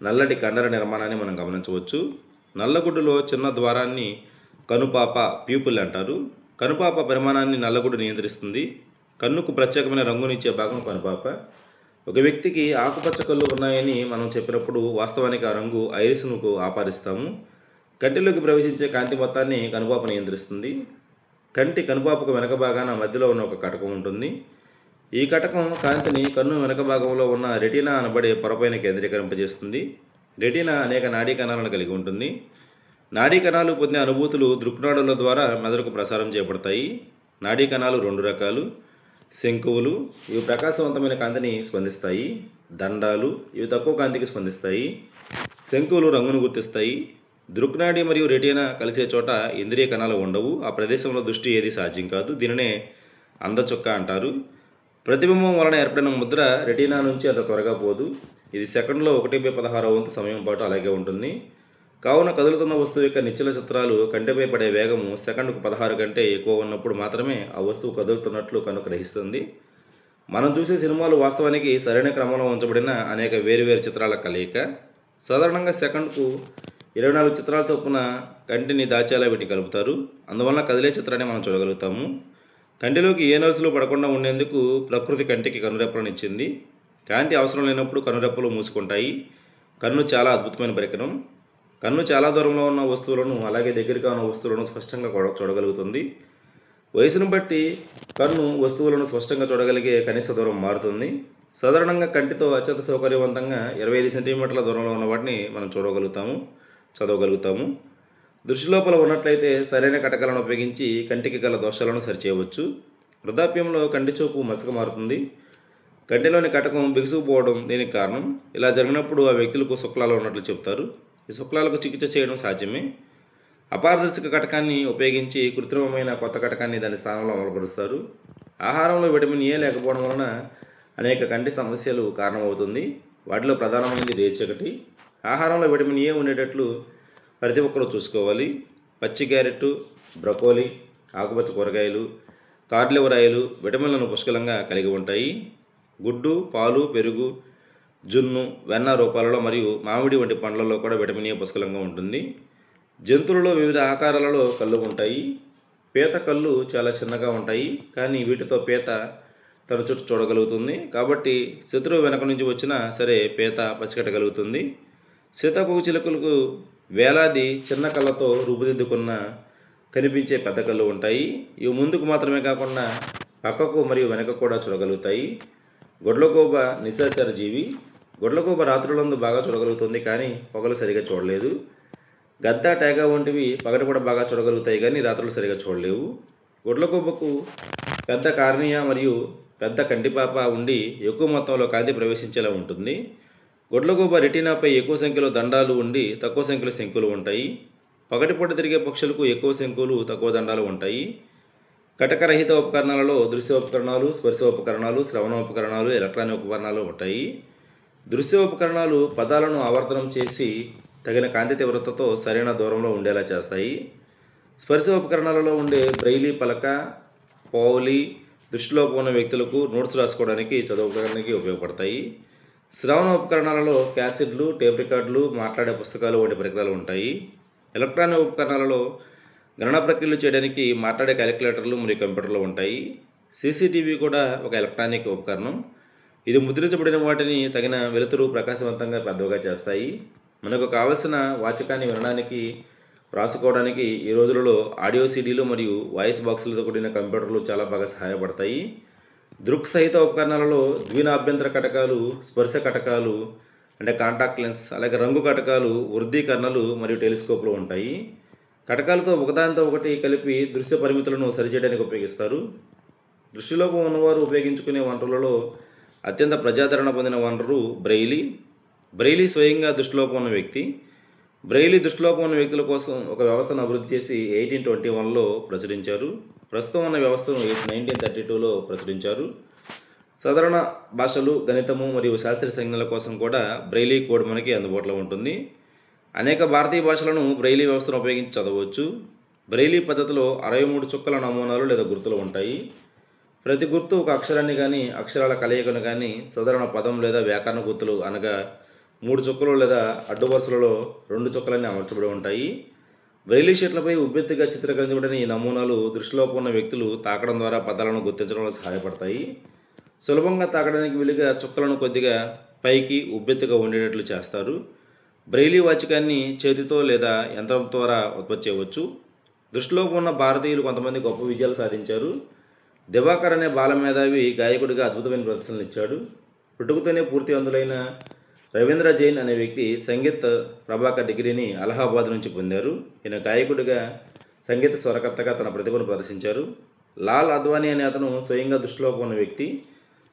Speaker 2: నల్లటి కండర నిర్మాణాన్ని మనం గమనించవచ్చు. నల్లగుడ్డులో చిన్న ద్వారాన్ని కనుపాప, ప్యూపిల్ అంటారు. కనుపాప పరిమాణాన్ని నల్లగుడ్డు నియంత్రిస్తుంది. కన్నుకు ప్రత్యేకమైన రంగునిచ్చే భాగం కనుపాప. ఒక వ్యక్తికి ఆకుపచ్చ కళ్ళు ఉన్నాయని మనం చెప్పినప్పుడు వాస్తవానికి ఆ రంగు ఐరిస్ను ఆపాదిస్తాము. కంటిలోకి ప్రవేశించే కాంతి మొత్తాన్ని కనుపాప నియంత్రిస్తుంది. కంటి కనుపాపకు వెనక భాగాన మధ్యలో ఉన్న ఒక కటకం ఉంటుంది. ఈ కటకం కాంతిని కన్ను వెనక భాగంలో ఉన్న రెటీనా అనబడే పొరపైన కేంద్రీకరింపజేస్తుంది. రెటీనా అనేక నాడీ కణాలను కలిగి ఉంటుంది. నాడీ కణాలు పొందే అనుభూతులు దృక్నాడుల ద్వారా మెదడుకు ప్రసారం చేయబడతాయి. నాడీ కణాలు 2 రకాలు. శంకువులు, ఇవి ప్రకాశవంతమైన కాంతిని స్పందిస్తాయి. దండాలు, ఇవి తక్కువ కాంతికి స్పందిస్తాయి. శంకువులు రంగును గుర్తిస్తాయి. దృక్నాడి మరియు రెటీనా కలిసే చోట ఇంద్రియ కణాలు ఉండవు. ఆ ప్రదేశంలో దృష్టి ఏది సాధ్యం కాదు. దీనినే అందచొక్క అంటారు. ప్రతిబింబం వలన ఏర్పడిన ముద్ర రెటీనా నుంచి అంత త్వరగా పోదు. ఇది సెకండ్లో 1/16 వంతు సమయం పాటు అలాగే ఉంటుంది. కావున కదులుతున్న వస్తువు యొక్క నిశ్చల చిత్రాలు కంటిపై పడే వేగము సెకండ్కు 16 కంటే ఎక్కువ ఉన్నప్పుడు మాత్రమే ఆ వస్తువు కదులుతున్నట్లు కన్ను గ్రహిస్తుంది. మనం చూసే సినిమాలు వాస్తవానికి సరైన క్రమంలో ఉంచబడిన అనేక వేరువేరు చిత్రాల కలయిక. సాధారణంగా సెకండ్కు 24 చిత్రాల చొప్పున కంటిని దాచేలా వీటిని కలుపుతారు. అందువలన కదిలే చిత్రాన్ని మనం చూడగలుగుతాము. కంటిలోకి ఏ నలుసులు పడకుండా ఉండేందుకు ప్రకృతి కంటికి కనురెప్పలను ఇచ్చింది. కాంతి అవసరం లేనప్పుడు కనురెప్పలు మూసుకుంటాయి. కన్ను చాలా అద్భుతమైన పరికరం. కన్ను చాలా దూరంలో ఉన్న వస్తువులను, అలాగే దగ్గరగా ఉన్న వస్తువులను స్పష్టంగా చూడగలుగుతుంది. వయసును బట్టి కన్ను వస్తువులను స్పష్టంగా చూడగలిగే కనీస దూరం మారుతుంది. సాధారణంగా కంటితో అత్యంత సౌకర్యవంతంగా 25 సెంటీమీటర్ల దూరంలో ఉన్న వాటిని మనం చదవగలుగుతాము. దృష్టి లోపల ఉన్నట్లయితే సరైన కటకాలను ఉపయోగించి కంటికి గల దోషాలను సరిచేయవచ్చు. వృద్ధాప్యంలో కంటి చూపు మసక మారుతుంది. కంటిలోని కటకం బిగుసుకుపోవడం దీనికి కారణం. ఇలా జరిగినప్పుడు ఆ వ్యక్తులకు శుక్లాలు ఉన్నట్లు చెబుతారు. ఈ శుక్లాలకు చికిత్స చేయడం సాధ్యమే. అపారదర్శక కటకాన్ని ఉపయోగించి కృత్రిమమైన కొత్త కటకాన్ని దాని స్థానంలో అమలుపరుస్తారు. ఆహారంలో విటమిన్ ఏ లేకపోవడం వలన అనేక కంటి సమస్యలు కారణమవుతుంది. వాటిలో ప్రధానమైనది రేచకటి. ఆహారంలో విటమిన్ ఏ ఉండేటట్లు ప్రతి ఒక్కరూ చూసుకోవాలి. పచ్చి క్యారెట్, బ్రకోలీ, ఆకుపచ్చ కూరగాయలు, కార్లివరాయిలు విటమిన్లను పుష్కలంగా కలిగి ఉంటాయి. గుడ్డు, పాలు, పెరుగు, జున్ను, వెన్న రూపాలలో మరియు మామిడి వంటి పండ్లలో కూడా విటమిన్ ఏ పుష్కలంగా ఉంటుంది. జంతువులలో వివిధ ఆకారాలలో కళ్ళు ఉంటాయి. పీత కళ్ళు చాలా చిన్నగా ఉంటాయి, కానీ వీటితో పీత తన చుట్టూ చూడగలుగుతుంది. కాబట్టి శత్రువు వెనక నుంచి వచ్చినా సరే పీత పసిగట్టగలుగుతుంది. సీతాకోకచిలుకలకు వేలాది చిన్న కళ్ళతో రూపుదిద్దుకున్న కనిపించే పెద్ద కళ్ళు ఉంటాయి. ఇవి ముందుకు మాత్రమే కాకుండా పక్కకు మరియు వెనక కూడా చూడగలుగుతాయి. గొడ్లగూబ నిశాచర జీవి. గొడ్లగూబ రాత్రులందు బాగా చూడగలుగుతుంది, కానీ పగలు సరిగా చూడలేదు. గద్ద, టేగ వంటివి పగటి కూడా బాగా చూడగలుగుతాయి, కానీ రాత్రులు సరిగా చూడలేవు. గొడ్లగూబకు పెద్ద కార్నియా మరియు పెద్ద కంటిపాప ఉండి ఎక్కువ మొత్తంలో కాంతి ప్రవేశించేలా ఉంటుంది. గొడ్లగూబ రెటీనాపై ఎక్కువ సంఖ్యలో దండాలు ఉండి తక్కువ సంఖ్యలో శంకులు ఉంటాయి. పగటిపూట తిరిగే పక్షులకు ఎక్కువ శంకులు తక్కువ దండాలు ఉంటాయి. కటకరహిత ఉపకరణాలలో దృశ్యోపకరణాలు, స్పర్శోపకరణాలు, శ్రవణోపకరణాలు, ఎలక్ట్రానిక్ ఉపకరణాలు ఉంటాయి. దృశ్యోపకరణాలు పదాలను ఆవర్తనం చేసి తగిన కాంతి తీవ్రతతో సరైన దూరంలో ఉండేలా చేస్తాయి. స్పర్శోపకరణాలలో ఉండే బ్రెయిలీ పలక, పౌలి దృష్టిలోపం ఉన్న వ్యక్తులకు నోట్స్ రాసుకోవడానికి, చదువుకోవడానికి ఉపయోగపడతాయి. శ్రవణ ఉపకరణాలలో క్యాసెట్లు, టేప్ రికార్డులు, మాట్లాడే పుస్తకాలు వంటి పరికరాలు ఉంటాయి. ఎలక్ట్రానిక్ ఉపకరణాలలో గణన ప్రక్రియలు చేయడానికి మాట్లాడే క్యాలిక్యులేటర్లు మరియు కంప్యూటర్లు ఉంటాయి. సీసీటీవీ కూడా ఒక ఎలక్ట్రానిక్ ఉపకరణం. ఇది ముద్రించబడిన వాటిని తగిన వెలుతురు ప్రకాశవంతంగా పెద్దగా చేస్తాయి. మనకు కావలసిన వాచకాన్ని వినడానికి, రాసుకోవడానికి ఈ రోజులలో ఆడియో సీడీలు మరియు వాయిస్ బాక్సులతో కూడిన కంప్యూటర్లు చాలా బాగా సహాయపడతాయి. దృక్ సహిత ఉపకరణాలలో ద్వినాభ్యంతర కటకాలు, స్పర్శ కటకాలు అంటే కాంటాక్ట్ లెన్స్, అలాగే రంగు కటకాలు, వృద్ధీకరణలు మరియు టెలిస్కోప్లు ఉంటాయి. కటకాలతో ఒకదానితో ఒకటి కలిపి దృశ్య పరిమితులను సరిచేయడానికి ఉపయోగిస్తారు. దృష్టిలోపం ఉన్నవారు ఉపయోగించుకునే వనరులలో అత్యంత ప్రజాదరణ పొందిన వనరు బ్రెయిలీ. బ్రెయిలీ స్వయంగా దృష్టిలోపం ఉన్న వ్యక్తి. బ్రెయిలీ దృష్టిలోపం ఉన్న వ్యక్తుల కోసం ఒక వ్యవస్థను అభివృద్ధి చేసి 1821లో ప్రచురించారు. ప్రస్తుతం ఉన్న వ్యవస్థను 1932లో ప్రచురించారు. సాధారణ భాషలు, గణితము మరియు శాస్త్రీయ సంజ్ఞల కోసం కూడా బ్రెయిలీ కోడ్ మనకి అందుబాటులో ఉంటుంది. అనేక భారతీయ భాషలను బ్రెయిలీ వ్యవస్థను ఉపయోగించి చదవచ్చు. బ్రెయిలీ పద్ధతిలో 63 చుక్కల నమూనాలు లేదా గుర్తులు ఉంటాయి. ప్రతి గుర్తు ఒక అక్షరాన్ని కానీ, అక్షరాల కలయికను కానీ, సాధారణ పదం లేదా వ్యాకరణ గుర్తులు అనగా 3 చుక్కలు లేదా అడ్డు వరుసలలో 2 చుక్కలన్నీ అమర్చబడి ఉంటాయి. బ్రెయిలీ షీట్లపై ఉబ్బెత్తుగా చిత్రీకరించబడిన ఈ నమూనాలు దృష్టిలోపం ఉన్న వ్యక్తులు తాకడం ద్వారా పదాలను గుర్తించడంలో సహాయపడతాయి. సులభంగా తాకడానికి వీలుగా చుక్కలను కొద్దిగా పైకి ఉబ్బెత్తుగా ఉండేటట్లు చేస్తారు. బ్రెయిలీ వాచకాన్ని చేతితో లేదా యంత్రం ద్వారా ఉత్పత్తి చేయవచ్చు. దృష్టిలోపం ఉన్న భారతీయులు కొంతమంది గొప్ప విజయాలు సాధించారు. దివాకర్ అనే బాలమేధావి గాయకుడిగా అద్భుతమైన ప్రదర్శనలు ఇచ్చాడు. పుట్టుకతోనే పూర్తి అందులైన రవీంద్ర జైన్ అనే వ్యక్తి సంగీత్ ప్రభాకర్ డిగ్రీని అలహాబాద్ నుంచి పొందారు. ఈయన గాయకుడిగా, సంగీత స్వరకర్తగా తన ప్రతిభను ప్రదర్శించారు. లాల్ అద్వానీ అనే అతను స్వయంగా దృష్టిలోపం ఉన్న వ్యక్తి.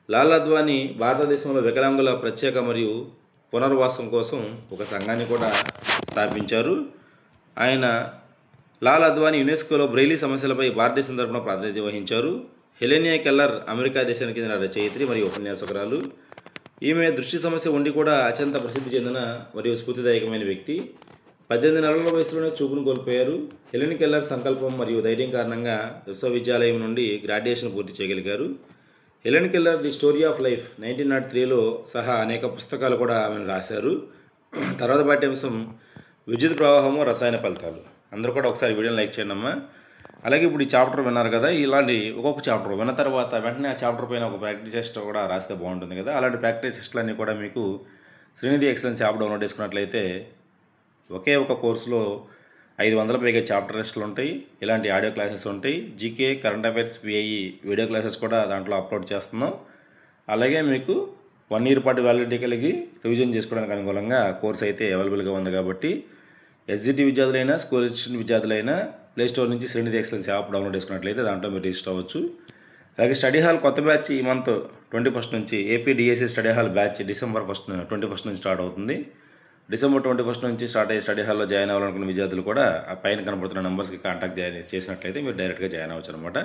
Speaker 2: లాల్ అద్వానీ భారతదేశంలో వికలాంగుల ప్రత్యేక మరియు పునర్వాసం కోసం ఒక సంఘాన్ని కూడా స్థాపించారు. లాల్ అద్వానీ యునెస్కోలో బ్రెయిలీ సమస్యలపై భారతదేశం తరపున ప్రాతినిధ్యం వహించారు. హెలెనియా కెల్లర్ అమెరికా దేశానికి చెందిన రచయిత్రి మరియు ఉపన్యాసకురాలు. ఈమె దృష్టి సమస్య ఉండి కూడా అత్యంత ప్రసిద్ధి చెందిన మరియు స్ఫూర్తిదాయకమైన వ్యక్తి. 18 నెలల వయసులోనే చూపును కోల్పోయారు. హెలెన్ కెల్లర్ సంకల్పం మరియు ధైర్యం కారణంగా విశ్వవిద్యాలయం నుండి గ్రాడ్యుయేషన్ పూర్తి చేయగలిగారు. Helen Keller the story of life 1903లో సహా అనేక పుస్తకాలు కూడా ఆమెను రాశారు. తర్వాత పాఠ్యాంశం విద్యుత్ ప్రవాహము, రసాయన ఫలితాలు. అందరూ కూడా ఒకసారి వీడియోని లైక్ చేయండి అమ్మా. అలాగే ఇప్పుడు ఈ చాప్టర్ విన్నారు కదా, ఇలాంటి ఒక్కొక్క చాప్టర్ విన్న తర్వాత వెంటనే ఆ చాప్టర్ పైన ఒక ప్రాక్టీస్ టెస్ట్ కూడా రాస్తే బాగుంటుంది కదా. అలాంటి ప్రాక్టీస్ టెస్ట్లన్నీ కూడా మీకు శ్రీనిధి ఎక్సలెన్స్ యాప్ డౌన్లోడ్ చేసుకున్నట్లయితే ఒకే ఒక కోర్సులో 500 పైగా చాప్టర్ టెస్టులు ఉంటాయి. ఇలాంటి ఆడియో క్లాసెస్ ఉంటాయి. GK, current affairs, PIE video classes కూడా దాంట్లో అప్లోడ్ చేస్తున్నాం. అలాగే మీకు 1 ఇయర్ పాటు వ్యాలిడిటీ కలిగి రివిజన్ చేసుకోవడానికి అనుకూలంగా కోర్స్ అయితే అవైలబుల్గా ఉంది. కాబట్టి ఎస్జిటి విద్యార్థులైనా, స్కూల్ ఎడ్యుకేషన్ విద్యార్థులైనా ప్లేస్టోర్ నుంచి శ్రీనిధి ఎక్సలెన్స్ యాప్ డౌన్లోడ్ చేసుకున్నట్లయితే దాంట్లో మీరు రిజిస్టర్ అవ్వచ్చు. అలాగే స్టడీ హాల్ కొత్త బ్యాచ్ ఈ మంత్ 21 నుంచి AP DSC study hall batch December 21 నుంచి స్టార్ట్ అవుతుంది. డిసెంబర్ 21 నుంచి స్టార్ట్ అయ్యే స్టడీ హాల్లో జాయిన్ అవ్వాలనుకున్న విద్యార్థులు కూడా ఆ పైన కనబడుతున్న నెంబర్స్కి కాంటాక్ట్ చేసినట్లయితే మీరు డైరెక్ట్గా జాయిన్ అవ్వచ్చు అనమాట.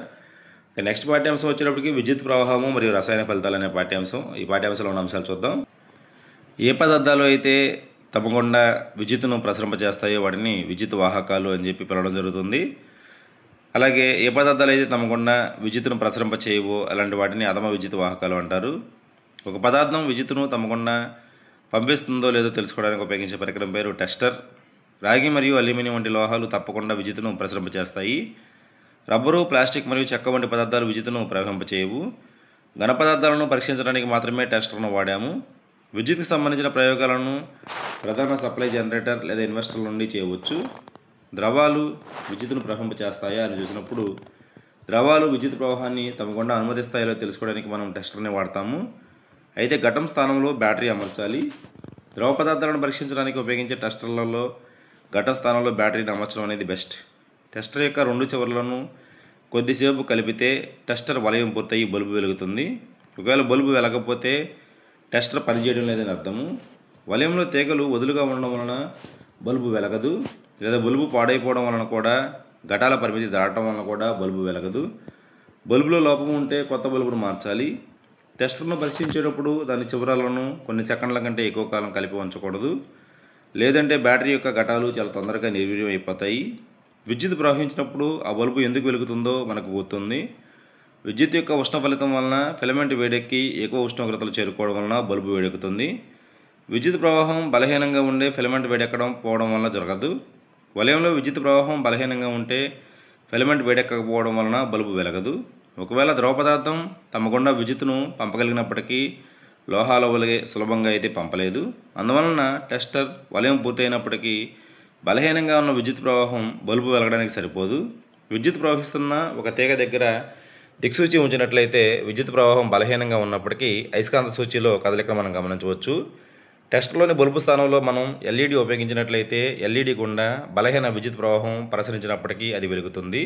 Speaker 2: నెక్స్ట్ పాఠ్యాంశం వచ్చేటప్పటికి విద్యుత్ ప్రవాహము మరియు రసాయన ఫలితాలు అనే పాఠ్యాంశం. ఈ పాఠ్యాంశంలో ఉన్న అంశాలు చూద్దాం. ఏ పదార్థాలు అయితే తప్పకుండా విద్యుత్తును ప్రసరింపజేస్తాయో వాటిని విద్యుత్ వాహకాలు అని చెప్పి పిలవడం జరుగుతుంది. అలాగే ఏ పదార్థాలు అయితే తప్పకుండా విద్యుత్తును ప్రసరింప చేయవో అలాంటి వాటిని అధమ విద్యుత్ వాహకాలు అంటారు. ఒక పదార్థం విద్యుత్తును తప్పకుండా పంపిస్తుందో లేదో తెలుసుకోవడానికి ఉపయోగించే పరికరం పేరు టెస్టర్. రాగి మరియు అల్యూమినియం వంటి లోహాలు తప్పకుండా విద్యుత్తును ప్రసరింపజేస్తాయి.
Speaker 1: రబ్బరు, ప్లాస్టిక్ మరియు చెక్క వంటి పదార్థాలు విద్యుత్తును ప్రవహింపచేయవు. ఘన పదార్థాలను పరీక్షించడానికి మాత్రమే టెస్టర్ను వాడాము. విద్యుత్కు సంబంధించిన ప్రయోగాలను ప్రధాన సప్లై జనరేటర్ లేదా ఇన్వర్టర్ నుండి చేయవచ్చు. ద్రవాలు విద్యుత్తును ప్రవహింపచేస్తాయా అని చూసినప్పుడు ద్రవాలు విద్యుత్ ప్రవాహాన్ని తమ గుండా అనుమతిస్తాయో తెలుసుకోవడానికి మనం టెస్టర్ని వాడతాము. అయితే ఘటం స్థానంలో బ్యాటరీ అమర్చాలి. ద్రవ పదార్థాలను పరీక్షించడానికి ఉపయోగించే టెస్టర్లలో ఘటం స్థానంలో బ్యాటరీని అమర్చడం అనేది బెస్ట్. టెస్టర్ యొక్క 2 చివర్లను కొద్దిసేపు కలిపితే టెస్టర్ వలయం పూర్తయి బల్బు వెలుగుతుంది. ఒకవేళ బల్బు వెలగకపోతే టెస్టర్ పనిచేయడం లేదని అర్థము. వలయంలో తీగలు వదులుగా ఉండడం వలన బల్బు వెలగదు, లేదా బల్బు పాడైపోవడం వలన కూడా ఘటాల పరిమితి దాటడం వలన కూడా బల్బు వెలగదు. బల్బులో లోపం ఉంటే కొత్త బల్బును మార్చాలి. టెస్టర్ను పరీక్షించేటప్పుడు దాని చివరలను కొన్ని సెకండ్ల కంటే ఎక్కువ కాలం కలిపి ఉంచకూడదు, లేదంటే బ్యాటరీ యొక్క ఘటాలు చాలా తొందరగా నిర్వీర్యం అయిపోతాయి. విద్యుత్ ప్రవహించినప్పుడు ఆ బల్బు ఎందుకు వెలుగుతుందో మనకు గుర్తుంది. విద్యుత్ యొక్క ఉష్ణ ఫలితం వలన ఫిలమెంట్ వేడెక్కి ఎక్కువ ఉష్ణోగ్రతలు చేరుకోవడం వలన బల్బు వేడెక్కుతుంది. విద్యుత్ ప్రవాహం బలహీనంగా ఉండే ఫిలమెంట్ వేడెక్కడం పోవడం వలన జరగదు. వలయంలో విద్యుత్ ప్రవాహం బలహీనంగా ఉంటే ఫిలమెంట్ వేడెక్కకపోవడం వలన బల్బు వెలగదు. ఒకవేళ ద్రవ పదార్థం తమ గుండా విద్యుత్తును పంపగలిగినప్పటికీ లోహాల వలె సులభంగా అయితే పంపలేదు. అందువలన టెస్టర్ వలయం పూర్తయినప్పటికీ బలహీనంగా ఉన్న విద్యుత్ ప్రవాహం బల్బు వెలగడానికి సరిపోదు. విద్యుత్ ప్రవహిస్తున్న ఒక తీగ దగ్గర దిక్సూచి ఉంచినట్లయితే విద్యుత్ ప్రవాహం బలహీనంగా ఉన్నప్పటికీ అయస్కాంత సూచిలో కదలిక మనం గమనించవచ్చు. టెస్టర్లోని బల్బు స్థానంలో మనం ఎల్ఈడి ఉపయోగించినట్లయితే ఎల్ఈడి గుండా బలహీన విద్యుత్ ప్రవాహం ప్రసరించినప్పటికీ అది వెలుగుతుంది.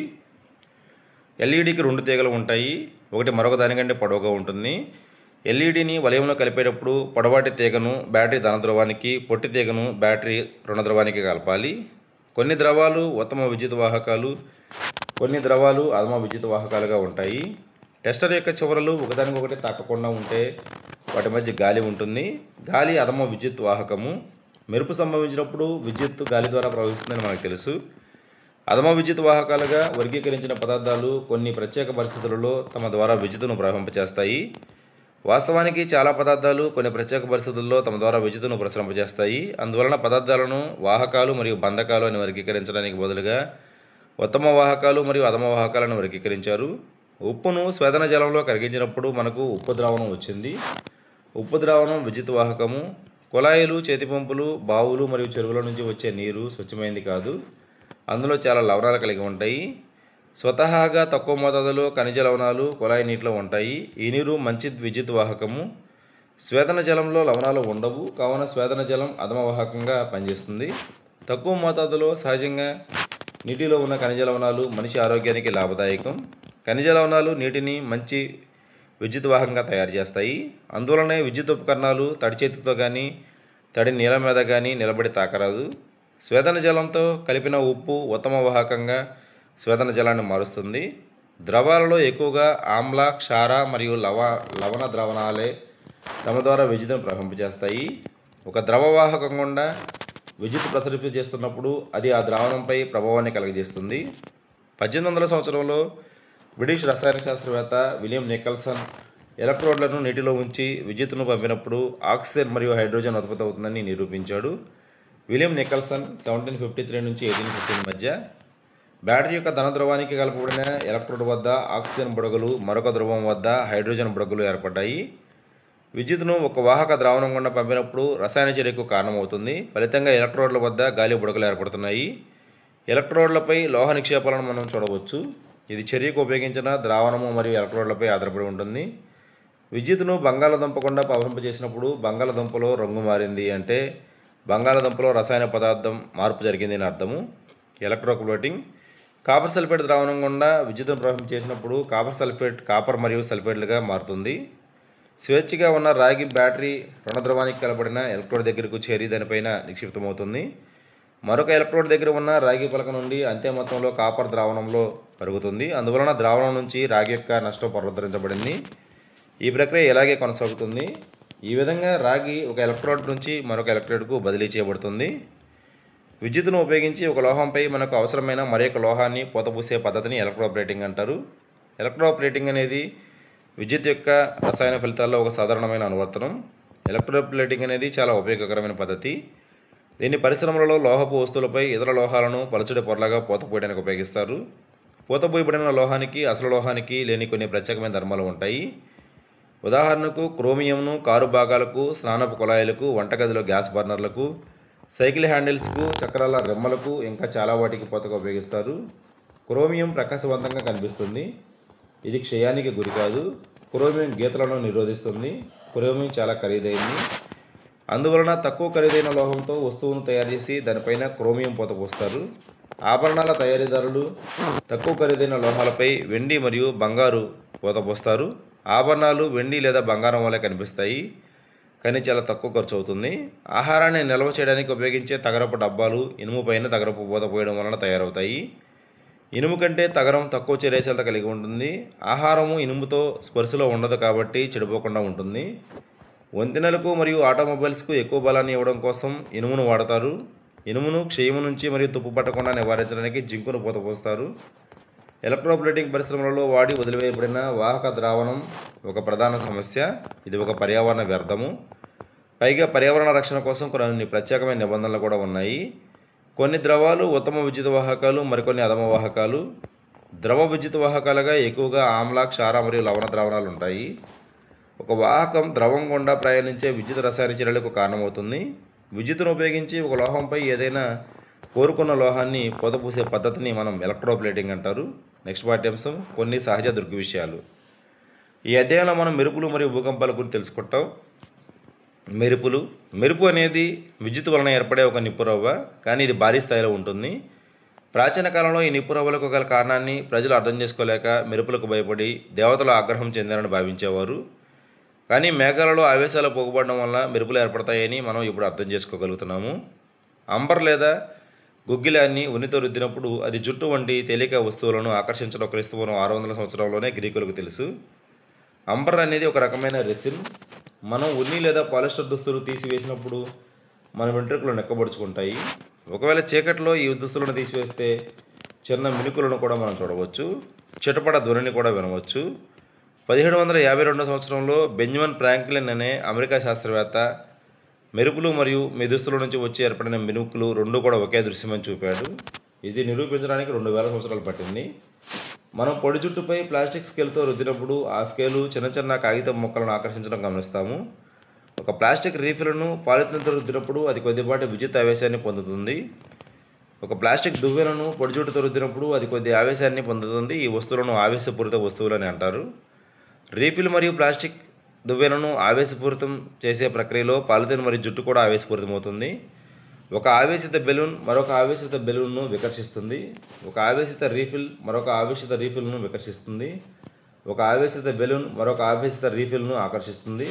Speaker 1: ఎల్ఈడికి 2 తీగలు ఉంటాయి. ఒకటి మరొక దానికంటే పొడవుగా ఉంటుంది. ఎల్ఈడిని వలయంలో కలిపేటప్పుడు పొడవాటి తీగను బ్యాటరీ ధన ధ్రువానికి, పొట్టి తీగను బ్యాటరీ రుణ ధ్రువానికి కలపాలి. కొన్ని ద్రవాలు ఉత్తమ విద్యుత్ వాహకాలు, కొన్ని ద్రవాలు అధమ విద్యుత్ వాహకాలుగా ఉంటాయి. టెస్టర్ యొక్క చివరలు ఒకదానికొకటి తాకకుండా ఉంటే వాటి మధ్య గాలి ఉంటుంది. గాలి అధమ విద్యుత్ వాహకము. మెరుపు సంభవించినప్పుడు విద్యుత్ గాలి ద్వారా ప్రవహిస్తుందని మనకు తెలుసు. అధమ విద్యుత్ వాహకాలుగా వర్గీకరించిన పదార్థాలు కొన్ని ప్రత్యేక పరిస్థితులలో తమ ద్వారా విద్యుత్తును ప్రవహింపచేస్తాయి. వాస్తవానికి చాలా పదార్థాలు కొన్ని ప్రత్యేక పరిస్థితుల్లో తమ ద్వారా విద్యుత్తును ప్రసరింపజేస్తాయి. అందువలన పదార్థాలను వాహకాలు మరియు బంధకాలు అని వర్గీకరించడానికి బదులుగా ఉత్తమ వాహకాలు మరియు అధమ వాహకాలను వర్గీకరించారు. ఉప్పును స్వేదన జలంలో కరిగించినప్పుడు మనకు ఉప్పు ద్రావణం వచ్చింది. ఉప్పు ద్రావణం విద్యుత్ వాహకము. కుళాయిలు, చేతి పంపులు, బావులు మరియు చెరువుల నుంచి వచ్చే నీరు స్వచ్ఛమైంది కాదు. అందులో చాలా లవణాలు కలిగి ఉంటాయి. స్వతహాగా తక్కువ మోతాదులో ఖనిజ లవణాలు కుళాయి నీటిలో ఉంటాయి. ఈ నీరు మంచి విద్యుత్ వాహకము. స్వేదన జలంలో లవణాలు ఉండవు, కావున స్వేదన జలం అధమ వాహకంగా పనిచేస్తుంది. తక్కువ మోతాదులో సహజంగా నీటిలో ఉన్న ఖనిజ లవణాలు మనిషి ఆరోగ్యానికి లాభదాయకం. ఖనిజ లవణాలు నీటిని మంచి విద్యుత్ వాహకంగా తయారు చేస్తాయి. అందువలనే విద్యుత్ ఉపకరణాలు తడి చేతితో కానీ తడి నీళ్ళ మీద కానీ నిలబడి తాకరాదు. స్వేదన జలంతో కలిపిన ఉప్పు ఉత్తమ వాహకంగా స్వేదన జలాన్ని మారుస్తుంది. ద్రవాలలో ఎక్కువగా ఆమ్ల, క్షార మరియు లవణ ద్రావణాలే తమ ద్వారా విద్యుత్తును ప్రవహింపజేస్తాయి. ఒక ద్రవ వాహకం గుండా విద్యుత్ ప్రసరింపజేస్తున్నప్పుడు అది ఆ ద్రావణంపై ప్రభావాన్ని కలుగజేస్తుంది. 1800వ సంవత్సరంలో బ్రిటిష్ రసాయన శాస్త్రవేత్త విలియం నికల్సన్ ఎలక్ట్రోడ్లను నీటిలో ఉంచి విద్యుత్తును పంపినప్పుడు ఆక్సిజన్ మరియు హైడ్రోజన్ ఉత్పత్తి అవుతుందని నిరూపించాడు. విలియం నికల్సన్ 1753 నుంచి 1815 మధ్య బ్యాటరీ యొక్క ధన ధ్రువానికి కలపబడిన ఎలక్ట్రోడ్ వద్ద ఆక్సిజన్ బుడగలు, మరొక ధ్రువం వద్ద హైడ్రోజన్ బుడగలు ఏర్పడ్డాయి. విద్యుత్తును ఒక వాహక ద్రావణం గుండా పంపినప్పుడు రసాయన చర్యకు కారణమవుతుంది. ఫలితంగా ఎలక్ట్రోడ్ల వద్ద గాలి బుడగలు ఏర్పడుతున్నాయి. ఎలక్ట్రోడ్లపై లోహ నిక్షేపాలను మనం చూడవచ్చు. ఇది చర్యకు ఉపయోగించిన ద్రావణము మరియు ఎలక్ట్రోడ్లపై ఆధారపడి ఉంటుంది. విద్యుత్తును బంగాళాదుంప గుండా ప్రవహింపజేసినప్పుడు బంగాళాదుంపలో రంగు మారింది అంటే బంగాళాదుంపలో రసాయన పదార్థం మార్పు జరిగిందని అర్థము. ఎలక్ట్రోప్లేటింగ్. కాపర్ సల్ఫేట్ ద్రావణం గుండా విద్యుత్తును ప్రవహింపజేసినప్పుడు కాపర్ సల్ఫేట్ కాపర్ మరియు సల్ఫేట్లుగా మారుతుంది. స్వేచ్ఛగా ఉన్న రాగి బ్యాటరీ రుణ ధ్రువానికి కలపడిన ఎలక్ట్రోడ్ దగ్గరకు చేరి దానిపైన నిక్షిప్తమవుతుంది. మరొక ఎలక్ట్రోడ్ దగ్గర ఉన్న రాగి పలక నుండి అంతే మొత్తంలో కాపర్ ద్రావణంలో కరుగుతుంది. అందువలన ద్రావణం నుంచి రాగి యొక్క నష్టం పునరుద్ధరించబడింది. ఈ ప్రక్రియ ఇలాగే కొనసాగుతుంది. ఈ విధంగా రాగి ఒక ఎలక్ట్రోడ్ నుంచి మరొక ఎలక్ట్రోడ్కు బదిలీ చేయబడుతుంది. విద్యుత్తును ఉపయోగించి ఒక లోహంపై మనకు అవసరమైన మరొక లోహాన్ని పూతపూసే పద్ధతిని ఎలక్ట్రోప్లేటింగ్ అంటారు. ఎలక్ట్రోప్లేటింగ్ అనేది విద్యుత్ యొక్క రసాయన ఫలితాల్లో ఒక సాధారణమైన అనువర్తనం. ఎలక్ట్రోప్లేటింగ్ అనేది చాలా ఉపయోగకరమైన పద్ధతి. దీన్ని పరిశ్రమలలో లోహపు వస్తువులపై ఇతర లోహాలను పలుచడి పొరలాగా పూత పోయడానికి ఉపయోగిస్తారు.
Speaker 2: పూతపోయబడిన లోహానికి అసలు లోహానికి లేని కొన్ని ప్రత్యేకమైన ధర్మాలు ఉంటాయి. ఉదాహరణకు క్రోమియంను కారు భాగాలకు, స్నానపు కుళాయిలకు, వంటగదిలో గ్యాస్ బర్నర్లకు, సైకిల్ హ్యాండిల్స్కు, చక్రాల రెమ్మలకు ఇంకా చాలా వాటికి పూతగా ఉపయోగిస్తారు. క్రోమియం ప్రకాశవంతంగా కనిపిస్తుంది. ఇది క్షయానికి గురి కాదు. క్రోమియం గీతలను నిరోధిస్తుంది. క్రోమియం చాలా ఖరీదైంది. అందువలన తక్కువ ఖరీదైన లోహంతో వస్తువును తయారు చేసి దానిపైన క్రోమియం పూత పోస్తారు. ఆభరణాల తయారీదారులు తక్కువ ఖరీదైన లోహాలపై వెండి మరియు బంగారు పూత పోస్తారు. ఆభరణాలు వెండి లేదా బంగారం వల్లే కనిపిస్తాయి, కానీ చాలా తక్కువ ఖర్చు అవుతుంది. ఆహారాన్ని నిల్వ చేయడానికి ఉపయోగించే తగరపు డబ్బాలు ఇనుము పైన తగరపు పూత పోయడం వలన తయారవుతాయి. ఇనుము కంటే తగరం తక్కువ చర్యశాలత కలిగి ఉంటుంది. ఆహారము ఇనుముతో స్పర్శలో ఉండదు కాబట్టి చెడిపోకుండా ఉంటుంది. వంతెనలకు మరియు ఆటోమొబైల్స్కు ఎక్కువ బలాన్ని ఇవ్వడం కోసం ఇనుమును వాడతారు. ఇనుమును క్షయము నుంచి మరియు తుప్పు పట్టకుండా నివారించడానికి జింకును పూత పోస్తారు. ఎలక్ట్రోప్లేటింగ్ పరిశ్రమలలో వాడి వదిలివేయబడిన వాహక ద్రావణం ఒక ప్రధాన సమస్య. ఇది ఒక పర్యావరణ వ్యర్థము. పైగా పర్యావరణ రక్షణ కోసం కొన్ని ప్రత్యేకమైన నిబంధనలు కూడా ఉన్నాయి. కొన్ని ద్రవాలు ఉత్తమ విద్యుత్ వాహకాలు, మరికొన్ని అధమ వాహకాలు. ద్రవ విద్యుత్ వాహకాలుగా ఎక్కువగా ఆమ్ల, క్షార మరియు లవణ ద్రావణాలు ఉంటాయి. ఒక వాహకం ద్రవం గుండా ప్రయాణించే విద్యుత్ రసాయన చర్యలకు కారణమవుతుంది. విద్యుత్తును ఉపయోగించి ఒక లోహంపై ఏదైనా కోరుకున్న లోహాన్ని పూతపూసే పద్ధతిని మనం ఎలక్ట్రోప్లేటింగ్ అంటారు. నెక్స్ట్ పాఠ్యాంశం కొన్ని సహజ దృగ్విషయాలు. ఈ అధ్యాయంలో మనం మెరుపులు మరియు భూకంపాల గురించి తెలుసుకుంటాం. మెరుపు అనేది విద్యుత్ వలన ఏర్పడే ఒక నిప్పురవ్వ, కానీ ఇది భారీ స్థాయిలో ఉంటుంది. ప్రాచీన కాలంలో ఈ నిప్పురవ్వలకు గల కారణాన్ని ప్రజలు అర్థం చేసుకోలేక మెరుపులకు భయపడి దేవతల ఆగ్రహం చెందారని భావించేవారు. కానీ మేఘాలలో ఆవేశాలు పోగుపడడం వల్ల మెరుపులు ఏర్పడతాయని మనం ఇప్పుడు అర్థం చేసుకోగలుగుతున్నాము. అంబర్ లేదా గుగ్గిలాన్ని ఉనితో రుద్దినప్పుడు అది జుట్టు వంటి తేలిక వస్తువులను ఆకర్షించడం క్రీస్తుపూర్వం 600 సంవత్సరంలోనే గ్రీకులకు తెలుసు. అంబర్ అనేది ఒక రకమైన రెసిన్. మనం ఉన్ని లేదా పాలిస్టర్ దుస్తులు తీసివేసినప్పుడు మన వెంట్రుకలు నెక్కబడుచుకుంటాయి. ఒకవేళ చీకట్లో ఈ దుస్తులను తీసివేస్తే చిన్న మినుకులను కూడా మనం చూడవచ్చు. చిటపట ధ్వనిని కూడా వినవచ్చు. 1752 సంవత్సరంలో బెంజమిన్ ఫ్రాంక్లిన్ అనే అమెరికా శాస్త్రవేత్త మెరుపులు మరియు మెదుస్తుల నుంచి వచ్చి ఏర్పడిన మినుకులు రెండు కూడా ఒకే దృశ్యమని చూపాడు. ఇది నిరూపించడానికి 2000 సంవత్సరాలు పట్టింది. మనం పొడి జుట్టుపై ప్లాస్టిక్ స్కేల్తో రుద్దినప్పుడు ఆ స్కేలు చిన్న చిన్న కాగితం ముక్కలను ఆకర్షించడం గమనిస్తాము. ఒక ప్లాస్టిక్ రీఫిల్ను పాలిథిన్తో రుద్దినప్పుడు అది కొద్దిపాటి విద్యుత్ ఆవేశాన్ని పొందుతుంది. ఒక ప్లాస్టిక్ దువ్వెనను పొడి జుట్టుతో రుద్దినప్పుడు అది కొద్ది ఆవేశాన్ని పొందుతుంది. ఈ వస్తువులను ఆవేశపూరిత వస్తువులని అంటారు. రీఫిల్ మరియు ప్లాస్టిక్ దువ్వెనను ఆవేశపూరితం చేసే ప్రక్రియలో పాలిథిన్ మరియు జుట్టు కూడా ఆవేశపూరితమవుతుంది. ఒక ఆవేశిత బెలూన్ మరొక ఆవేశిత బెలూన్ను వికర్షిస్తుంది. ఒక ఆవేశిత రీఫిల్ మరొక ఆవేశిత రీఫిల్ను వికర్షిస్తుంది. ఒక ఆవేశిత బెలూన్ మరొక ఆవేశిత రీఫిల్ను ఆకర్షిస్తుంది.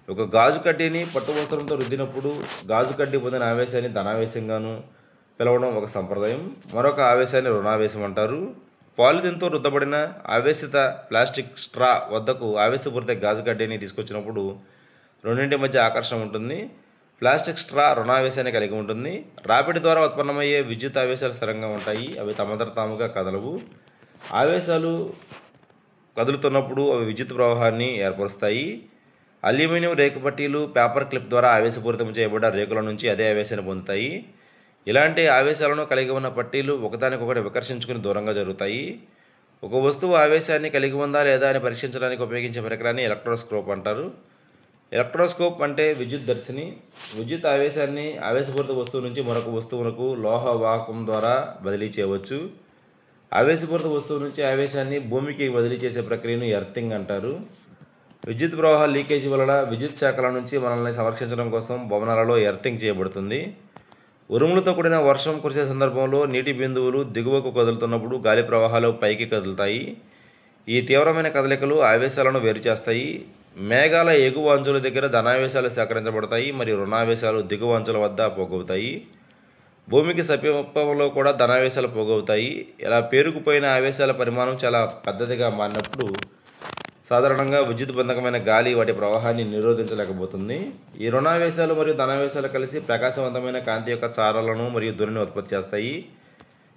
Speaker 2: ఒక గాజు కడ్డీని పట్టు వస్త్రంతో రుద్దినప్పుడు గాజు కడ్డీ పొందిన ఆవేశాన్ని ధనావేశంగాను పిలవడం ఒక సంప్రదాయం. మరొక ఆవేశాన్ని రుణావేశం అంటారు. పాలిథిన్తో రుద్దబడిన ఆవేశిత ప్లాస్టిక్ స్ట్రా వద్దకు ఆవేశపూరిత గాజు కడ్డీని తీసుకొచ్చినప్పుడు రెండింటి మధ్య ఆకర్షణ ఉంటుంది. ప్లాస్టిక్ స్ట్రా రుణావేశాన్ని కలిగి ఉంటుంది. రాపిడి ద్వారా ఉత్పన్నమయ్యే విద్యుత్ ఆవేశాలు స్థిరంగా ఉంటాయి. అవి తమంతట తాముగా కదలవు. ఆవేశాలు కదులుతున్నప్పుడు అవి విద్యుత్ ప్రవాహాన్ని ఏర్పరుస్తాయి. అల్యూమినియం రేకు పట్టీలు పేపర్ క్లిప్ ద్వారా ఆవేశపూరితం చేయబడ్డ రేకుల నుంచి అదే ఆవేశాన్ని పొందుతాయి. ఇలాంటి ఆవేశాలను కలిగి ఉన్న పట్టీలు ఒకదానికొకటి వికర్షించుకుని దూరంగా జరుగుతాయి. ఒక వస్తువు ఆవేశాన్ని కలిగి ఉందా లేదా అని పరీక్షించడానికి ఉపయోగించే పరికరాన్ని ఎలక్ట్రోస్కోప్ అంటారు. ఎలక్ట్రోస్కోప్ అంటే విద్యుత్ దర్శిని. విద్యుత్ ఆవేశాన్ని ఆవేశపూరిత వస్తువు నుంచి మరొక వస్తువునకు లోహ వాహకం ద్వారా బదిలీ చేయవచ్చు. ఆవేశపూరిత వస్తువు నుంచి ఆవేశాన్ని భూమికి బదిలీ చేసే ప్రక్రియను ఎర్తింగ్ అంటారు. విద్యుత్ ప్రవాహ లీకేజీ వలన విద్యుత్ శాఖల నుంచి మనల్ని సంరక్షించడం కోసం భవనాలలో ఎర్తింగ్ చేయబడుతుంది. ఉరుములతో కూడిన వర్షం కురిసే సందర్భంలో నీటి బిందువులు దిగువకు కదులుతున్నప్పుడు గాలి ప్రవాహాలు పైకి కదులుతాయి. ఈ తీవ్రమైన కదలికలు ఆవేశాలను వేరు చేస్తాయి. మేఘాల ఎగువ అంచుల దగ్గర ధనావేశాలు సేకరించబడతాయి మరియు రుణావేశాలు దిగువ అంచుల వద్ద పోగవుతాయి. భూమికి సమీపంలో కూడా ధనావేశాలు పోగవుతాయి. ఇలా పేరుకుపోయిన ఆవేశాల పరిమాణం చాలా పెద్దదిగా మారినప్పుడు సాధారణంగా విద్యుత్బంధకమైన గాలి వాటి ప్రవాహాన్ని నిరోధించలేకపోతుంది. ఈ రుణావేశాలు మరియు ధనావేశాలు కలిసి ప్రకాశవంతమైన కాంతి యొక్క చారాలను మరియు ధ్వనిని ఉత్పత్తి చేస్తాయి.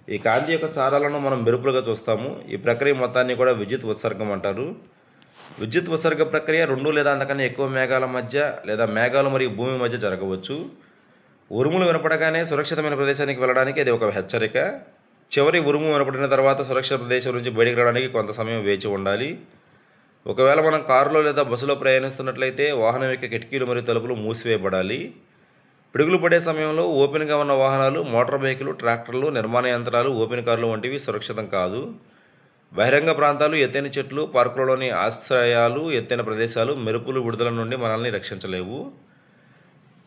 Speaker 2: ఈ కాంతి యొక్క చారాలను మనం మెరుపులుగా చూస్తాము. ఈ ప్రక్రియ మొత్తాన్ని కూడా విద్యుత్ ఉత్సర్గం అంటారు. విద్యుత్ ఉత్సర్గ ప్రక్రియ 2 లేదా అంతకన్నా ఎక్కువ మేఘాల మధ్య లేదా మేఘాలు మరియు భూమి మధ్య జరగవచ్చు. ఉరుములు వినపడగానే సురక్షితమైన ప్రదేశానికి వెళ్ళడానికి అది ఒక హెచ్చరిక. చివరి ఉరుము వినపడిన తర్వాత సురక్షిత ప్రదేశం నుంచి బయటికి రావడానికి కొంత సమయం వేచి ఉండాలి. ఒకవేళ మనం కారులో లేదా బస్సులో ప్రయాణిస్తున్నట్లయితే వాహనం యొక్క కిటికీలు మరియు తలుపులు మూసివేయబడాలి. పిడుగులు పడే సమయంలో ఓపెన్గా ఉన్న వాహనాలు, మోటార్ బైకులు, ట్రాక్టర్లు, నిర్మాణ యంత్రాలు, ఓపెన్ కార్లు వంటివి సురక్షితం కాదు. బహిరంగ ప్రాంతాలు, ఎత్తైన చెట్లు, పార్కులలోని ఆశ్రయాలు, ఎత్తైన ప్రదేశాలు మెరుపులు విడుదల నుండి మనల్ని రక్షించలేవు.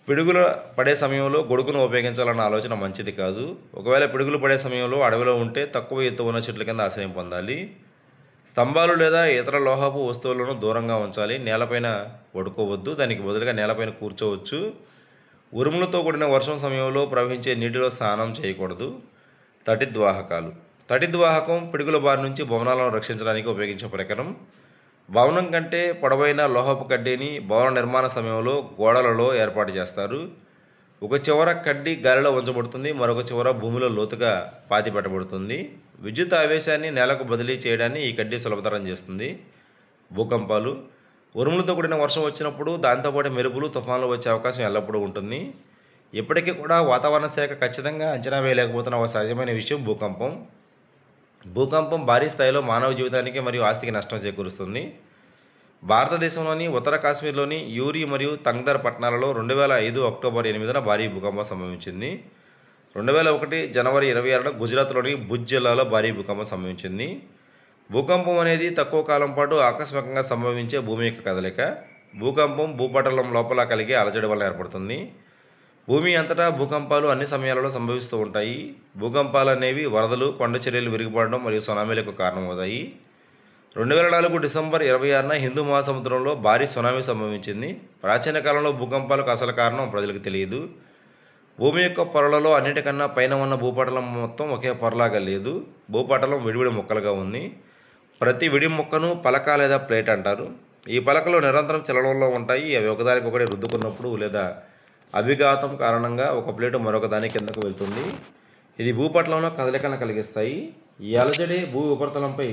Speaker 2: పిడుగులు పడే సమయంలో గొడుగును ఉపయోగించాలన్న ఆలోచన మంచిది కాదు. ఒకవేళ పిడుగులు పడే సమయంలో అడవిలో ఉంటే తక్కువ ఎత్తు ఉన్న చెట్ల కింద ఆశ్రయం పొందాలి. స్తంభాలు లేదా ఇతర లోహపు వస్తువులను దూరంగా ఉంచాలి. నేలపైన పడుకోవద్దు, దానికి బదులుగా నేలపైన కూర్చోవచ్చు. ఉరుములతో కూడిన వర్షం సమయంలో ప్రవహించే నీటిలో స్నానం చేయకూడదు. తటిద్వాహకం పిడుగుల బారి నుంచి భవనాలను రక్షించడానికి ఉపయోగించే పరికరం. భవనం కంటే పొడవైన లోహపు కడ్డీని భవన నిర్మాణ సమయంలో గోడలలో ఏర్పాటు చేస్తారు. ఒక చివర కడ్డీ గాలిలో ఉంచబడుతుంది, మరొక చివర భూమిలో లోతుగా పాతి పెట్టబడుతుంది. విద్యుత్ ఆవేశాన్ని నేలకు బదిలీ చేయడాన్ని ఈ కడ్డీ సులభతరం చేస్తుంది. భూకంపాలు. ఉరుములతో కూడిన వర్షం వచ్చినప్పుడు దాంతోపాటు మెరుపులు, తుఫాన్లు వచ్చే అవకాశం ఎల్లప్పుడూ ఉంటుంది. ఇప్పటికీ కూడా వాతావరణ శాఖ ఖచ్చితంగా అంచనా వేయలేకపోతున్న ఒక సహజమైన విషయం భూకంపం. భూకంపం భారీ స్థాయిలో మానవ జీవితానికి మరియు ఆస్తికి నష్టం చేకూరుస్తుంది. భారతదేశంలోని ఉత్తర కాశ్మీర్లోని యూరి మరియు తంగ్దర్ పట్టణాలలో 2005 అక్టోబర్ 8న భారీ భూకంపం సంభవించింది. 2001 జనవరి 26న గుజరాత్లోని భుజ్ జిల్లాలో భారీ భూకంపం సంభవించింది. భూకంపం అనేది తక్కువ కాలం పాటు ఆకస్మికంగా సంభవించే భూమి యొక్క కదలిక. భూకంపం భూపటలం లోపల కలిగే అలజడి వల్ల ఏర్పడుతుంది. భూమి అంతటా భూకంపాలు అన్ని సమయాలలో సంభవిస్తూ ఉంటాయి. భూకంపాలు అనేవి వరదలు, కొండ చర్యలు విరిగిపడడం మరియు సునామీలకు కారణమవుతాయి. 2004 డిసెంబర్ 26న హిందూ మహాసముద్రంలో భారీ సునామీ సంభవించింది. ప్రాచీన కాలంలో భూకంపాలకు అసలు కారణం ప్రజలకు తెలియదు. భూమి యొక్క పొరలలో అన్నిటికన్నా పైన ఉన్న భూపటలం మొత్తం ఒకే పొరలాగా లేదు. భూపటలం విడివిడి ముక్కలుగా ఉంది. ప్రతి విడి ముక్కను పలక లేదా ప్లేట్ అంటారు. ఈ పలకలు నిరంతరం చలనంలో ఉంటాయి. అవి ఒకదానికొకటి రుద్దుకున్నప్పుడు లేదా అభిఘాతం కారణంగా ఒక ప్లేటు మరొక దాని కిందకు వెళ్తుంది. ఇది భూపటలంలో కదలికలను కలిగిస్తాయి. ఈ అలజడి భూ ఉపరితలంపై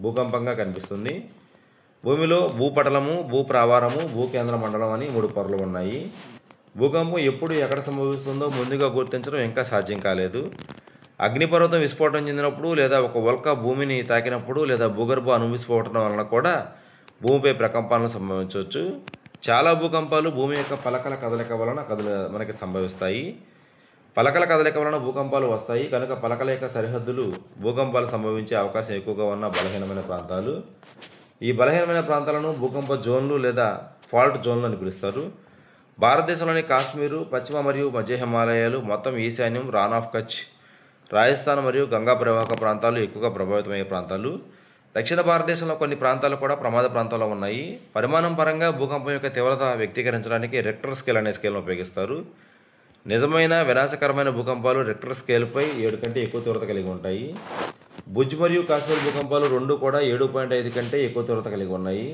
Speaker 2: భూకంపంగా కనిపిస్తుంది. భూమిలో భూపటలము, భూప్రావారము, భూకేంద్ర మండలం అని 3 పొరలు ఉన్నాయి. భూకంపం ఎప్పుడు ఎక్కడ సంభవిస్తుందో ముందుగా గుర్తించడం ఇంకా సాధ్యం కాలేదు. అగ్నిపర్వతం విస్ఫోటనం చెందినప్పుడు లేదా ఒక ఉల్క భూమిని తాకినప్పుడు లేదా భూగర్భ అణువిస్ఫోటనం వలన కూడా భూమిపై ప్రకంపనలు సంభవించవచ్చు. చాలా భూకంపాలు భూమి యొక్క పలకల కదలిక వలన మనకి సంభవిస్తాయి. పలకల కదలిక వలన భూకంపాలు వస్తాయి కనుక పలకల యొక్క సరిహద్దులు భూకంపాలు సంభవించే అవకాశం ఎక్కువగా ఉన్న బలహీనమైన ప్రాంతాలు. ఈ బలహీనమైన ప్రాంతాలను భూకంప జోన్లు లేదా ఫాల్ట్ జోన్లు అని పిలుస్తారు. భారతదేశంలోని కాశ్మీరు, పశ్చిమ మరియు మధ్య హిమాలయాలు, మొత్తం ఈశాన్యం, రాన్ ఆఫ్ కచ్, రాజస్థాన్ మరియు గంగా పరివాహక ప్రాంతాలు ఎక్కువగా ప్రభావితమయ్యే ప్రాంతాలు. దక్షిణ భారతదేశంలో కొన్ని ప్రాంతాలు కూడా ప్రమాద ప్రాంతాల్లో ఉన్నాయి. పరిమాణం పరంగా భూకంపం యొక్క తీవ్రత వ్యక్తీకరించడానికి రెక్టర్ స్కేల్ అనే స్కేల్ను ఉపయోగిస్తారు. నిజమైన వినాశకరమైన భూకంపాలు రెక్టర్ స్కేల్పై 7 కంటే ఎక్కువ తీవ్రత కలిగి ఉంటాయి. భుజ్ మరియు కాశ్మీర్ భూకంపాలు 2 కూడా 7.5 కంటే ఎక్కువ తీవ్రత కలిగి ఉన్నాయి.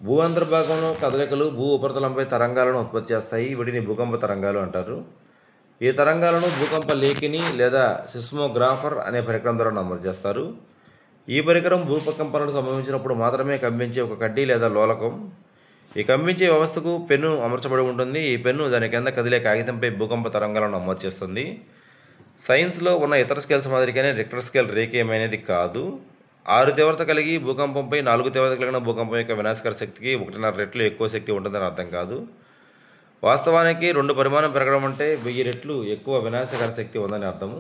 Speaker 2: భూ అంతర్భాగంలో కదలికలు భూ ఉపరితలంపై తరంగాలను ఉత్పత్తి చేస్తాయి. వీటిని భూకంప తరంగాలు అంటారు. ఈ తరంగాలను భూకంప లేఖిని లేదా సిస్మోగ్రాఫర్ అనే పరికరం ద్వారా నమోదు చేస్తారు. ఈ పరికరం భూకంపనలు సంభవించినప్పుడు మాత్రమే కంపించే ఒక కడ్డీ లేదా లోలకం. ఈ కంపించే వ్యవస్థకు పెన్ను అమర్చబడి ఉంటుంది. ఈ పెన్ను దాని కింద కదిలే కాగితంపై భూకంప తరంగాలను నమోదు చేస్తుంది. సైన్స్లో ఉన్న ఇతర స్కేల్స్ మాదిరిగానే రిక్టర్ స్కేల్ రేఖీయమైనది కాదు. 6 తీవ్రత కలిగి భూకంపంపై 4 తీవ్రత కలిగిన భూకంపం యొక్క వినాశకర శక్తికి 1.5 రెట్లు ఎక్కువ శక్తి ఉంటుందని అర్థం కాదు. వాస్తవానికి 2 పరిమాణం పెరగడం అంటే 1000 రెట్లు ఎక్కువ వినాశకర శక్తి ఉందని అర్థము.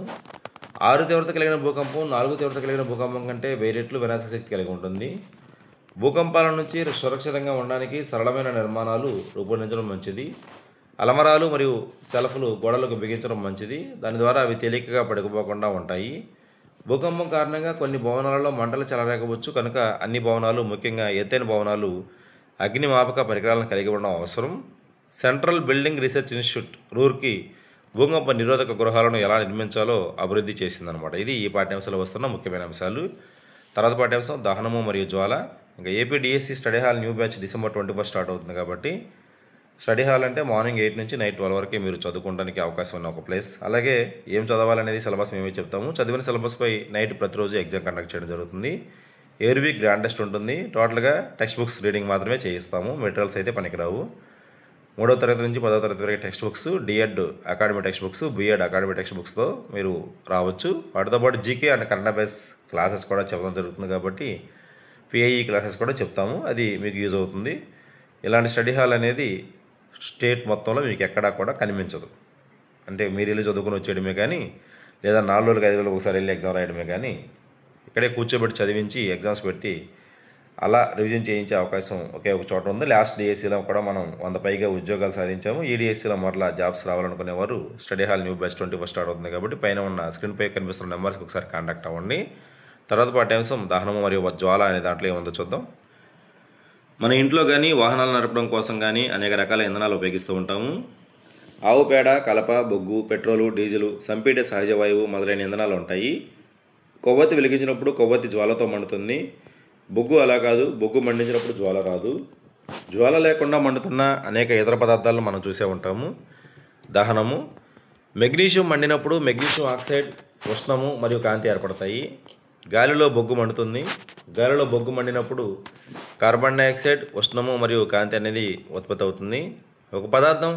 Speaker 2: 6 తీవ్రత కలిగిన భూకంపం 4 తీవ్రత కలిగిన భూకంపం కంటే 1000 రెట్లు వినాశక శక్తి కలిగి ఉంటుంది. భూకంపాల నుంచి సురక్షితంగా ఉండడానికి సరళమైన నిర్మాణాలు రూపొందించడం మంచిది. అలమరాలు మరియు సెల్ఫ్లు గోడలకు బిగించడం మంచిది. దాని ద్వారా అవి తేలికగా పడిపోకుండా ఉంటాయి. భూకంపం కారణంగా కొన్ని భవనాలలో మంటలు చెలరేగవచ్చు కనుక అన్ని భవనాలు, ముఖ్యంగా ఎత్తైన భవనాలు అగ్నిమాపక పరికరాలను కలిగి ఉండడం అవసరం. Central building research institute Roorkee భూకంప నిరోధక గృహాలను ఎలా నిర్మించాలో అభివృద్ధి చేసిందనమాట. ఇది ఈ పాఠ్యాంశాలు వస్తున్న ముఖ్యమైన అంశాలు. తర్వాత పాఠ్యాంశం దహనము మరియు జ్వాల. ఇంకా AP DSC study hall new batch December 21 start అవుతుంది కాబట్టి స్టడీ హాల్ అంటే మార్నింగ్ 8 నుంచి నైట్ 12 వరకే మీరు చదువుకోవడానికి అవకాశం ఉన్న ఒక ప్లేస్. అలాగే ఏం చదవాలనేది సిలబస్ మేమే చెప్తాము. చదివిన సిలబస్పై నైట్ ప్రతిరోజు ఎగ్జామ్ కండక్ట్ చేయడం జరుగుతుంది. ఎవ్రీ వీక్ గ్రాండ్ టెస్ట్ ఉంటుంది. టోటల్గా టెక్స్ట్ బుక్స్ రీడింగ్ మాత్రమే చేయిస్తాము. మెటీరియల్స్ అయితే పనికిరావు. 3వ తరగతి నుంచి 10వ తరగతి వరకు text books, DEd academy text books, BEd academy text బుక్స్తో మీరు రావచ్చు. వాటితో పాటు GK and current affairs classes కూడా చెప్పడం జరుగుతుంది కాబట్టి పిఐఈ క్లాసెస్ కూడా చెప్తాము. అది మీకు యూజ్ అవుతుంది. ఇలాంటి స్టడీ హాల్ అనేది స్టేట్ మొత్తంలో మీకు ఎక్కడా కూడా కనిపించదు. అంటే మీరు వెళ్ళి చదువుకుని వచ్చేయడమే కానీ, లేదా 4 రోజులకు 5 రోజులకు ఒకసారి వెళ్ళి ఎగ్జామ్ రాయడమే కానీ, ఇక్కడే కూర్చోబెట్టి చదివించి ఎగ్జామ్స్ పెట్టి అలా రివిజన్ చేయించే అవకాశం ఒకే ఒక చోట ఉంది. లాస్ట్ డిఎస్సీలో కూడా మనం 100 పైగా ఉద్యోగాలు సాధించాము. ఈ డిఎస్సీలో మరలా జాబ్స్ రావాలనుకునేవారు study hall new batch 21 start అవుతుంది కాబట్టి పైన ఉన్న స్క్రీన్పై కనిపిస్తున్న నెంబర్స్కి ఒకసారి కాంటాక్ట్ అవ్వండి. తర్వాత పాఠ్యాంశం దహనము మరియు జ్వాల అనే దాంట్లో ఏముందో చూద్దాం. మన ఇంట్లో కానీ వాహనాలు నడపడం కోసం కానీ అనేక రకాల ఇంధనాలు ఉపయోగిస్తూ ఉంటాము. ఆవు పేడ, కలప, బొగ్గు, పెట్రోలు, డీజిలు, సంపీడే సహజ వాయువు మొదలైన ఇంధనాలు ఉంటాయి. కొవ్వొత్తి వెలిగించినప్పుడు కొవ్వొత్తి జ్వాలతో మండుతుంది. బొగ్గు అలా కాదు, బొగ్గు మండించినప్పుడు జ్వాల రాదు. జ్వాల లేకుండా మండుతున్న అనేక ఇతర పదార్థాలను మనం చూసే ఉంటాము. దహనము, మెగ్నీషియం మండినప్పుడు మెగ్నీషియం ఆక్సైడ్, ఉష్ణము మరియు కాంతి ఏర్పడతాయి. గాలిలో బొగ్గు మండుతుంది. గాలిలో బొగ్గు మండినప్పుడు కార్బన్ డైఆక్సైడ్, ఉష్ణము మరియు కాంతి అనేది ఉత్పత్తి అవుతుంది. ఒక పదార్థం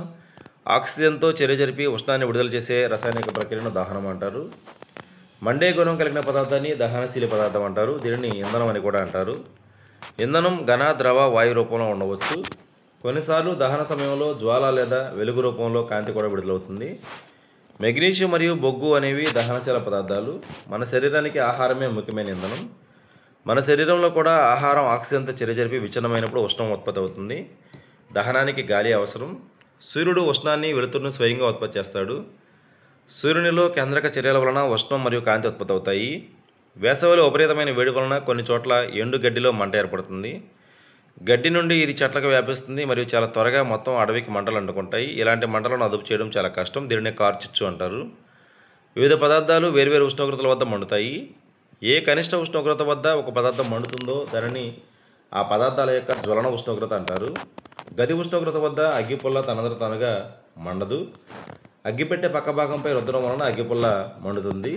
Speaker 2: ఆక్సిజన్తో చర్య జరిపి ఉష్ణాన్ని విడుదల చేసే రసాయనిక ప్రక్రియను దహనం అంటారు. మండే గుణం కలిగిన పదార్థాన్ని దహనశీల పదార్థం అంటారు. దీనిని ఇంధనం అని కూడా అంటారు. ఇంధనం ఘన, ద్రవ, వాయు రూపంలో ఉండవచ్చు. కొన్నిసార్లు దహన సమయంలో జ్వాల లేదా వెలుగు రూపంలో కాంతి కూడా విడుదలవుతుంది. మెగ్నీషియం మరియు బొగ్గు అనేవి దహనశీల పదార్థాలు. మన శరీరానికి ఆహారమే ముఖ్యమైన ఇంధనం. మన శరీరంలో కూడా ఆహారం ఆక్సిజన్తో చర్య జరిపి విచ్ఛిన్నమైనప్పుడు ఉష్ణం ఉత్పత్తి అవుతుంది. దహనానికి గాలి అవసరం. సూర్యుడు ఉష్ణాన్ని, వెలుతురును స్వయంగా ఉత్పత్తి చేస్తాడు. సూర్యునిలో కేంద్రక చర్యల వలన ఉష్ణం మరియు కాంతి ఉత్పత్తి అవుతాయి. వేసవిలో విపరీతమైన వేడి వలన కొన్ని చోట్ల ఎండు గడ్డిలో మంట ఏర్పడుతుంది. గడ్డి నుండి ఇది చెట్లకు వ్యాపిస్తుంది మరియు చాలా త్వరగా మొత్తం అడవికి మంటలు అంటుకుంటాయి. ఇలాంటి మంటలను అదుపు చేయడం చాలా కష్టం. దీనిని కార్చిచ్చు అంటారు. వివిధ పదార్థాలు వేర్వేరు ఉష్ణోగ్రతల వద్ద మండుతాయి. ఏ కనిష్ట ఉష్ణోగ్రత వద్ద ఒక పదార్థం మండుతుందో దానిని ఆ పదార్థాల యొక్క జ్వలన ఉష్ణోగ్రత అంటారు. గది ఉష్ణోగ్రత వద్ద అగ్గిపుల్ల తనంతట తానుగా మండదు. అగ్గిపెట్టె పక్క భాగంపై రుద్దడం వలన అగ్గిపుల్ల మండుతుంది.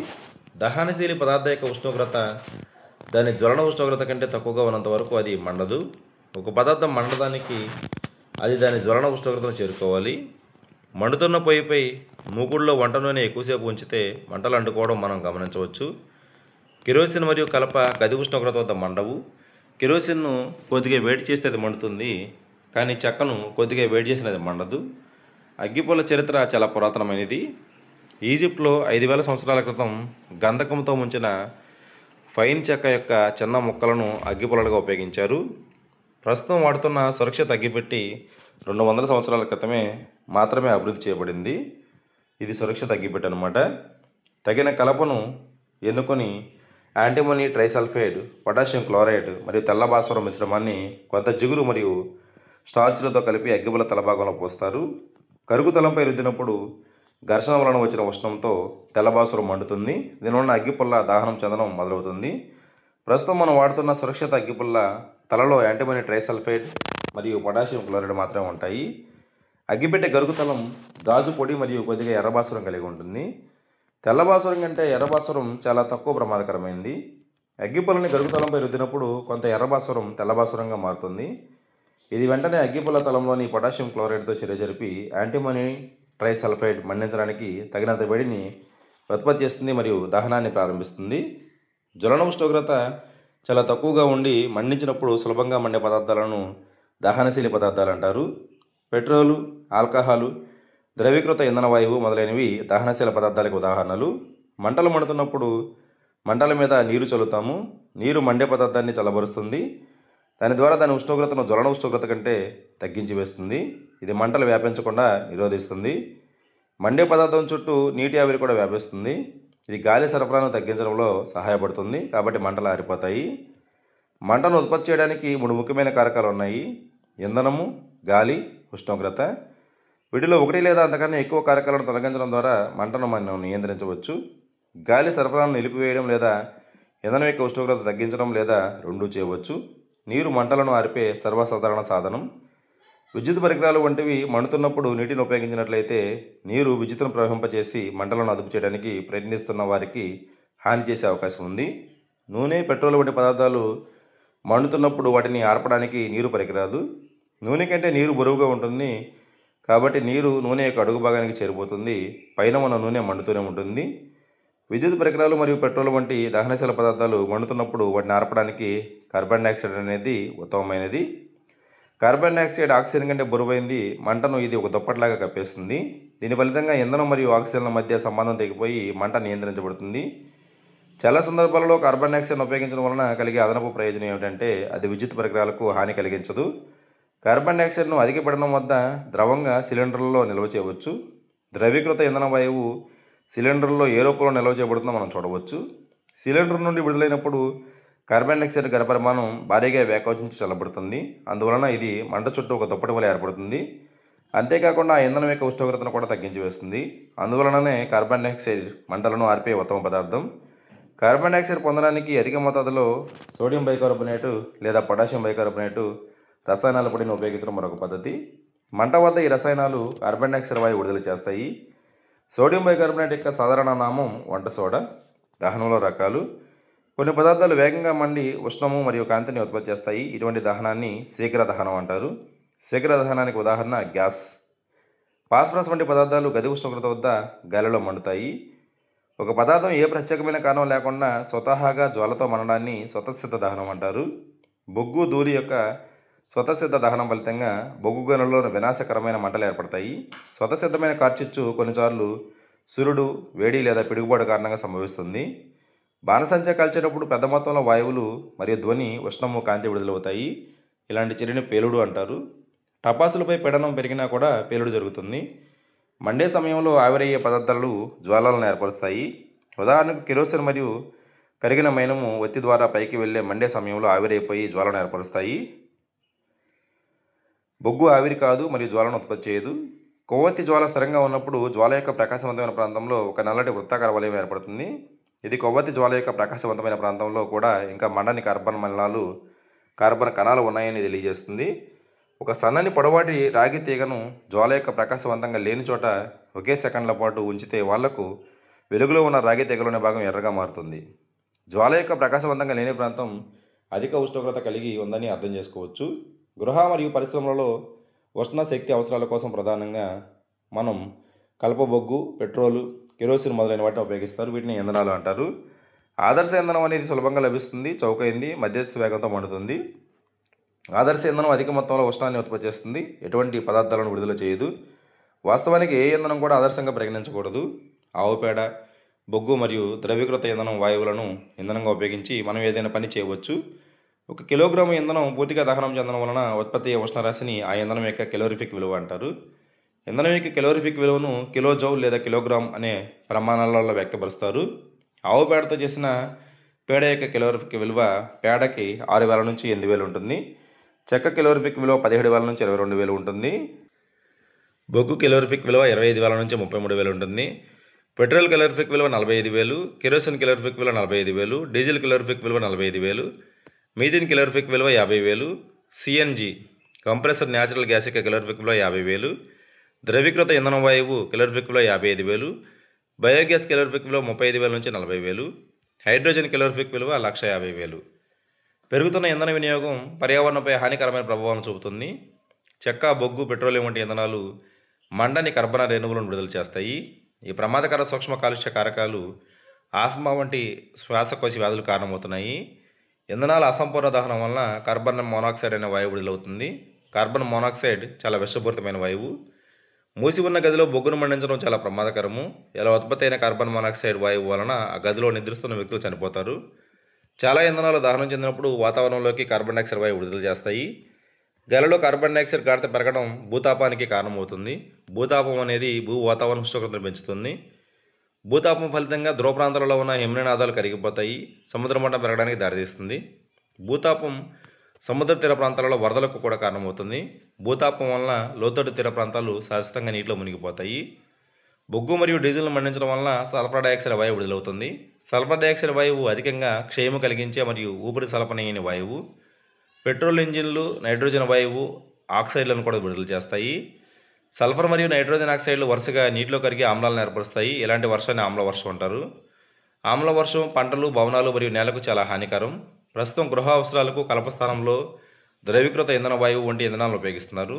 Speaker 2: దహనశీలి పదార్థ యొక్క ఉష్ణోగ్రత దాని జ్వలన ఉష్ణోగ్రత కంటే తక్కువగా ఉన్నంత వరకు అది మండదు. ఒక పదార్థం మండడానికి అది దాని జ్వలన ఉష్ణోగ్రతను చేరుకోవాలి. మండుతున్న పొయ్యిపై మూకుడులో వంట నూనె ఎక్కువసేపు ఉంచితే మంటలు అంటుకోవడం మనం గమనించవచ్చు. కిరోసిన్ మరియు కలప గది ఉష్ణోగ్రత వద్ద మండవు. కిరోసిన్ను కొద్దిగా వేడి చేస్తే అది మండుతుంది, కానీ చెక్కను కొద్దిగా వేడి చేసిన అది మండదు. అగ్గిపుల్ల చరిత్ర చాలా పురాతనమైనది. ఈజిప్ట్లో 5000 సంవత్సరాల క్రితం గంధకంతో ముంచిన ఫైన్ చెక్క యొక్క చిన్న ముక్కలను అగ్గిపుల్లలుగా ఉపయోగించారు. ప్రస్తుతం వాడుతున్న సురక్షిత అగ్గిపెట్టి 200 సంవత్సరాల క్రితమే మాత్రమే అభివృద్ధి చేయబడింది. ఇది సురక్షిత అగ్గిపెట్టి అన్నమాట. తగిన కలపను ఎన్నుకొని యాంటిమోనీ ట్రైసల్ఫైడ్, పొటాషియం క్లోరైడ్ మరియు తెల్ల భాస్వరం మిశ్రమాన్ని కొంత జిగురు మరియు స్టార్చ్లతో కలిపి అగ్గిపుల్ల తలభాగంలో పోస్తారు. కరుగు తలంపై రుద్దినప్పుడు ఘర్షణ వలన వచ్చిన ఉష్ణంతో తెల్లబాసురం మండుతుంది. దీనివలన అగ్గిపుల్ల దహనం చెందడం మొదలవుతుంది. ప్రస్తుతం మనం వాడుతున్న సురక్షిత అగ్గిపుల్ల తలలో యాంటిమోనీ ట్రైసల్ఫైడ్ మరియు పొటాషియం క్లోరైడ్ మాత్రమే ఉంటాయి. అగ్గిపెట్టె గరుగుతలం గాజు పొడి మరియు కొద్దిగా ఎర్రబాసురం కలిగి ఉంటుంది. తెల్లబాసురం కంటే ఎర్రబాసురం చాలా తక్కువ ప్రమాదకరమైంది. అగ్గిపుల్లని గరుగుతలంపై రుద్దినప్పుడు కొంత ఎర్రబాసురం తెల్లబాసురంగా మారుతుంది. ఇది వెంటనే అగ్గిపుల్ల తలంలోని పొటాషియం క్లోరైడ్తో చర్య జరిపి యాంటిమోనీ ట్రైసల్ఫైడ్ మండించడానికి తగినంత వేడిని ఉత్పత్తి చేస్తుంది మరియు దహనాన్ని ప్రారంభిస్తుంది. జ్వలన ఉష్ణోగ్రత చాలా తక్కువగా ఉండి మండించినప్పుడు సులభంగా మండే పదార్థాలను దహనశీలి పదార్థాలు అంటారు. పెట్రోలు, ఆల్కహాలు, ద్రవీకృత ఇంధన వాయువు మొదలైనవి దహనశీల పదార్థాలకు ఉదాహరణలు. మంటలు మండుతున్నప్పుడు మంటల మీద నీరు చల్లుతాము. నీరు మండే పదార్థాన్ని చల్లబరుస్తుంది. దాని ద్వారా దాని ఉష్ణోగ్రతను జ్వలన ఉష్ణోగ్రత కంటే తగ్గించి వేస్తుంది. ఇది మంటలు వ్యాపించకుండా నిరోధిస్తుంది. మండే పదార్థం చుట్టూ నీటి ఆవిరి కూడా వ్యాపిస్తుంది. ఇది గాలి సరఫరాను తగ్గించడంలో సహాయపడుతుంది, కాబట్టి మంటలు ఆరిపోతాయి. మంటను ఉత్పత్తి చేయడానికి 3 ముఖ్యమైన కారకాలు ఉన్నాయి: ఇంధనము, గాలి, ఉష్ణోగ్రత. వీటిలో 1 లేదా అంతకన్నా ఎక్కువ కారకాలను తొలగించడం ద్వారా మంటను మనం నియంత్రించవచ్చు. గాలి సరఫరాను నిలిపివేయడం లేదా ఇంధనం యొక్క ఉష్ణోగ్రత తగ్గించడం లేదా రెండూ చేయవచ్చు. నీరు మంటలను ఆర్పే సర్వసాధారణ సాధనం. విద్యుత్ పరికరాలు వంటివి మండుతున్నప్పుడు నీటిని ఉపయోగించినట్లయితే నీరు విద్యుత్తును ప్రవహింపచేసి మంటలను అదుపు చేయడానికి ప్రయత్నిస్తున్న వారికి హాని చేసే అవకాశం ఉంది. నూనె, పెట్రోల్ వంటి పదార్థాలు మండుతున్నప్పుడు వాటిని ఆర్పడానికి నీరు పనికిరాదు. నూనె కంటే నీరు బరువుగా ఉంటుంది కాబట్టి నీరు నూనె యొక్క అడుగు భాగానికి చేరిపోతుంది, పైన ఉన్న నూనె మండుతూనే ఉంటుంది. విద్యుత్ పరికరాలు మరియు పెట్రోల్ వంటి దహనశీల పదార్థాలు మండుతున్నప్పుడు వాటిని ఆర్పడానికి కార్బన్ డైఆక్సైడ్ అనేది ఉత్తమమైనది. కార్బన్ డైఆక్సైడ్ ఆక్సిజన్ కంటే బరువైంది, మంటను ఇది ఒక దుప్పట్లాగా కప్పేస్తుంది. దీని ఫలితంగా ఇంధనం మరియు ఆక్సిజన్ల మధ్య సంబంధం తెగిపోయి మంట నియంత్రించబడుతుంది. చాలా సందర్భాలలో కార్బన్ డైఆక్సైడ్ను ఉపయోగించడం వలన కలిగే అదనపు ప్రయోజనం ఏమిటంటే అది విద్యుత్ పరికరాలకు హాని కలిగించదు. కార్బన్ డైఆక్సైడ్ను అధిక పీడనం వద్ద ద్రవంగా సిలిండర్లలో నిల్వ చేయవచ్చు. ద్రవీకృత ఇంధన వాయువు సిలిండర్లో ఏ రూపంలో నిల్వ చేయబడుతుందో మనం చూడవచ్చు. సిలిండర్ నుండి విడుదలైనప్పుడు కార్బన్ డైఆక్సైడ్ ఘనపరిమాణం భారీగా వ్యాకోచించి చల్లబడుతుంది. అందువలన ఇది మంట చుట్టూ ఒక దుప్పటి వలె ఏర్పడుతుంది. అంతేకాకుండా ఆ ఇంధనం యొక్క ఉష్ణోగ్రతను కూడా తగ్గించి వేస్తుంది. అందువలననే కార్బన్ డైఆక్సైడ్ మంటలను ఆర్పే ఉత్తమ పదార్థం. కార్బన్ డైఆక్సైడ్ పొందడానికి అధిక మోతాదులో సోడియం బైకార్బోనేటు లేదా పొటాషియం బైకార్బోనేటు రసాయనాల పొడిని ఉపయోగించడం మరొక పద్ధతి. మంట వద్ద ఈ రసాయనాలు కార్బన్ డైఆక్సైడ్ వాయువు విడుదల చేస్తాయి. సోడియం బైకార్బోనేట్ యొక్క సాధారణ నామం వంట సోడా. దహనంలో రకాలు. కొన్ని పదార్థాలు వేగంగా మండి ఉష్ణము మరియు కాంతిని ఉత్పత్తి చేస్తాయి. ఇటువంటి దహనాన్ని శీఘ్ర దహనం అంటారు. శీఘ్ర దహనానికి ఉదాహరణ గ్యాస్. ఫాస్ఫరస్ వంటి పదార్థాలు గది ఉష్ణోగ్రత వద్ద గాలిలో మండుతాయి. ఒక పదార్థం ఏ ప్రత్యేకమైన కారణం లేకుండా స్వతహాగా జ్వాలతో మండడాన్ని స్వతసిద్ధ దహనం అంటారు. బొగ్గు ధూళి యొక్క స్వతసిద్ధ దహనం ఫలితంగా బొగ్గు గనుల్లో వినాశకరమైన మంటలు ఏర్పడతాయి. స్వతసిద్ధమైన కార్చిచ్చు కొన్నిసార్లు సూర్యుడు వేడి లేదా పిడుగుబాటు కారణంగా సంభవిస్తుంది. బాణసంచా కాల్చేటప్పుడు పెద్ద మొత్తంలో వాయువులు మరియు ధ్వని, ఉష్ణము, కాంతి విడుదలవుతాయి. ఇలాంటి చర్యని పేలుడు అంటారు. టపాసులపై పీడనం పెరిగినా కూడా పేలుడు జరుగుతుంది. మండే సమయంలో ఆవిరయ్యే పదార్థాలు జ్వాలలను ఏర్పరుస్తాయి. ఉదాహరణకు కిరోసిన్ మరియు కరిగిన మైనము ఒత్తి ద్వారా పైకి వెళ్ళే మండే సమయంలో ఆవిరైపోయి జ్వాలను ఏర్పరుస్తాయి. బొగ్గు ఆవిరి కాదు మరియు జ్వాలను ఉత్పత్తి చేయదు. కొవ్వొత్తి జ్వాల స్థిరంగా ఉన్నప్పుడు జ్వాల యొక్క ప్రకాశవంతమైన ప్రాంతంలో ఒక నల్లటి వృత్తాకార వలయం ఏర్పడుతుంది. ఇది కొవ్వొత్తి జ్వాల యొక్క ప్రకాశవంతమైన ప్రాంతంలో కూడా ఇంకా మండని కార్బన్ కణాలు ఉన్నాయని తెలియజేస్తుంది. ఒక సన్నని పొడవాటి రాగి తీగను జ్వాల యొక్క ప్రకాశవంతంగా లేని చోట ఒకే సెకండ్ల పాటు ఉంచితే వాళ్లకు వెలుగులో ఉన్న రాగి తీగలోని భాగం ఎర్రగా మారుతుంది. జ్వాల యొక్క ప్రకాశవంతంగా లేని ప్రాంతం అధిక ఉష్ణోగ్రత కలిగి ఉందని అర్థం చేసుకోవచ్చు. గృహ మరియు పరిశ్రమలలో ఉష్ణ శక్తి అవసరాల కోసం ప్రధానంగా మనం కలప బొగ్గు, పెట్రోలు, కిరోసిన్ మొదలైన వాటిని ఉపయోగిస్తారు. వీటిని ఇంధనాలు అంటారు. ఆదర్శ ఇంధనం అనేది సులభంగా లభిస్తుంది, చౌకైంది, మధ్యస్థ వేగంతో మండుతుంది. ఆదర్శ ఇంధనం అధిక మొత్తంలో ఉష్ణాన్ని ఉత్పత్తి చేస్తుంది, ఎటువంటి పదార్థాలను విడుదల చేయదు. వాస్తవానికి ఏ ఇంధనం కూడా ఆదర్శంగా పరిగణించకూడదు. ఆవు పేడ, బొగ్గు మరియు ద్రవీకృత ఇంధనం వాయువులను ఇంధనంగా ఉపయోగించి మనం ఏదైనా పని చేయవచ్చు. 1 కిలోగ్రాము ఇంధనం పూర్తిగా దహనం చెందడం వలన ఉత్పత్తి అయ్యే ఉష్ణరాశిని ఆ ఇంధనం యొక్క కెలోరిఫిక్ విలువ అంటారు. ఇంధనం యొక్క కెలోరిఫిక్ విలువను కిలోజౌల్ లేదా కిలోగ్రామ్ అనే ప్రమాణాలలో వ్యక్తపరుస్తారు. ఆవు పేడతో చేసిన పేడ యొక్క కెలోరిఫిక్ విలువ పేడకి 6,000 నుంచి 8,000 ఉంటుంది. చెక్క కెలోరిఫిక్ విలువ 17,000 నుంచి 22,000 ఉంటుంది. బొగ్గు కెలోరిఫిక్ విలువ 25,000 నుంచి 33,000 ఉంటుంది. పెట్రోల్ కెలోరిఫిక్ విలువ 45,000, కిరోసిన్ కెలోరిఫిక్ విలువ 45,000, డీజిల్ కెలోరిఫిక్ విలువ 45,000, మీథేన్ కెలోరిఫిక్ విలువ 50,000, సిఎన్జి కంప్రెసర్ న్యాచురల్ గ్యాస్ యొక్క కెలోరిఫిక్ విలువ 50,000, ద్రవీకృత ఇంధన వాయువు కెలోరిఫిక్ విలువ 55,000, బయోగ్యాస్ కెలోరిఫిక్ విలువ 35,000 నుంచి 40,000, హైడ్రోజన్ కెలోరిఫిక్ విలువ 1,50,000. పెరుగుతున్న ఇంధన వినియోగం పర్యావరణంపై హానికరమైన ప్రభావాలను చూపుతుంది. చెక్క, బొగ్గు, పెట్రోలియం వంటి ఇంధనాలు మండని కర్బన రేణువులను విడుదల చేస్తాయి. ఈ ప్రమాదకర సూక్ష్మ కాలుష్య కారకాలు ఆస్మా వంటి శ్వాసకోశ వ్యాధులు కారణమవుతున్నాయి. ఇంధనాల అసంపూర్ణ దహనం వలన కార్బన్ మోనాక్సైడ్ అనే వాయువు విడుదలవుతుంది. కార్బన్ మోనాక్సైడ్ చాలా విషపూరితమైన వాయువు. మూసి ఉన్న గదిలో బొగ్గును మండించడం చాలా ప్రమాదకరము. ఇలా ఉత్పత్తి అయిన కార్బన్ మోనాక్సైడ్ వాయువు వలన ఆ గదిలో నిద్రిస్తున్న వ్యక్తులు చనిపోతారు. చాలా ఇంధనాలు దహనం చెందినప్పుడు వాతావరణంలోకి కార్బన్ డైఆక్సైడ్ వాయువు విడుదల చేస్తాయి. గాలిలో కార్బన్ డైఆక్సైడ్ గాఢత పెరగడం భూతాపానికి కారణమవుతుంది. భూతాపం అనేది భూ వాతావరణ ఉష్ణోగ్రతను పెంచుతుంది. భూతాపం ఫలితంగా ధ్రువ ప్రాంతాలలో ఉన్న హిమనీనాదాలు కరిగిపోతాయి, సముద్ర మట్టం పెరగడానికి దారితీస్తుంది. భూతాపం సముద్ర తీర ప్రాంతాలలో వరదలకు కూడా కారణమవుతుంది. భూతాపం వలన లోతట్టు తీర ప్రాంతాలు శాశ్వతంగా నీటిలో మునిగిపోతాయి. బొగ్గు మరియు డీజిల్ను మండించడం వలన సల్ఫర్ డైఆక్సైడ్ వాయువు విడుదలవుతుంది. సల్ఫర్ డైఆక్సైడ్ వాయువు అధికంగా క్షయము కలిగించే మరియు ఊపిరి సలపనీయని వాయువు. పెట్రోల్ ఇంజిన్లు నైట్రోజన్ వాయువు ఆక్సైడ్లను కూడా విడుదల చేస్తాయి. సల్ఫర్ మరియు నైట్రోజన్ ఆక్సైడ్లు వరుసగా నీటిలో కరిగి ఆమ్లాలను ఏర్పరుస్తాయి. ఇలాంటి వర్షాన్ని ఆమ్ల వర్షం అంటారు. ఆమ్ల వర్షం పంటలు, భవనాలు మరియు నేలకు చాలా హానికరం. ప్రస్తుతం గృహ అవసరాలకు కలప స్థానంలో ద్రవీకృత ఇంధన వాయువు వంటి ఇంధనాలను ఉపయోగిస్తున్నారు.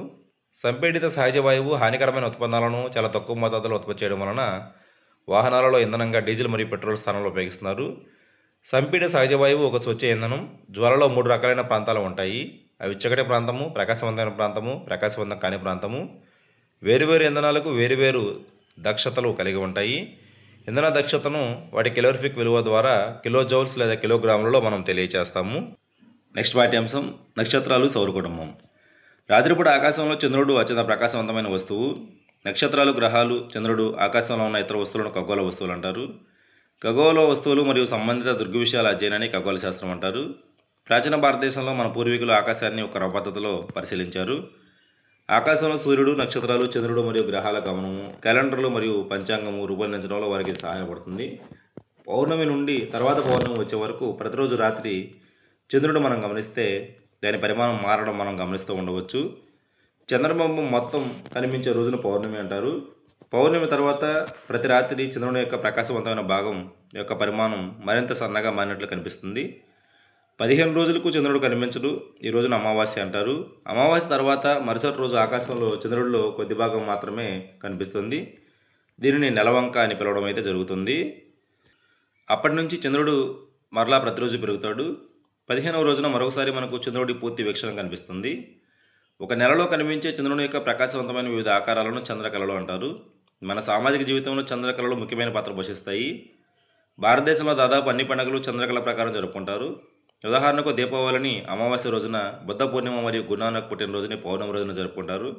Speaker 2: సంపీడిత సహజ వాయువు హానికరమైన ఉత్పన్నాలను చాలా తక్కువ మోతాదులో ఉత్పత్తి చేయడం వలన వాహనాలలో ఇంధనంగా డీజిల్ మరియు పెట్రోల్ స్థానంలో ఉపయోగిస్తున్నారు. సంపీడిత సహజ వాయువు ఒక స్వచ్ఛ ఇంధనం. జ్వాలలో 3 రకాలైన ప్రాంతాలు ఉంటాయి. అవి చికటి ప్రాంతము, ప్రకాశవంతమైన ప్రాంతము, ప్రకాశవంతం కాని ప్రాంతము. వేరువేరు ఇంధనాలకు వేరువేరు దక్షతలు కలిగి ఉంటాయి. ఇంధన దక్షతను వాటి కెలోరిఫిక్ విలువ ద్వారా కిలో జౌల్స్ లేదా కిలోగ్రాములలో మనం తెలియజేస్తాము. నెక్స్ట్ పాఠ్యాంశం నక్షత్రాలు సౌర కుటుంబం. రాత్రిపూట ఆకాశంలో చంద్రుడు అత్యంత ప్రకాశవంతమైన వస్తువు. నక్షత్రాలు, గ్రహాలు, చంద్రుడు, ఆకాశంలో ఉన్న ఇతర వస్తువులను ఖగోళ వస్తువులు అంటారు. ఖగోళ వస్తువులు మరియు సంబంధిత దృగ్విషయాల అధ్యయనాన్ని ఖగోళ శాస్త్రం అంటారు. ప్రాచీన భారతదేశంలో మన పూర్వీకులు ఆకాశాన్ని ఒక క్రమ పద్ధతిలో పరిశీలించారు. ఆకాశంలో సూర్యుడు, నక్షత్రాలు, చంద్రుడు మరియు గ్రహాల గమనము, క్యాలెండర్లు మరియు పంచాంగము రూపొందించడంలో వారికి సహాయపడుతుంది. పౌర్ణమి నుండి తర్వాత పౌర్ణమి వచ్చే వరకు ప్రతిరోజు రాత్రి చంద్రుడు మనం గమనిస్తే దాని పరిమాణం మారడం మనం గమనిస్తూ ఉండవచ్చు. చంద్రబింబం మొత్తం కనిపించే రోజును పౌర్ణమి అంటారు. పౌర్ణమి తర్వాత ప్రతి రాత్రి చంద్రుని యొక్క ప్రకాశవంతమైన భాగం యొక్క పరిమాణం మరింత సన్నగా మారినట్లు కనిపిస్తుంది. 15 రోజులకు చంద్రుడు కనిపించడు. ఈ రోజున అమావాస్య అంటారు. అమావాస్య తర్వాత మరుసటి రోజు ఆకాశంలో చంద్రుడిలో కొద్ది భాగం మాత్రమే కనిపిస్తుంది. దీనిని నెలవంక అని పిలవడం అయితే జరుగుతుంది. అప్పటి నుంచి చంద్రుడు మరలా ప్రతిరోజు పెరుగుతాడు. 15వ రోజున మరొకసారి మనకు చంద్రుడి పూర్తి వీక్షణ కనిపిస్తుంది. ఒక నెలలో కనిపించే చంద్రుని యొక్క ప్రకాశవంతమైన వివిధ ఆకారాలను చంద్రకళలు అంటారు. మన సామాజిక జీవితంలో చంద్రకళలు ముఖ్యమైన పాత్ర పోషిస్తాయి. భారతదేశంలో దాదాపు అన్ని పండుగలు చంద్రకళ ప్రకారం జరుపుకుంటారు. ఉదాహరణకు దీపావళిని అమావాస్య రోజున, బుద్ధ పూర్ణిమ మరియు గురునానక్ పుట్టినరోజుని పౌర్ణమి రోజున జరుపుకుంటారు.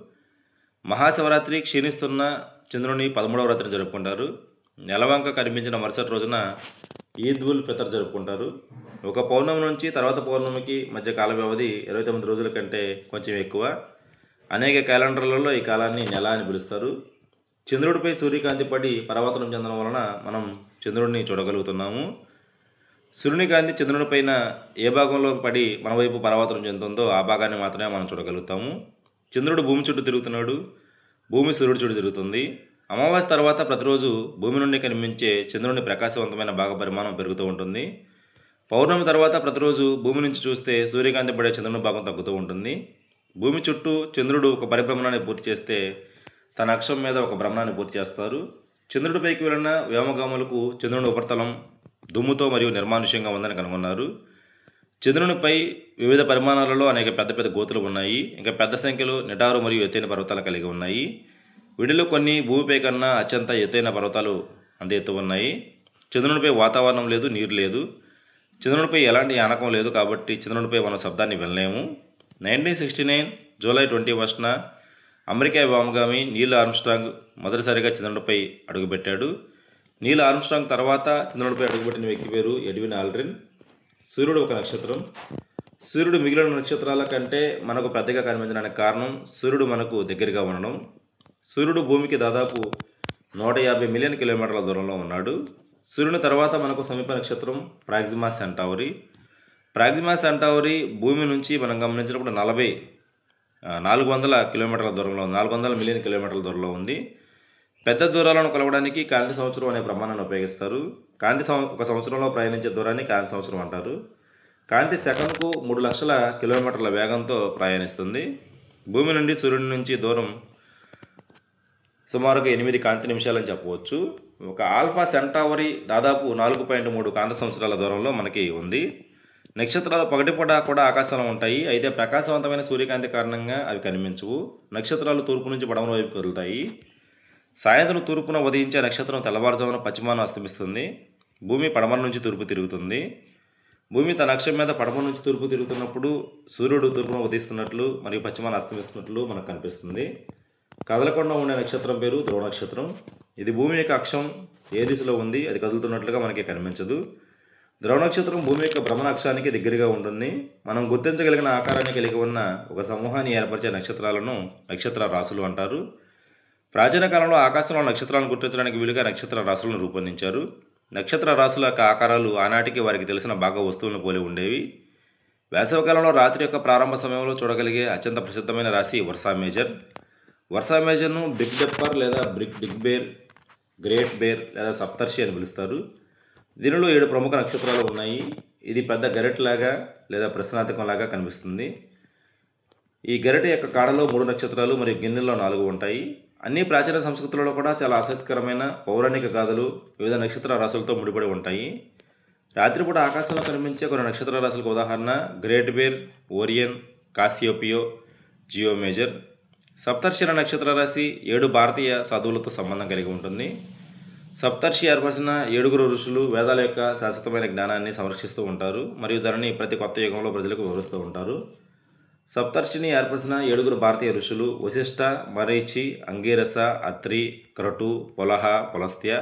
Speaker 2: మహాశివరాత్రి క్షీణిస్తున్న చంద్రుని 13వ రాత్రిని జరుపుకుంటారు. నెలవంక కనిపించిన మరుసటి రోజున ఈద్ ఉల్ ఫితర్ జరుపుకుంటారు. ఒక పౌర్ణమి నుంచి తర్వాత పౌర్ణమికి మధ్య కాల వ్యవధి 29 రోజుల కంటే కొంచెం ఎక్కువ. అనేక క్యాలెండర్లలో ఈ కాలాన్ని నెల అని పిలుస్తారు. చంద్రుడిపై సూర్యకాంతి పడి పరావర్తనం చెందడం వలన మనం చంద్రుడిని చూడగలుగుతున్నాము. సూర్యుని కాంతి చంద్రుని పైన ఏ భాగంలో పడి మన వైపు పరావర్తనం చెందుతుందో ఆ భాగాన్ని మాత్రమే మనం చూడగలుగుతాము. చంద్రుడు భూమి చుట్టూ తిరుగుతున్నాడు. భూమి సూర్యుడు చుట్టూ తిరుగుతుంది. అమావాస్య తర్వాత ప్రతిరోజు భూమి నుండి కనిపించే చంద్రుని ప్రకాశవంతమైన భాగ పరిమాణం పెరుగుతూ ఉంటుంది. పౌర్ణమి తర్వాత ప్రతిరోజు భూమి నుంచి చూస్తే సూర్యకాంతి పడే చంద్రుని భాగం తగ్గుతూ ఉంటుంది. భూమి చుట్టూ చంద్రుడు ఒక పరిభ్రమణాన్ని పూర్తి చేస్తే తన అక్షం మీద ఒక భ్రమణాన్ని పూర్తి చేస్తారు. చంద్రుడిపైకి వెళ్ళిన వ్యోమగాములకు చంద్రుని ఉపరితలం దుమ్ముతో మరియు నిర్మానుష్యంగా ఉందని కనుగొన్నారు. చంద్రునిపై వివిధ పరిమాణాలలో అనేక పెద్ద పెద్ద గోతులు ఉన్నాయి. ఇంకా పెద్ద సంఖ్యలో నిటారు మరియు ఎత్తైన పర్వతాలు కలిగి ఉన్నాయి. వీటిలో కొన్ని భూమిపై కన్నా అత్యంత ఎత్తైన పర్వతాలు అంత ఎత్తు ఉన్నాయి. చంద్రునిపై వాతావరణం లేదు, నీరు లేదు. చంద్రునిపై ఎలాంటి ఆనకం లేదు కాబట్టి చంద్రునిపై మనం శబ్దాన్ని వినలేము. 1969 జూలై 21న అమెరికా వ్యోమగామి నీల్ ఆర్మ్స్ట్రాంగ్ మొదటిసారిగా చంద్రుడిపై అడుగుపెట్టాడు. నీల్ ఆర్మ్స్ట్రాంగ్ తర్వాత చంద్రుడిపై అడుగుపెట్టిన వ్యక్తి పేరు ఎడ్విన్ ఆల్డ్రిన్. సూర్యుడు ఒక నక్షత్రం. సూర్యుడు మిగిలిన నక్షత్రాల కంటే మనకు పెద్దగా కనిపించడానికి కారణం సూర్యుడు మనకు దగ్గరగా ఉండడం. సూర్యుడు భూమికి దాదాపు 150 మిలియన్ కిలోమీటర్ల దూరంలో ఉన్నాడు. సూర్యుని తర్వాత మనకు సమీప నక్షత్రం ప్రాక్సిమా సెంటౌరీ. ప్రాక్సిమా సెంటౌరీ భూమి నుంచి మనం గమనించినప్పుడు 400 కిలోమీటర్ల దూరంలో, 400 మిలియన్ కిలోమీటర్ల దూరంలో ఉంది. పెద్ద దూరాలను కొలవడానికి కాంతి సంవత్సరం అనే ప్రమాణాన్ని ఉపయోగిస్తారు. ఒక సంవత్సరంలో ప్రయాణించే దూరాన్ని కాంతి సంవత్సరం అంటారు. కాంతి సెకన్కు 3 లక్షల కిలోమీటర్ల వేగంతో ప్రయాణిస్తుంది. భూమి నుండి సూర్యుడి నుంచి దూరం సుమారుగా 8 కాంతి నిమిషాలని చెప్పవచ్చు. ఒక ఆల్ఫా సెంటౌరీ దాదాపు 4.3 కాంతి సంవత్సరాల దూరంలో మనకి ఉంది. నక్షత్రాలు పగటిపూట కూడా ఆకాశంలో ఉంటాయి. అయితే ప్రకాశవంతమైన సూర్యకాంతి కారణంగా అవి కనిపించవు. నక్షత్రాలు తూర్పు నుంచి పడమర వైపు కదులుతాయి. సాయంత్రం తూర్పున ఉదయించే నక్షత్రం తెల్లవారుజామున పశ్చిమాన అస్తమిస్తుంది. భూమి పడమర నుంచి తూర్పు తిరుగుతుంది. భూమి తన అక్షం మీద పడమర నుంచి తూర్పు తిరుగుతున్నప్పుడు సూర్యుడు తూర్పున ఉదయిస్తున్నట్లు మరియు పశ్చిమాన అస్తమిస్తున్నట్లు మనకు కనిపిస్తుంది. కదలకుండా ఉండే నక్షత్రం పేరు ధ్రువ నక్షత్రం. ఇది భూమి యొక్క అక్షం ఏ దిశలో ఉంది అది కదులుతున్నట్లుగా మనకి కనిపించదు. ధ్రువ నక్షత్రం భూమి యొక్క భ్రమణ అక్షానికి దగ్గరగా ఉంటుంది. మనం గుర్తించగలిగిన ఆకారాన్ని కలిగి ఉన్న ఒక సమూహాన్ని ఏర్పరిచే నక్షత్రాలను నక్షత్ర రాశులు అంటారు. ప్రాచీన కాలంలో ఆకాశంలో నక్షత్రాలను గుర్తించడానికి వీలుగా నక్షత్ర రాశులను రూపొందించారు. నక్షత్ర రాశుల యొక్క ఆకారాలు ఆనాటికి వారికి తెలిసిన బాగా వస్తువులను పోలి ఉండేవి. వేసవికాలంలో రాత్రి యొక్క ప్రారంభ సమయంలో చూడగలిగే అత్యంత ప్రసిద్ధమైన రాశి వర్సా మేజర్. వర్సా మేజర్ను బిగ్ డిప్పర్ లేదా బిగ్ బేర్, గ్రేట్ బేర్ లేదా సప్తర్షి అని పిలుస్తారు. దీనిలో 7 ప్రముఖ నక్షత్రాలు ఉన్నాయి. ఇది పెద్ద గరెట్ లాగా లేదా ప్రశ్నార్థకంలాగా కనిపిస్తుంది. ఈ గరిటె యొక్క కాడలో 3 నక్షత్రాలు మరియు గిన్నెల్లో 4 ఉంటాయి. అన్ని ప్రాచీన సంస్కృతులలో కూడా చాలా ఆసక్తికరమైన పౌరాణిక గాథలు వివిధ నక్షత్ర రాశులతో ముడిపడి ఉంటాయి. రాత్రిపూట ఆకాశంలో కనిపించే కొన్ని నక్షత్ర రాశులకు ఉదాహరణ గ్రేట్ బేర్, ఓరియన్, కాసియోపియో, జియో మేజర్. సప్తర్షి అనే నక్షత్ర రాశి 7 భారతీయ సాధువులతో సంబంధం కలిగి ఉంటుంది. సప్తర్షి ఏర్పరిచిన 7 ఋషులు వేదాల యొక్క శాశ్వతమైన జ్ఞానాన్ని సంరక్షిస్తూ ఉంటారు మరియు దానిని ప్రతి కొత్త యుగంలో ప్రజలకు వివరిస్తూ ఉంటారు. సప్తర్షిని ఏర్పరిచిన 7 భారతీయ ఋషులు వశిష్ఠ, మరీచి, అంగీరస, అత్రి, క్రటు, పులహ, పులస్త్య.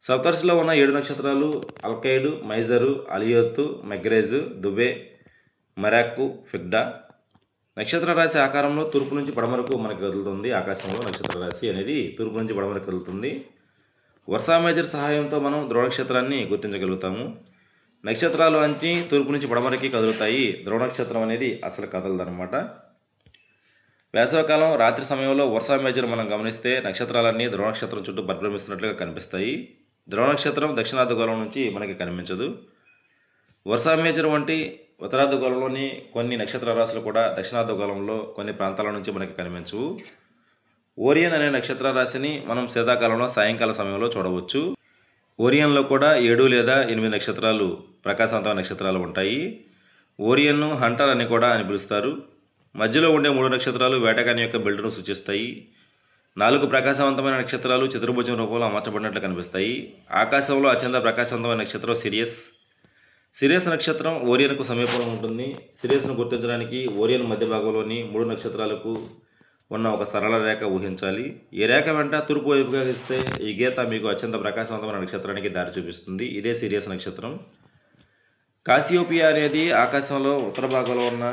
Speaker 2: సప్తర్షిలో ఉన్న 7 నక్షత్రాలు అల్కైడు, మైజరు, అలియోత్తు, మెగ్రేజు, దుబే, మరాక్కు, ఫిగ్డా. నక్షత్ర రాశి ఆకారంలో తూర్పు నుంచి పడమరకు మనకు కదులుతుంది. ఆకాశంలో నక్షత్ర రాశి అనేది తూర్పు నుంచి పడమరకు కదులుతుంది. వర్షా మేజర్ సహాయంతో మనం ధ్రువ నక్షత్రాన్ని గుర్తించగలుగుతాము. నక్షత్రాలు అన్నీ తూర్పు నుంచి పడమరకి కదులుతాయి. ధ్రువ నక్షత్రం అనేది అసలు కదలదనమాట. వేసవికాలం రాత్రి సమయంలో వర్షా మేజర్ మనం గమనిస్తే నక్షత్రాలన్నీ ధ్రువ నక్షత్రం చుట్టూ పరిభ్రమిస్తున్నట్లుగా కనిపిస్తాయి. ధ్రువ నక్షత్రం దక్షిణార్ధగోళం నుంచి మనకి కనిపించదు. వర్షా మేజర్ వంటి ఉత్తరార్ధగోళంలోని కొన్ని నక్షత్ర రాశులు కూడా దక్షిణార్ధగోళంలో కొన్ని ప్రాంతాల నుంచి మనకి కనిపించవు. ఓరియన్ అనే నక్షత్ర రాశిని మనం శీతాకాలంలో సాయంకాల సమయంలో చూడవచ్చు. ఓరియన్లో కూడా 7 లేదా 8 నక్షత్రాలు ప్రకాశవంతమైన నక్షత్రాలు ఉంటాయి. ఓరియన్ను హంటర్ అని కూడా పిలుస్తారు. మధ్యలో ఉండే 3 నక్షత్రాలు వేటగాని యొక్క బెల్ట్ను సూచిస్తాయి. 4 ప్రకాశవంతమైన నక్షత్రాలు చతుర్భుజం రూపంలో అమర్చబడినట్లు కనిపిస్తాయి. ఆకాశంలో అత్యంత ప్రకాశవంతమైన నక్షత్రం సిరియస్. సిరియస్ నక్షత్రం ఓరియన్కు సమీపంలో ఉంటుంది. సిరియస్ను గుర్తించడానికి ఓరియన్ మధ్య భాగంలోని 3 నక్షత్రాలకు ఉన్న ఒక సరళ రేఖ ఊహించాలి. ఈ రేఖ వెంట తూర్పు వైపుగా ఇస్తే ఈ గీత మీకు అత్యంత ప్రకాశవంతమైన నక్షత్రానికి దారి చూపిస్తుంది. ఇదే సిరియస్ నక్షత్రం. కాసియోపియా అనేది ఆకాశంలో ఉత్తర భాగంలో ఉన్న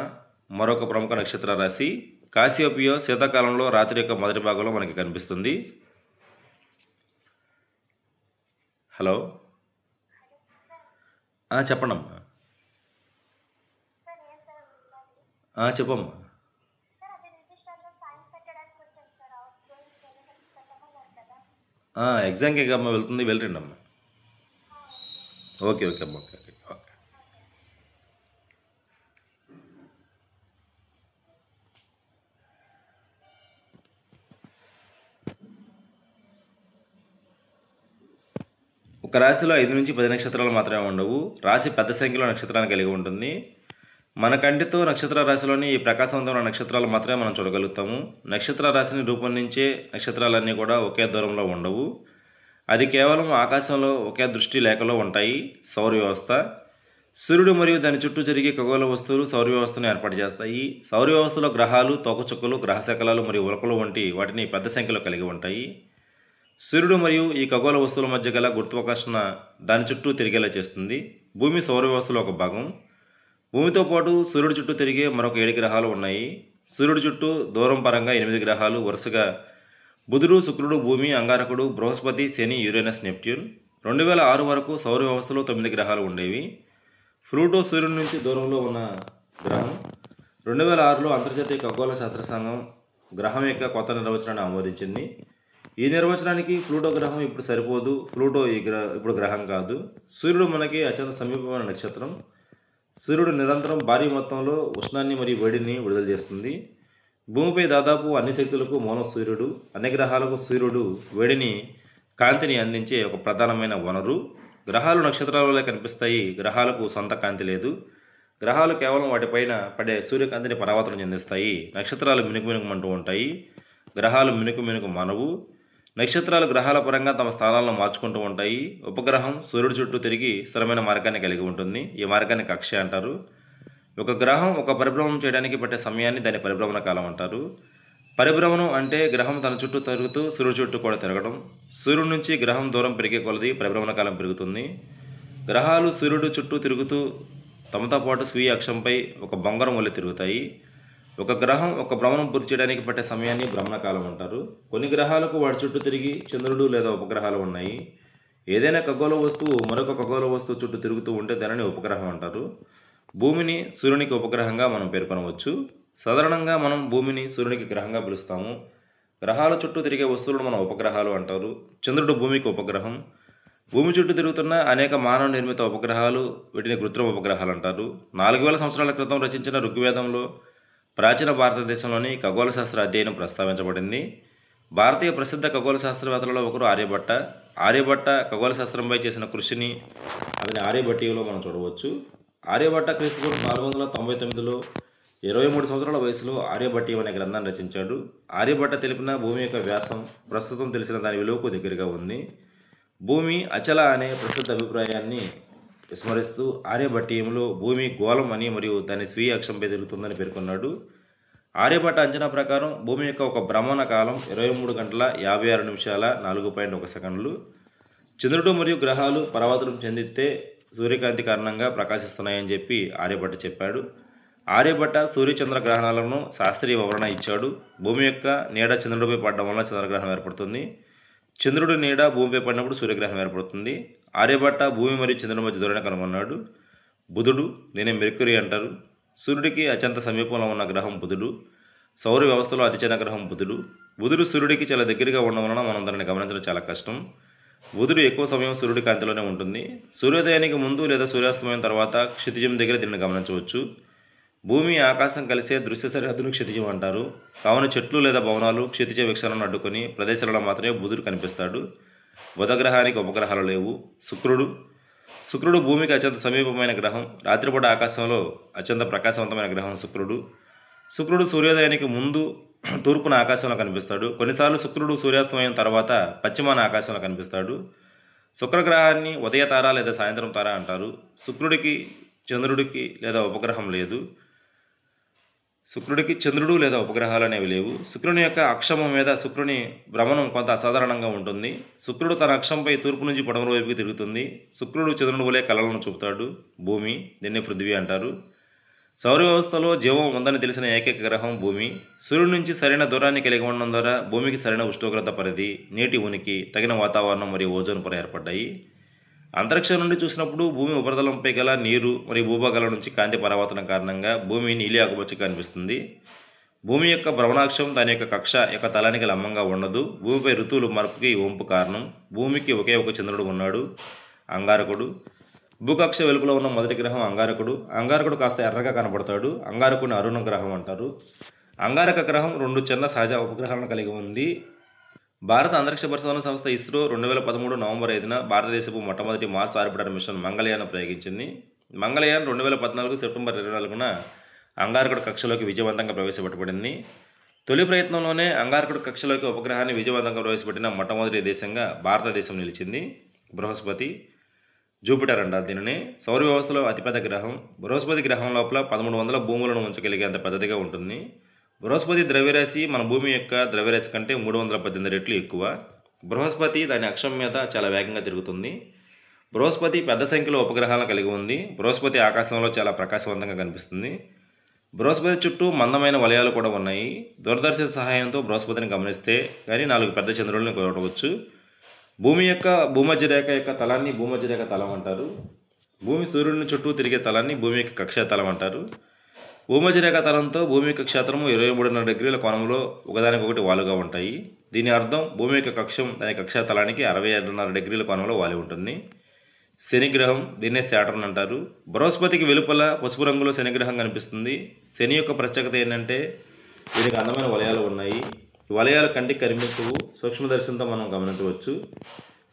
Speaker 2: మరొక ప్రముఖ నక్షత్ర రాశి. కాసియోపియో శీతాకాలంలో రాత్రి యొక్క మొదటి భాగంలో మనకి కనిపిస్తుంది. హలో, చెప్పండమ్మా. చెప్పమ్మా. ఎగ్జామ్కి అమ్మ వెళ్తుంది, వెళ్ళరండి అమ్మ. ఓకే ఓకే అమ్మ, ఓకే ఓకే ఓకే. ఒక రాశిలో 5 నుంచి 10 నక్షత్రాలు మాత్రమే ఉండవు. రాశి పెద్ద సంఖ్యలో నక్షత్రాలను కలిగి ఉంటుంది. మన కంటితో నక్షత్ర రాశిలోని ఈ ప్రకాశవంతమైన నక్షత్రాలు మాత్రమే మనం చూడగలుగుతాము. నక్షత్ర రాశిని రూపొందించే నక్షత్రాలన్నీ కూడా ఒకే దూరంలో ఉండవు. అది కేవలం ఆకాశంలో ఒకే దృష్టి రేఖలో ఉంటాయి. సౌర వ్యవస్థ. సూర్యుడు మరియు దాని చుట్టూ జరిగే ఖగోళ వస్తువులు సౌర వ్యవస్థను ఏర్పాటు చేస్తాయి. సౌర వ్యవస్థలో గ్రహాలు, తోకచుక్కలు, గ్రహశకలాలు మరియు ఉల్కలు వంటి వాటిని పెద్ద సంఖ్యలో కలిగి ఉంటాయి. సూర్యుడు మరియు ఈ ఖగోళ వస్తువుల మధ్య గల గురుత్వాకర్షణ దాని చుట్టూ తిరిగేలా చేస్తుంది. భూమి సౌర వ్యవస్థలో ఒక భాగం. భూమితో పాటు సూర్యుడి చుట్టూ తిరిగే మరొక 7 గ్రహాలు ఉన్నాయి. సూర్యుడి చుట్టూ దూరం పరంగా 8 గ్రహాలు వరుసగా బుధుడు, శుక్రుడు, భూమి, అంగారకుడు, బృహస్పతి, శని, యురేనస్, నెప్ట్యూన్. 2006 వరకు సౌర వ్యవస్థలో 9 గ్రహాలు ఉండేవి. ప్లూటో సూర్యుడి నుంచి దూరంలో ఉన్న గ్రహం. 2006లో అంతర్జాతీయ ఖగోళ శాస్త్ర సంఘం గ్రహం యొక్క కొత్త నిర్వచనాన్ని ఆమోదించింది. ఈ నిర్వచనానికి ప్లూటో గ్రహం ఇప్పుడు సరిపోదు. ప్లూటో ఇప్పుడు గ్రహం కాదు. సూర్యుడు మనకి అత్యంత సమీపమైన నక్షత్రం. సూర్యుడు నిరంతరం భారీ మొత్తంలో ఉష్ణాన్ని మరియు వేడిని విడుదల చేస్తుంది. భూమిపై దాదాపు అన్ని శక్తులకు మూలం సూర్యుడు. అన్ని గ్రహాలకు సూర్యుడు వేడిని, కాంతిని అందించే ఒక ప్రధానమైన వనరు. గ్రహాలు నక్షత్రాలలో కనిపిస్తాయి. గ్రహాలకు సొంత కాంతి లేదు. గ్రహాలు కేవలం వాటిపైన పడే సూర్యకాంతిని పరావర్తనం చెందిస్తాయి. నక్షత్రాలు మినుకుమంటూ ఉంటాయి. గ్రహాలు మినుకు మానవు. నక్షత్రాలు గ్రహాల పరంగా తమ స్థానాలను మార్చుకుంటూ ఉంటాయి. ఉపగ్రహం సూర్యుడి చుట్టూ తిరిగి స్థిరమైన మార్గాన్ని కలిగి ఉంటుంది. ఈ మార్గాన్ని కక్ష అంటారు. ఒక గ్రహం ఒక పరిభ్రమణం చేయడానికి పట్టే సమయాన్ని దాని పరిభ్రమణ కాలం అంటారు. పరిభ్రమణం అంటే గ్రహం తన చుట్టూ తిరుగుతూ సూర్యుడి చుట్టూ కూడా తిరగడం. సూర్యుడి నుంచి గ్రహం దూరం పెరిగే కొలది పరిభ్రమణ కాలం పెరుగుతుంది. గ్రహాలు సూర్యుడు చుట్టూ తిరుగుతూ తమతో పాటు స్వీయ అక్షంపై ఒక బొంగరం వల్ల తిరుగుతాయి. ఒక గ్రహం ఒక భ్రమణం పూర్తి చేయడానికి పట్టే సమయాన్ని భ్రమణకాలం అంటారు. కొన్ని గ్రహాలకు వాటి చుట్టూ తిరిగి చంద్రుడు లేదా ఉపగ్రహాలు ఉన్నాయి. ఏదైనా ఖగోళ వస్తువు మరొక ఖగోళ వస్తువు చుట్టూ తిరుగుతూ ఉంటే దానిని ఉపగ్రహం అంటారు. భూమిని సూర్యునికి ఉపగ్రహంగా మనం పేర్కొనవచ్చు. సాధారణంగా మనం భూమిని సూర్యునికి గ్రహంగా పిలుస్తాము. గ్రహాల చుట్టూ తిరిగే వస్తువులను మనం ఉపగ్రహాలు అంటారు. చంద్రుడు భూమికి ఉపగ్రహం. భూమి చుట్టూ తిరుగుతున్న అనేక మానవ నిర్మిత ఉపగ్రహాలు వీటిని కృత్రిమ ఉపగ్రహాలు అంటారు. 4000 సంవత్సరాల క్రితం రచించిన ఋగ్వేదంలో ప్రాచీన భారతదేశంలోని ఖగోళ శాస్త్ర అధ్యయనం ప్రస్తావించబడింది. భారతీయ ప్రసిద్ధ ఖగోళ శాస్త్రవేత్తలలో ఒకరు ఆర్యభట్ట. ఆర్యభట్ట ఖగోళ శాస్త్రంపై చేసిన కృషిని అతని ఆర్యభట్టీయంలో మనం చూడవచ్చు. ఆర్యభట్ట క్రీస్తు 499లో 23 సంవత్సరాల వయసులో ఆర్యభట్టీయం అనే గ్రంథాన్ని రచించాడు. ఆర్యభట్ట తెలిపిన భూమి యొక్క వ్యాసం ప్రస్తుతం తెలిసిన దాని విలువకు దగ్గరగా ఉంది. భూమి అచల అనే ప్రసిద్ధ అభిప్రాయాన్ని విస్మరిస్తూ ఆర్యభట్టీయంలో భూమి గోళం అని మరియు దాని స్వీయ అక్షంపై తిరుగుతుందని పేర్కొన్నాడు. ఆర్యభట్ట అంచనా ప్రకారం భూమి యొక్క ఒక భ్రమణ కాలం 23 గంటల 56 నిమిషాల 4.1 సెకండ్లు. చంద్రుడు మరియు గ్రహాలు పరావర్తనం చెందితే సూర్యకాంతి కారణంగా ప్రకాశిస్తున్నాయని చెప్పి ఆర్యభట్ట చెప్పాడు. ఆర్యభట్ట సూర్యచంద్ర గ్రహణాలను శాస్త్రీయ వివరణ ఇచ్చాడు. భూమి యొక్క నీడ చంద్రుడిపై పడడం వల్ల చంద్రగ్రహణం ఏర్పడుతుంది. చంద్రుడి నీడ భూమిపై పడినప్పుడు సూర్యగ్రహణం ఏర్పడుతుంది. ఆర్యభట్ట భూమి మరియు చంద్రుడి మధ్య దూరాన్ని కనుగొన్నాడు. బుధుడు, దీన్ని మెర్క్యూరీ అంటారు. సూర్యుడికి అత్యంత సమీపంలో ఉన్న గ్రహం బుధుడు. సౌర వ్యవస్థలో అతి చిన్న గ్రహం బుధుడు. బుధుడు సూర్యుడికి చాలా దగ్గరగా ఉండడం వలన మనం దానిని గమనించడం చాలా కష్టం. బుధుడు ఎక్కువ సమయం సూర్యుడి కాంతిలోనే ఉంటుంది. సూర్యోదయానికి ముందు లేదా సూర్యాస్తమయం తర్వాత క్షితిజం దగ్గర దీన్ని గమనించవచ్చు. భూమి ఆకాశం కలిసే దృశ్య సరిహద్దును క్షితిజం అంటారు. కావున చెట్లు లేదా భవనాలు క్షితిజ వీక్షణను అడ్డుకొని ప్రదేశాలలో మాత్రమే బుధుడు కనిపిస్తాడు. బుధ గ్రహానికి ఉపగ్రహాలు లేవు. శుక్రుడు భూమికి అత్యంత సమీపమైన గ్రహం. రాత్రిపూట ఆకాశంలో అత్యంత ప్రకాశవంతమైన గ్రహం శుక్రుడు సూర్యోదయానికి ముందు తూర్పున ఆకాశంలో కనిపిస్తాడు. కొన్నిసార్లు శుక్రుడు సూర్యాస్తమయం తర్వాత పశ్చిమాన ఆకాశంలో కనిపిస్తాడు. శుక్రగ్రహాన్ని ఉదయతార లేదా సాయంత్రం తార అంటారు. శుక్రుడికి చంద్రుడు లేదా ఉపగ్రహాలు అనేవి లేవు. శుక్రుని యొక్క అక్షము మీద శుక్రుని భ్రమణం కొంత అసాధారణంగా ఉంటుంది. శుక్రుడు తన అక్షంపై తూర్పు నుంచి పడమర వైపుకి తిరుగుతుంది. శుక్రుడు చంద్రుని వలె కళలను చూపుతాడు. భూమి, దీన్ని పృథ్వీ అంటారు. సౌర వ్యవస్థలో జీవం ఉందని తెలిసిన ఏకైక గ్రహం భూమి. సూర్యుడి నుంచి సరైన దూరాన్ని కలిగి ఉండడం ద్వారా భూమికి సరైన ఉష్ణోగ్రత పరిధి, నీటి ఉనికి, తగిన వాతావరణం మరియు ఓజోన్ పొర ఏర్పడ్డాయి. అంతరిక్షం నుండి చూసినప్పుడు భూమి ఉపరితలంపై గల నీరు మరియు భూభాగాల నుంచి కాంతి పరావర్తనం కారణంగా భూమి నీలి ఆకుపచ్చగా కనిపిస్తుంది. భూమి యొక్క భ్రమణాక్షం దాని యొక్క కక్ష యొక్క తలానికి లంబంగా ఉండదు. భూమిపై ఋతువులు మార్పుకి వంపు కారణం. భూమికి ఒకే ఒక చంద్రుడు ఉన్నాడు, అంగారకుడు. భూకక్ష వెలుపల ఉన్న మొదటి గ్రహం అంగారకుడు కాస్త ఎర్రగా కనపడతాడు. అంగారకుడిని అరుణ గ్రహం అంటారు. అంగారక గ్రహం 2 చిన్న సహజ ఉపగ్రహాలను కలిగి ఉంది. భారత అంతరిక్ష పరిశోధన సంస్థ ఇస్రో 2013 నవంబర్ 5న భారతదేశపు మొట్టమొదటి మార్స్ ఆర్బిటర్ మిషన్ మంగళయాన్ ప్రయోగించింది. మంగళయాన్ 2014 సెప్టెంబర్ 24న అంగారకుడు కక్షలోకి విజయవంతంగా ప్రవేశపెట్టబడింది. తొలి ప్రయత్నంలోనే అంగారకుడు కక్షలోకి ఉపగ్రహాన్ని విజయవంతంగా ప్రవేశపెట్టిన మొట్టమొదటి దేశంగా భారతదేశం నిలిచింది. బృహస్పతి, జూపిటర్ అంటారు దీనిని. సౌర వ్యవస్థలో అతిపెద్ద గ్రహం. బృహస్పతి గ్రహం లోపల 1300 భూములను ఉంచగలిగేంత పెద్దదిగా ఉంటుంది. బృహస్పతి ద్రవ్యరాశి మన భూమి యొక్క ద్రవ్యరాశి కంటే 318 రెట్లు ఎక్కువ. బృహస్పతి దాని అక్షం మీద చాలా వేగంగా తిరుగుతుంది. బృహస్పతి పెద్ద సంఖ్యలో ఉపగ్రహాలను కలిగి ఉంది. బృహస్పతి ఆకాశంలో చాలా ప్రకాశవంతంగా కనిపిస్తుంది. బృహస్పతి చుట్టూ మందమైన వలయాలు కూడా ఉన్నాయి. దూరదర్శన సహాయంతో బృహస్పతిని గమనిస్తే కానీ 4 పెద్ద చంద్రులను చూడవచ్చు. భూమి యొక్క భూమధ్యరేఖ యొక్క తలాన్ని భూమధ్యరేఖ తలం అంటారు. భూమి సూర్యుడిని చుట్టూ తిరిగే తలాన్ని భూమి యొక్క కక్షా తలం అంటారు. భూమధ్యరేఖ తలంతో భూమి యొక్క క్షేత్రము 23.5 డిగ్రీల కోణంలో ఒకదానికొకటి వాలుగా ఉంటాయి. దీని అర్థం భూమి యొక్క కక్షం దాని కక్షా తలానికి 67.5 డిగ్రీల కోణంలో వాలి ఉంటుంది. శనిగ్రహం, దీన్నే శాటర్న్ అంటారు. బృహస్పతికి వెలుపల పసుపు రంగులో శనిగ్రహం కనిపిస్తుంది. శని యొక్క ప్రత్యేకత ఏంటంటే దీనికి అందమైన వలయాలు ఉన్నాయి. ఈ వలయాలు కంటికి కనిపించవు, సూక్ష్మదర్శనంతో మనం గమనించవచ్చు.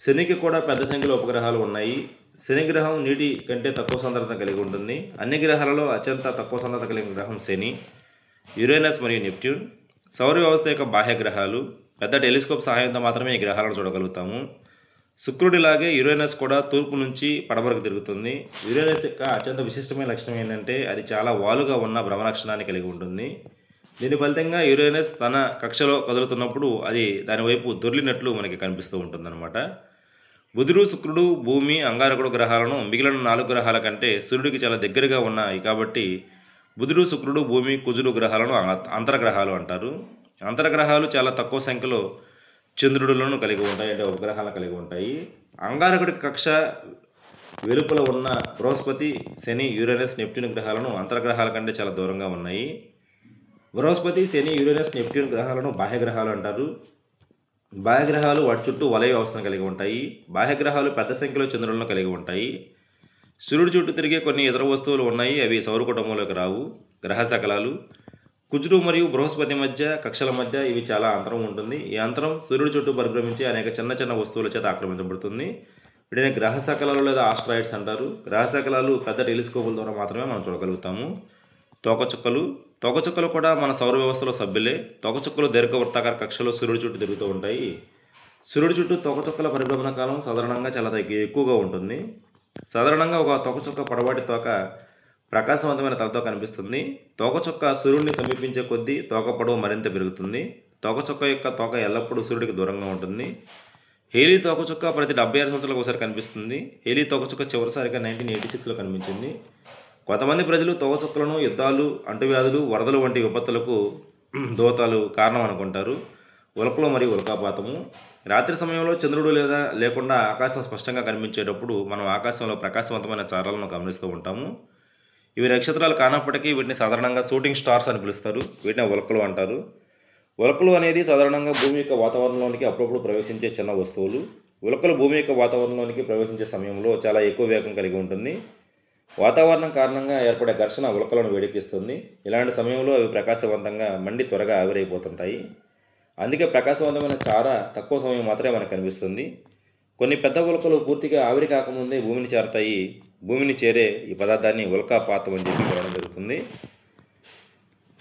Speaker 2: శనికి కూడా పెద్ద సంఖ్యలో ఉపగ్రహాలు ఉన్నాయి. శనిగ్రహం నీటి కంటే తక్కువ సాంద్రత కలిగి ఉంటుంది. అన్ని గ్రహాలలో అత్యంత తక్కువ సాంద్రత కలిగిన గ్రహం శని, యురేనస్ మరియు నెప్ట్యూన్. సౌర వ్యవస్థ యొక్క బాహ్య గ్రహాలు. పెద్ద టెలిస్కోప్ సహాయంతో మాత్రమే ఈ గ్రహాలను చూడగలుగుతాము. శుక్రుడిలాగే యురేనస్ కూడా తూర్పు నుంచి పడమరకు తిరుగుతుంది. యురేనస్ యొక్క అత్యంత విశిష్టమైన లక్షణం ఏంటంటే అది చాలా వాలుగా ఉన్న భ్రమణక్షణాన్ని కలిగి ఉంటుంది. దీని ఫలితంగా యురేనస్ తన కక్షలో కదులుతున్నప్పుడు అది దాని వైపు దొర్లినట్లు మనకి కనిపిస్తూ ఉంటుందన్నమాట. బుధుడు, శుక్రుడు, భూమి, అంగారకుడు గ్రహాలను మిగిలిన 4 గ్రహాల కంటే సూర్యుడికి చాలా దగ్గరగా ఉన్నాయి కాబట్టి బుధుడు, శుక్రుడు, భూమి, కుజుడు గ్రహాలను అంతర్గ్రహాలు అంటారు. అంతర్గ్రహాలు చాలా తక్కువ సంఖ్యలో చంద్రుడులను కలిగి ఉంటాయి, అంటే ఉపగ్రహాలను కలిగి ఉంటాయి. అంగారకుడి కక్ష వెలుపల ఉన్న బృహస్పతి, శని, యురేనస్, నెప్ట్యూన్ గ్రహాలను అంతర్గ్రహాల కంటే చాలా దూరంగా ఉన్నాయి. బృహస్పతి, శని, యురేనస్, నెప్ట్యూన్ గ్రహాలను బాహ్యగ్రహాలు అంటారు. బాహ్యగ్రహాలు వాటి చుట్టూ వలయ వ్యవస్థను కలిగి ఉంటాయి. బాహ్యగ్రహాలు పెద్ద సంఖ్యలో చంద్రులను కలిగి ఉంటాయి. సూర్యుడి చుట్టూ తిరిగే కొన్ని ఇతర వస్తువులు ఉన్నాయి, అవి సౌర కుటుంబంలోకి రావు. గ్రహ శకలాలు. కుజుడు మరియు బృహస్పతి మధ్య కక్షల మధ్య ఇవి చాలా అంతరం ఉంటుంది. ఈ అంతరం సూర్యుడి చుట్టూ పరిభ్రమించే అనేక చిన్న చిన్న వస్తువుల చేత ఆక్రమించబడుతుంది. వీటిని గ్రహ శకలాలు లేదా ఆస్ట్రాయిడ్స్ అంటారు. గ్రహ శకలాలు పెద్ద టెలిస్కోపుల ద్వారా మాత్రమే మనం చూడగలుగుతాము. తోకచుక్కలు కూడా మన సౌర వ్యవస్థలో సభ్యులే. తోకచుక్కలు దీర్ఘవృత్తాకార కక్షలో సూర్యుడి చుట్టూ తిరుగుతూ ఉంటాయి. సూర్యుడి చుట్టూ తోకచుక్కల పరిభ్రమణ కాలం సాధారణంగా చాలా ఎక్కువగా ఉంటుంది. సాధారణంగా ఒక తోకచుక్క పొడవాటి తోక ప్రకాశవంతమైన తలతో కనిపిస్తుంది. తోకచుక్క సూర్యుడిని సమీపించే కొద్దీ తోక పొడవు మరింత పెరుగుతుంది. తోకచుక్క యొక్క తోక ఎల్లప్పుడూ సూర్యుడికి దూరంగా ఉంటుంది. హేలీ తోకచుక్క ప్రతి 76 సంవత్సరాలకు ఒకసారి కనిపిస్తుంది. హేలీ తోకచుక్క చివరిసారిగా 1986లో కనిపించింది. కొంతమంది ప్రజలు తోకచుక్కలను యుద్ధాలు, అంటువ్యాధులు, వరదలు వంటి విపత్తులకు దోతాలు కారణం అనుకుంటారు. ఉల్కలు మరియు ఉల్కాపాతము. రాత్రి సమయంలో చంద్రుడు లేకుండా ఆకాశం స్పష్టంగా కనిపించేటప్పుడు మనం ఆకాశంలో ప్రకాశవంతమైన చారాలను గమనిస్తూ ఉంటాము. ఇవి నక్షత్రాలు కానప్పటికీ వీటిని సాధారణంగా షూటింగ్ స్టార్స్ అని పిలుస్తారు. వీటిని ఉల్కలు అంటారు. ఉల్కలు అనేది సాధారణంగా భూమి యొక్క వాతావరణంలోనికి అప్పుడప్పుడు ప్రవేశించే చిన్న వస్తువులు. ఉల్కలు భూమి యొక్క వాతావరణంలోనికి ప్రవేశించే సమయంలో చాలా ఎక్కువ వేగం కలిగి ఉంటుంది. వాతావరణం కారణంగా ఏర్పడే ఘర్షణ ఉల్కలను వేడెక్కిస్తుంది. ఇలాంటి సమయంలో అవి ప్రకాశవంతంగా మండి త్వరగా ఆవిరైపోతుంటాయి. అందుకే ప్రకాశవంతమైన చార తక్కువ సమయం మాత్రమే మనకు కనిపిస్తుంది. కొన్ని పెద్ద ఉల్కలు పూర్తిగా ఆవిరి కాకముందే భూమిని చేరతాయి. భూమిని చేరే ఈ పదార్థాన్ని ఉల్కాపాతం అని చెప్పి పిలవడం జరుగుతుంది.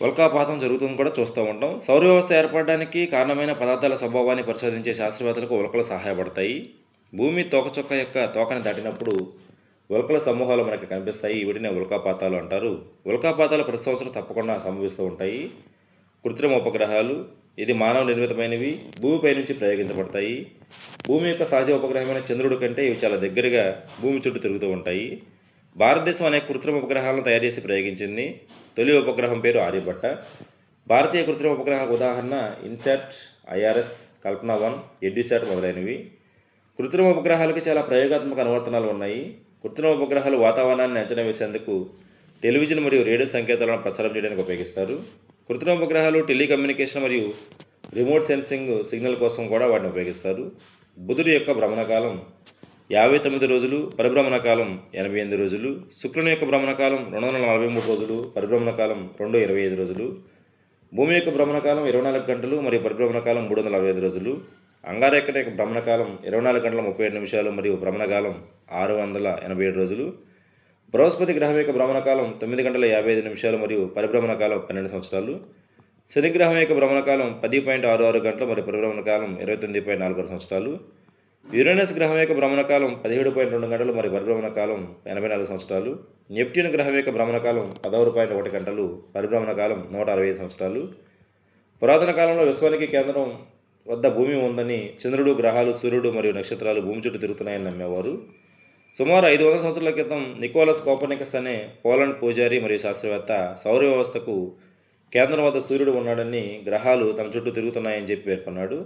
Speaker 2: ఉల్కాపాతం జరుగుతుంది కూడా చూస్తూ ఉంటాం. సౌర వ్యవస్థ ఏర్పడడానికి కారణమైన పదార్థాల స్వభావాన్ని పరిశోధించే శాస్త్రవేత్తలకు ఉల్కలు సహాయపడతాయి. భూమి తోకచుక్క యొక్క తోకని దాటినప్పుడు ఉల్కల సమూహాలు మనకి కనిపిస్తాయి. వీటిని ఉల్కాపాతాలు అంటారు. ఉల్కాపాతాలు ప్రతి సంవత్సరం తప్పకుండా సంభవిస్తూ ఉంటాయి. కృత్రిమ ఉపగ్రహాలు ఇది మానవ నిర్మితమైనవి భూమిపై నుంచి ప్రయోగించబడతాయి. భూమి యొక్క సహజ ఉపగ్రహమైన చంద్రుడి కంటే ఇవి చాలా దగ్గరగా భూమి చుట్టూ తిరుగుతూ ఉంటాయి. భారతదేశం అనేక కృత్రిమ ఉపగ్రహాలను తయారు చేసి ప్రయోగించింది. తొలి ఉపగ్రహం పేరు ఆర్యభట్ట. భారతీయ కృత్రిమ ఉపగ్రహాలకు ఉదాహరణ ఇన్సాట్, ఐఆర్ఎస్, కల్పన-1, ఎడ్యుసాట్ మొదలైనవి. కృత్రిమ ఉపగ్రహాలకి చాలా ప్రయోగాత్మక అనువర్తనాలు ఉన్నాయి. కృత్రిమ ఉపగ్రహాలు వాతావరణాన్ని అంచనా వేసేందుకు టెలివిజన్ మరియు రేడియో సంకేతాలను ప్రసారం చేయడానికి ఉపయోగిస్తారు. కృత్రిమ ఉపగ్రహాలు టెలికమ్యూనికేషన్ మరియు రిమోట్ సెన్సింగ్ సిగ్నల్ కోసం కూడా వాటిని ఉపయోగిస్తారు. బుధుడి యొక్క భ్రమణకాలం 59 రోజులు, పరిభ్రమణ కాలం 88 రోజులు. శుక్రుని యొక్క భ్రమణకాలం 243 రోజులు, పరిభ్రమణ కాలం 225 రోజులు. భూమి యొక్క భ్రమణకాలం 24 గంటలు మరియు పరిభ్రమణ కాలం 365 రోజులు. అంగారక యొక్క భ్రమణకాలం 24 గంటల 37 నిమిషాలు మరియు భ్రమణకాలం 687 రోజులు. బృహస్పతి గ్రహం యొక్క భ్రమణకాలం 9 గంటల 55 నిమిషాలు మరియు పరిభ్రమణ కాలం 12 సంవత్సరాలు. శని గ్రహం యొక్క భ్రమణకాలం 10.66 గంటలు మరియు పరిభ్రమణ కాలం 29.46 సంవత్సరాలు. యురేనస్ గ్రహం యొక్క భ్రమణకాలం 17.2 గంటలు మరియు పరిభ్రమణ కాలం 84 సంవత్సరాలు. నెప్ట్యూన్ గ్రహం యొక్క భ్రమణకాలం 16.1 గంటలు, పరిభ్రమణ కాలం 165 సంవత్సరాలు. పురాతన కాలంలో విశ్వానికి కేంద్రం వద్ద భూమి ఉందని, చంద్రుడు, గ్రహాలు, సూర్యుడు మరియు నక్షత్రాలు భూమి చుట్టూ తిరుగుతున్నాయని నమ్మేవారు. సుమారు 500 సంవత్సరాల క్రితం నికోలస్ కోపర్నికస్ అనే పోలాండ్ పూజారి మరియు శాస్త్రవేత్త సౌర వ్యవస్థకు కేంద్రం వద్ద సూర్యుడు ఉన్నాడని, గ్రహాలు తన చుట్టూ తిరుగుతున్నాయని చెప్పి పేర్కొన్నాడు.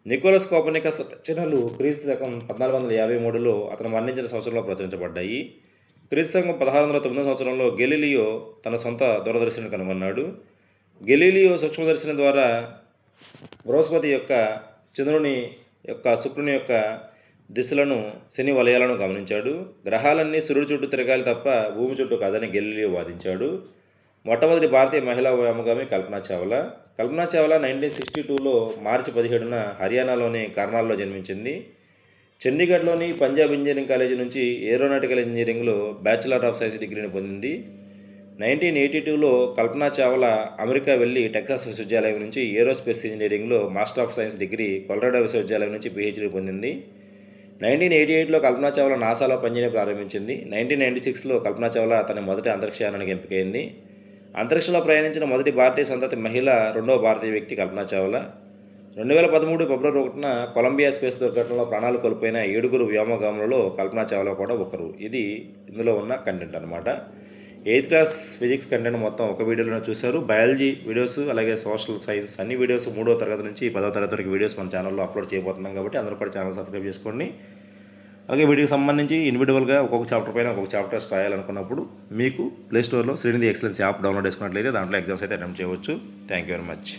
Speaker 2: నికోలస్ కోపర్నికస్ రచనలు క్రీస్తు శకం 1453లో అతను మరణించిన సంవత్సరంలో ప్రచురించబడ్డాయి. క్రీస్తు శకం 1609 సంవత్సరంలో గెలీలియో తన సొంత దూరదర్శిని కనుగొన్నాడు. గెలీలియో సూక్ష్మదర్శిని ద్వారా బృహస్పతి యొక్క, చంద్రుని యొక్క, శుక్రుని యొక్క దిశలను, శని వలయాలను గమనించాడు. గ్రహాలన్నీ సూర్యుడి చుట్టూ తిరగాలి తప్ప భూమి చుట్టూ కాదని గెలీలియో వాదించాడు. మొట్టమొదటి భారతీయ మహిళా వ్యోమగామి కల్పనా చావ్లా. కల్పనా చావ్లా 1962లో మార్చి 17న హర్యానాలోని కర్నాల్లో జన్మించింది. చండీగఢ్లోని పంజాబ్ ఇంజనీరింగ్ కాలేజీ నుంచి ఏరోనాటికల్ ఇంజనీరింగ్లో బ్యాచిలర్ ఆఫ్ సైన్స్ డిగ్రీని పొందింది. 1982లో కల్పనా చావ్లా అమెరికా వెళ్ళి టెక్సాస్ విశ్వవిద్యాలయం నుంచి ఏరోస్పేస్ ఇంజనీరింగ్లో master of science degree, Colorado విశ్వవిద్యాలయం నుంచి PhD పొందింది. 1988లో కల్పనా చావ్లా నాసాలో పనిచేయడం ప్రారంభించింది. 1996లో కల్పనా చావ్లా తన మొదటి అంతరిక్షయానానికి ఎంపికైంది. అంతరిక్షంలో ప్రయాణించిన మొదటి భారతీయ సంతతి మహిళ, రెండవ భారతీయ వ్యక్తి కల్పనా చావ్లా. 2013 ఫిబ్రవరి 1న కొలంబియా స్పేస్ దుర్ఘటనలో ప్రాణాలు కోల్పోయిన 7 వ్యోమగాములలో కల్పనా చావ్లా కూడా ఒకరు. ఇది ఇందులో ఉన్న కంటెంట్ అనమాట. 8th క్లాస్ ఫిజిక్స్ కంటెంట్ మొత్తం ఒక వీడియోలోనే చూశారు. బయాలజీ వీడియోస్, అలాగే సోషల్ సైన్స్ అన్ని వీడియోస్ 3వ తరగతి నుంచి 10వ తరగతి వరకు వీడియోస్ మన ఛానల్లో అప్లోడ్ చేయబోతున్నాం కాబట్టి అందరూ కూడా ఛానల్ సబ్స్క్రైబ్ చేసుకోండి. అలాగే వీటికి సంబంధించి ఇండివిజువల్గా ఒక్కొక్క చాప్టర్ పైన ఒక్కొక్క చాప్టర్స్ రాయాలనుకున్నప్పుడు మీకు ప్లేస్టోర్లో శ్రీనిధి ఎక్సలెన్స్ యాప్ డౌన్లోడ్ చేసుకున్నట్లయితే దాంట్లో ఎగ్జామ్స్ అయితే అటెంప్ట్ చేయవచ్చు. Thank you very much.